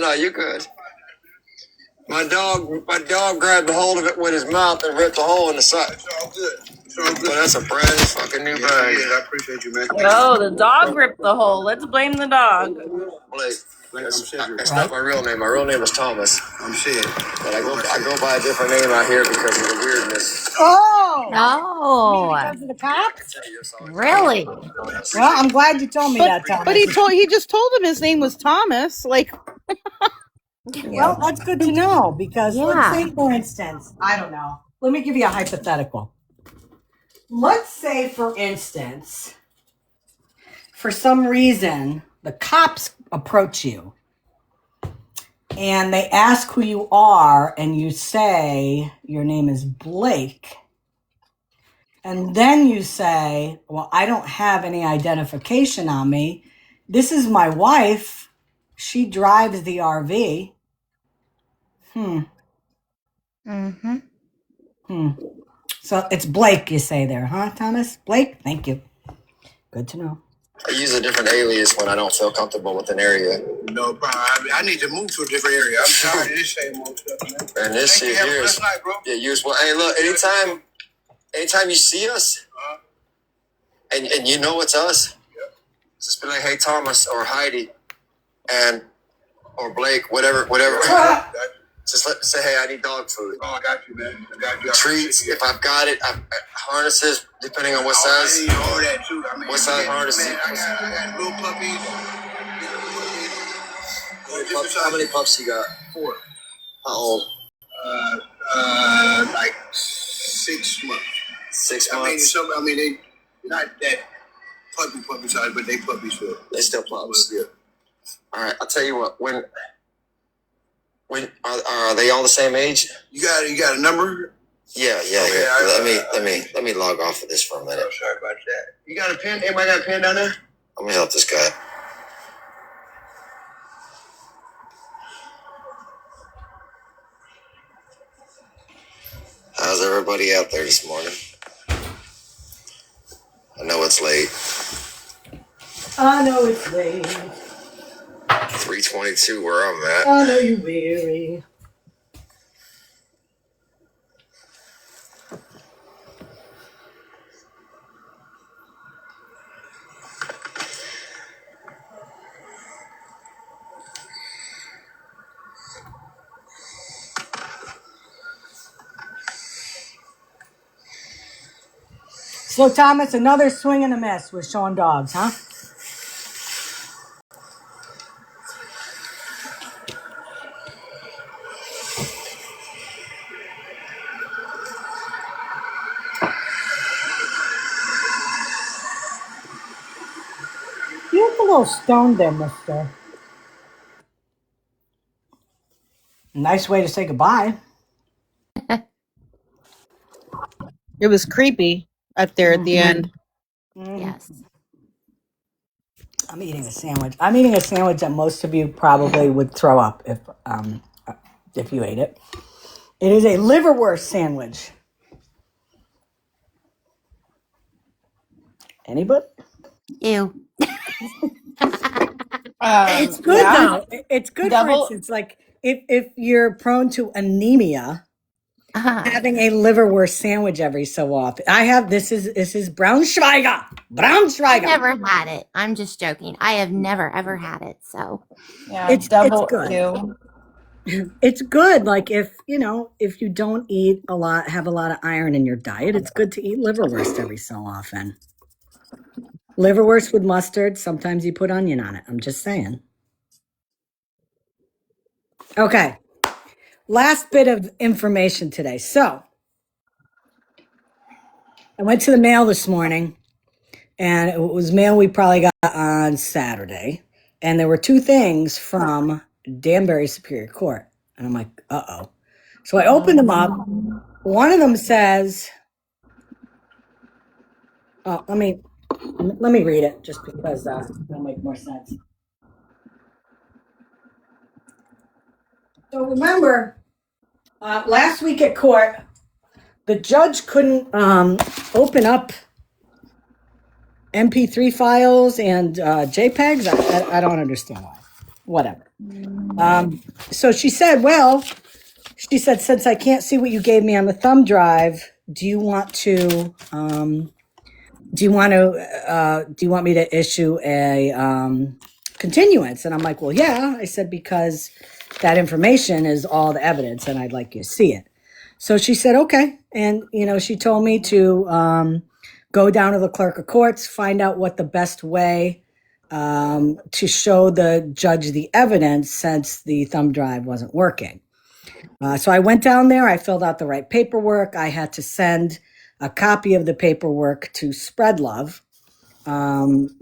No, you're good. My dog grabbed a hold of it with his mouth and ripped a hole in the side. It's all good. It's all good. But that's a brand new fucking new bag. Yeah, I appreciate you, man. Oh, the dog ripped the hole. Let's blame the dog. Blake. That's not my real name. My real name is Thomas. I'm Sid. But I go by a different name out here because of the weirdness. Oh! Oh, Because of the cops? really? Well, I'm glad you told me that, Thomas. But he just told him his name was Thomas. Like, Well, that's good to know because let's Yeah. say, for instance, I don't know. Let me give you a hypothetical. Let's say, for instance, for some reason, the cops approach you and they ask who you are, and you say your name is Blake. And then you say, well, I don't have any identification on me. This is my wife. She drives the RV. Mm-hmm. So it's Blake, you say there, huh, Thomas? Blake? Thank you. Good to know. I use a different alias when I don't feel comfortable with an area. No problem. I need to move to a different area. I'm tired of this same old stuff, man. And this Thank you. shit Have a here is blessed night, bro. yeah, use well. Hey, look, anytime you see us, and you know it's us, just be like, hey, Thomas or Heidi, or Blake, whatever. Just say, hey, I need dog food. Oh, I got you, man. I got you. Treats, if I've got it. Harnesses, depending on what size. I need all that too. I mean, What size harnesses? Man, I got little puppies. How many pups you got? 4. How old? Like 6 months. 6 I mean, months. they not that puppy size, but they puppies for. They still pups. Yeah. All right, I'll tell you what. When are they all the same age? You got a number? Yeah. Let me log off of this for a minute. Oh, sorry about that. You got a pen? Anybody got a pen down there? Let me help this guy. How's everybody out there this morning? I know it's late. I know it's late. 3:22 where I'm at. I know you're weary. So, Thomas, another swing and a miss with showing dogs, huh? You look a little stoned there, mister. Nice way to say goodbye. it was creepy up there at the end. Yes. I'm eating a sandwich. I'm eating a sandwich that most of you probably would throw up if you ate it. It is a liverwurst sandwich. Anybody? Ew. It's good though. It's good for instance, like if you're prone to anemia, having a liverwurst sandwich every so often. I have this is Braunschweiger. I've never had it. I'm just joking. I have never ever had it. So Yeah, it's good. too. It's good. Like if you don't eat a lot, have a lot of iron in your diet, it's good to eat liverwurst every so often. Liverwurst with mustard. Sometimes you put onion on it. I'm just saying. Okay. Last bit of information today. So I went to the mail this morning, and it was mail we probably got on Saturday. And there were two things from Danbury Superior Court. And I'm like, uh-oh. So I opened them up. One of them says, oh, let me read it just because it'll make more sense. So remember, last week at court, the judge couldn't open up MP3 files and JPEGs. I don't understand why. Whatever. So she said, since I can't see what you gave me on the thumb drive, do you want me to issue a continuance? And I'm like, well, yeah. I said, because that information is all the evidence and I'd like you to see it. So she said, okay. And, she told me to go down to the clerk of courts, find out what the best way to show the judge the evidence since the thumb drive wasn't working. So I went down there, I filled out the right paperwork. I had to send a copy of the paperwork to Spreadlove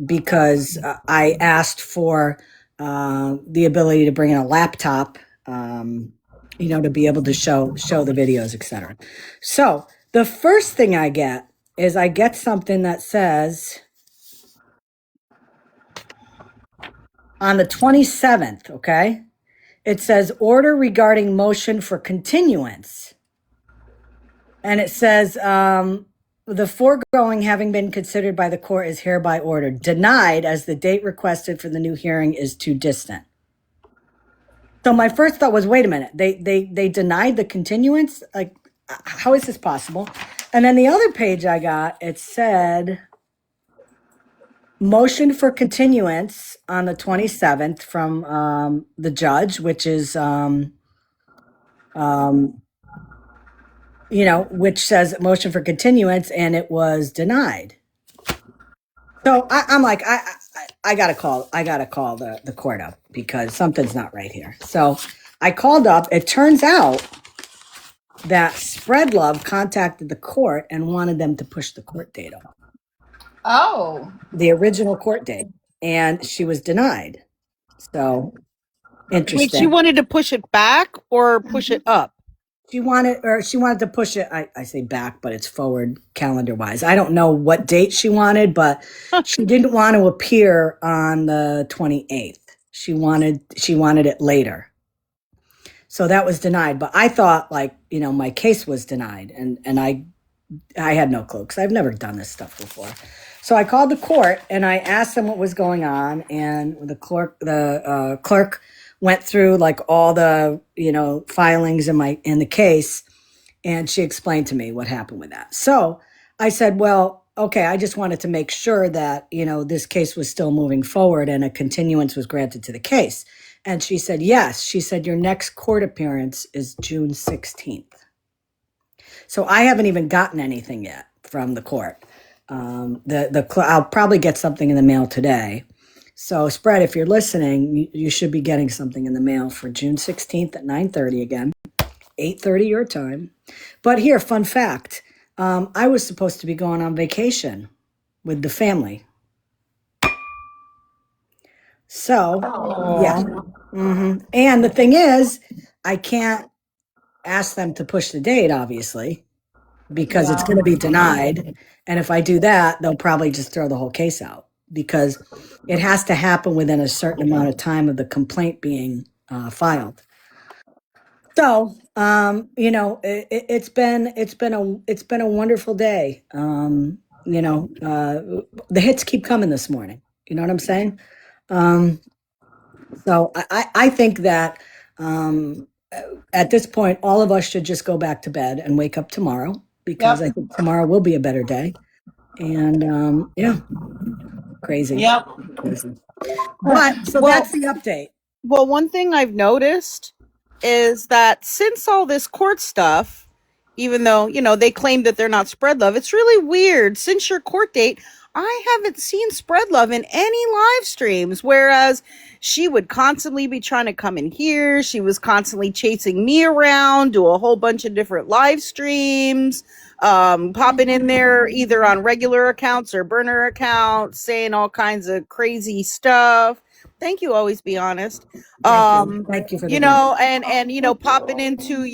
because I asked for the ability to bring in a laptop, to be able to show the videos, etc. So the first thing I get is I get something that says on the 27th, okay? It says order regarding motion for continuance. And it says the foregoing having been considered by the court is hereby ordered. Denied as the date requested for the new hearing is too distant. So my first thought was, wait a minute, they denied the continuance? Like, how is this possible? And then the other page I got, it said motion for continuance on the 27th from the judge, which is which says motion for continuance, and it was denied. So I'm like, I gotta call the court up because something's not right here. So I called up. It turns out that Spreadlove contacted the court and wanted them to push the court date up. Oh. The original court date, and she was denied. So interesting. Wait, she wanted to push it back or push it up? She wanted to push it. I say back, but it's forward calendar wise. I don't know what date she wanted, but she didn't want to appear on the 28th. She wanted it later. So that was denied. But I thought my case was denied, and I had no clue because I've never done this stuff before. So I called the court and I asked them what was going on, and the clerk went through all the filings in the case, and she explained to me what happened with that. So I said, well, okay, I just wanted to make sure that this case was still moving forward and a continuance was granted to the case. And she said, yes. She said, your next court appearance is June 16th. So I haven't even gotten anything yet from the court. I'll probably get something in the mail today. So Spread, if you're listening, you should be getting something in the mail for June 16th at 9:30 again, 8:30 your time. But here, fun fact, I was supposed to be going on vacation with the family. So, yeah. Mm-hmm. And the thing is, I can't ask them to push the date, obviously, because it's going to be denied. And if I do that, they'll probably just throw the whole case out because it has to happen within a certain amount of time of the complaint being filed. So, it's been a wonderful day. The hits keep coming this morning. You know what I'm saying? So I think that at this point, all of us should just go back to bed and wake up tomorrow because I think tomorrow will be a better day. And crazy. Yep. Crazy. But so that's the update. Well, one thing I've noticed is that since all this court stuff, even though, they claim that they're not Spreadlove, it's really weird. Since your court date, I haven't seen Spread Love in any live streams, whereas she would constantly be trying to come in here. She was constantly chasing me around, do a whole bunch of different live streams, popping in there either on regular accounts or burner accounts, saying all kinds of crazy stuff. Thank you, always be honest. Thank you for the You know, and popping into,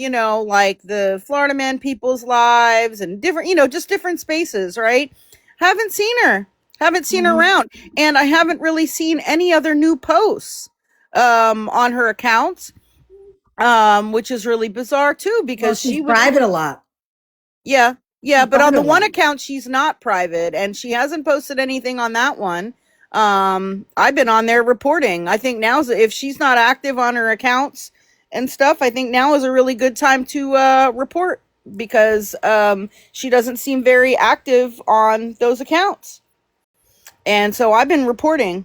like the Florida Man people's lives and different, just different spaces, right? Haven't seen her. Haven't seen her around. And I haven't really seen any other new posts on her accounts. Which is really bizarre too, because she's she was private a lot. Yeah. Yeah, She's but on the private a one lot. account she's not private and she hasn't posted anything on that one. I've been on there reporting. I think now's if she's not active on her accounts and stuff, I think now is a really good time to report because she doesn't seem very active on those accounts. And so I've been reporting.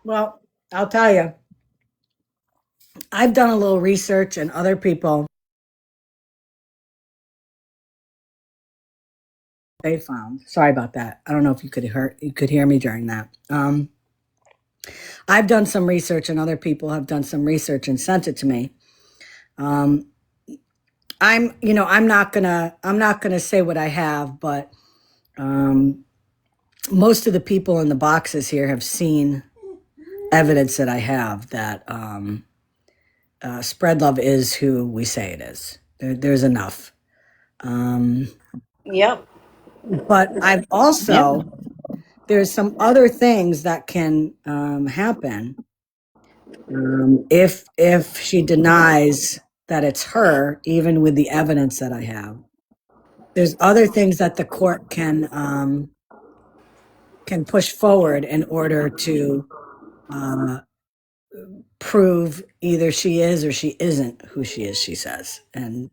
Well, I'll tell you, I've done a little research and other people they found. Sorry about that. I don't know if you could hear me during that. I've done some research and other people have done some research and sent it to me. I'm not gonna say what I have, but most of the people in the boxes here have seen evidence that I have that Spread Love is who we say it is. There's enough. Yep. But I've also there's some other things that can happen if she denies that it's her, even with the evidence that I have. There's other things that the court can push forward in order to prove either she is or she isn't who she is, she says. And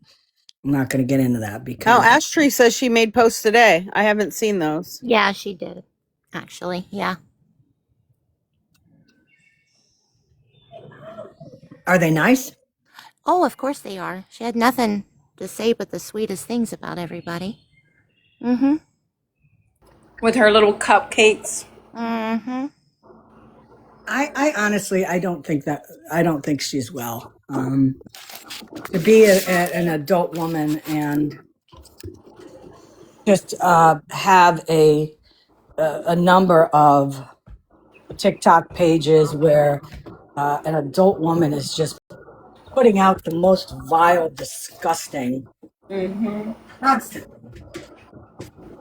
I'm not going to get into that because. Oh, Ashtree says she made posts today. I haven't seen those. Yeah, she did. Actually, yeah. Are they nice? Oh, of course they are. She had nothing to say but the sweetest things about everybody. Mm-hmm. With her little cupcakes. Mm-hmm. I honestly, I don't think she's well. To be an adult woman and just have a number of TikTok pages where an adult woman is just putting out the most vile, disgusting constantly.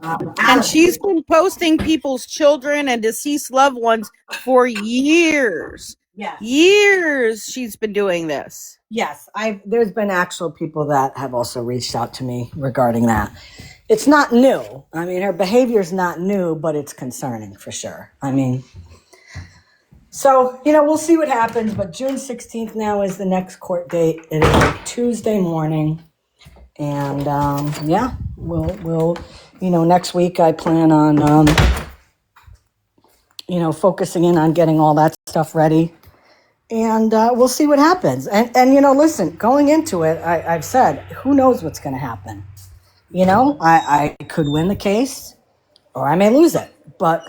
And she's been posting people's children and deceased loved ones for years. Yes. Years she's been doing this. Yes, there's been actual people that have also reached out to me regarding that. It's not new. I mean, her behavior is not new, but it's concerning for sure. I mean, so, we'll see what happens, but June 16th now is the next court date. It is a Tuesday morning. And, we'll next week I plan on, focusing in on getting all that stuff ready. And we'll see what happens. And listen, going into it, I've said, who knows what's going to happen? I could win the case or I may lose it. But,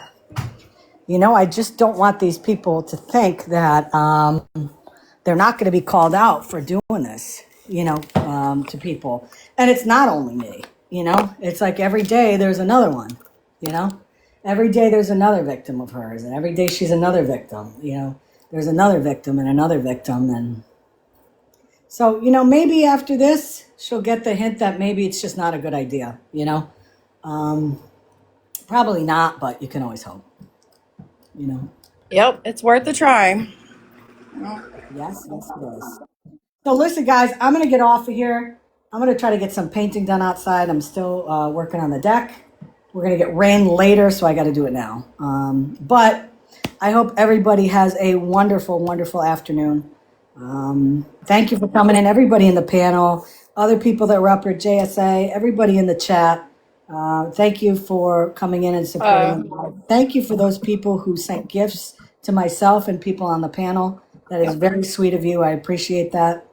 I just don't want these people to think that they're not going to be called out for doing this, to people. And it's not only me, it's like every day there's another one, every day there's another victim of hers. And every day she's another victim, there's another victim and another victim. And so, maybe after this, she'll get the hint that maybe it's just not a good idea, probably not, but you can always hope, Yep, it's worth a try. Yes, it is. So listen, guys, I'm going to get off of here. I'm going to try to get some painting done outside. I'm still working on the deck. We're going to get rain later, so I got to do it now. But I hope everybody has a wonderful, wonderful afternoon. Thank you for coming in, everybody in the panel, other people that were up here, JSA, everybody in the chat. Thank you for coming in and supporting. Thank you for those people who sent gifts to myself and people on the panel. That is very sweet of you. I appreciate that.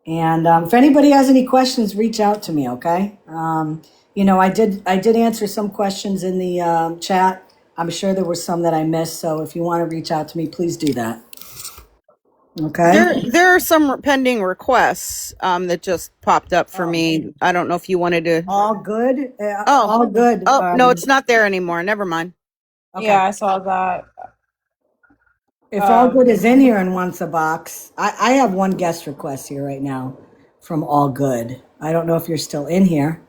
And if anybody has any questions, reach out to me, okay? I did answer some questions in the chat. I'm sure there were some that I missed. So if you want to reach out to me, please do that. Okay. There are some pending requests that just popped up for me. I don't know if you wanted to. All good. All good. Oh no, it's not there anymore. Never mind. Okay. Yeah, I saw that. If All Good is in here and wants a box, I have one guest request here right now from All Good. I don't know if you're still in here,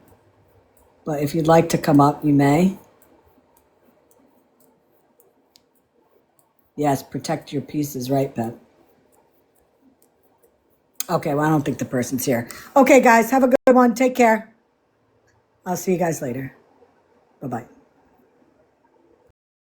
but if you'd like to come up, you may. Yes, protect your pieces, right, Pep? Okay, well, I don't think the person's here. Okay, guys, have a good one. Take care. I'll see you guys later. Bye-bye.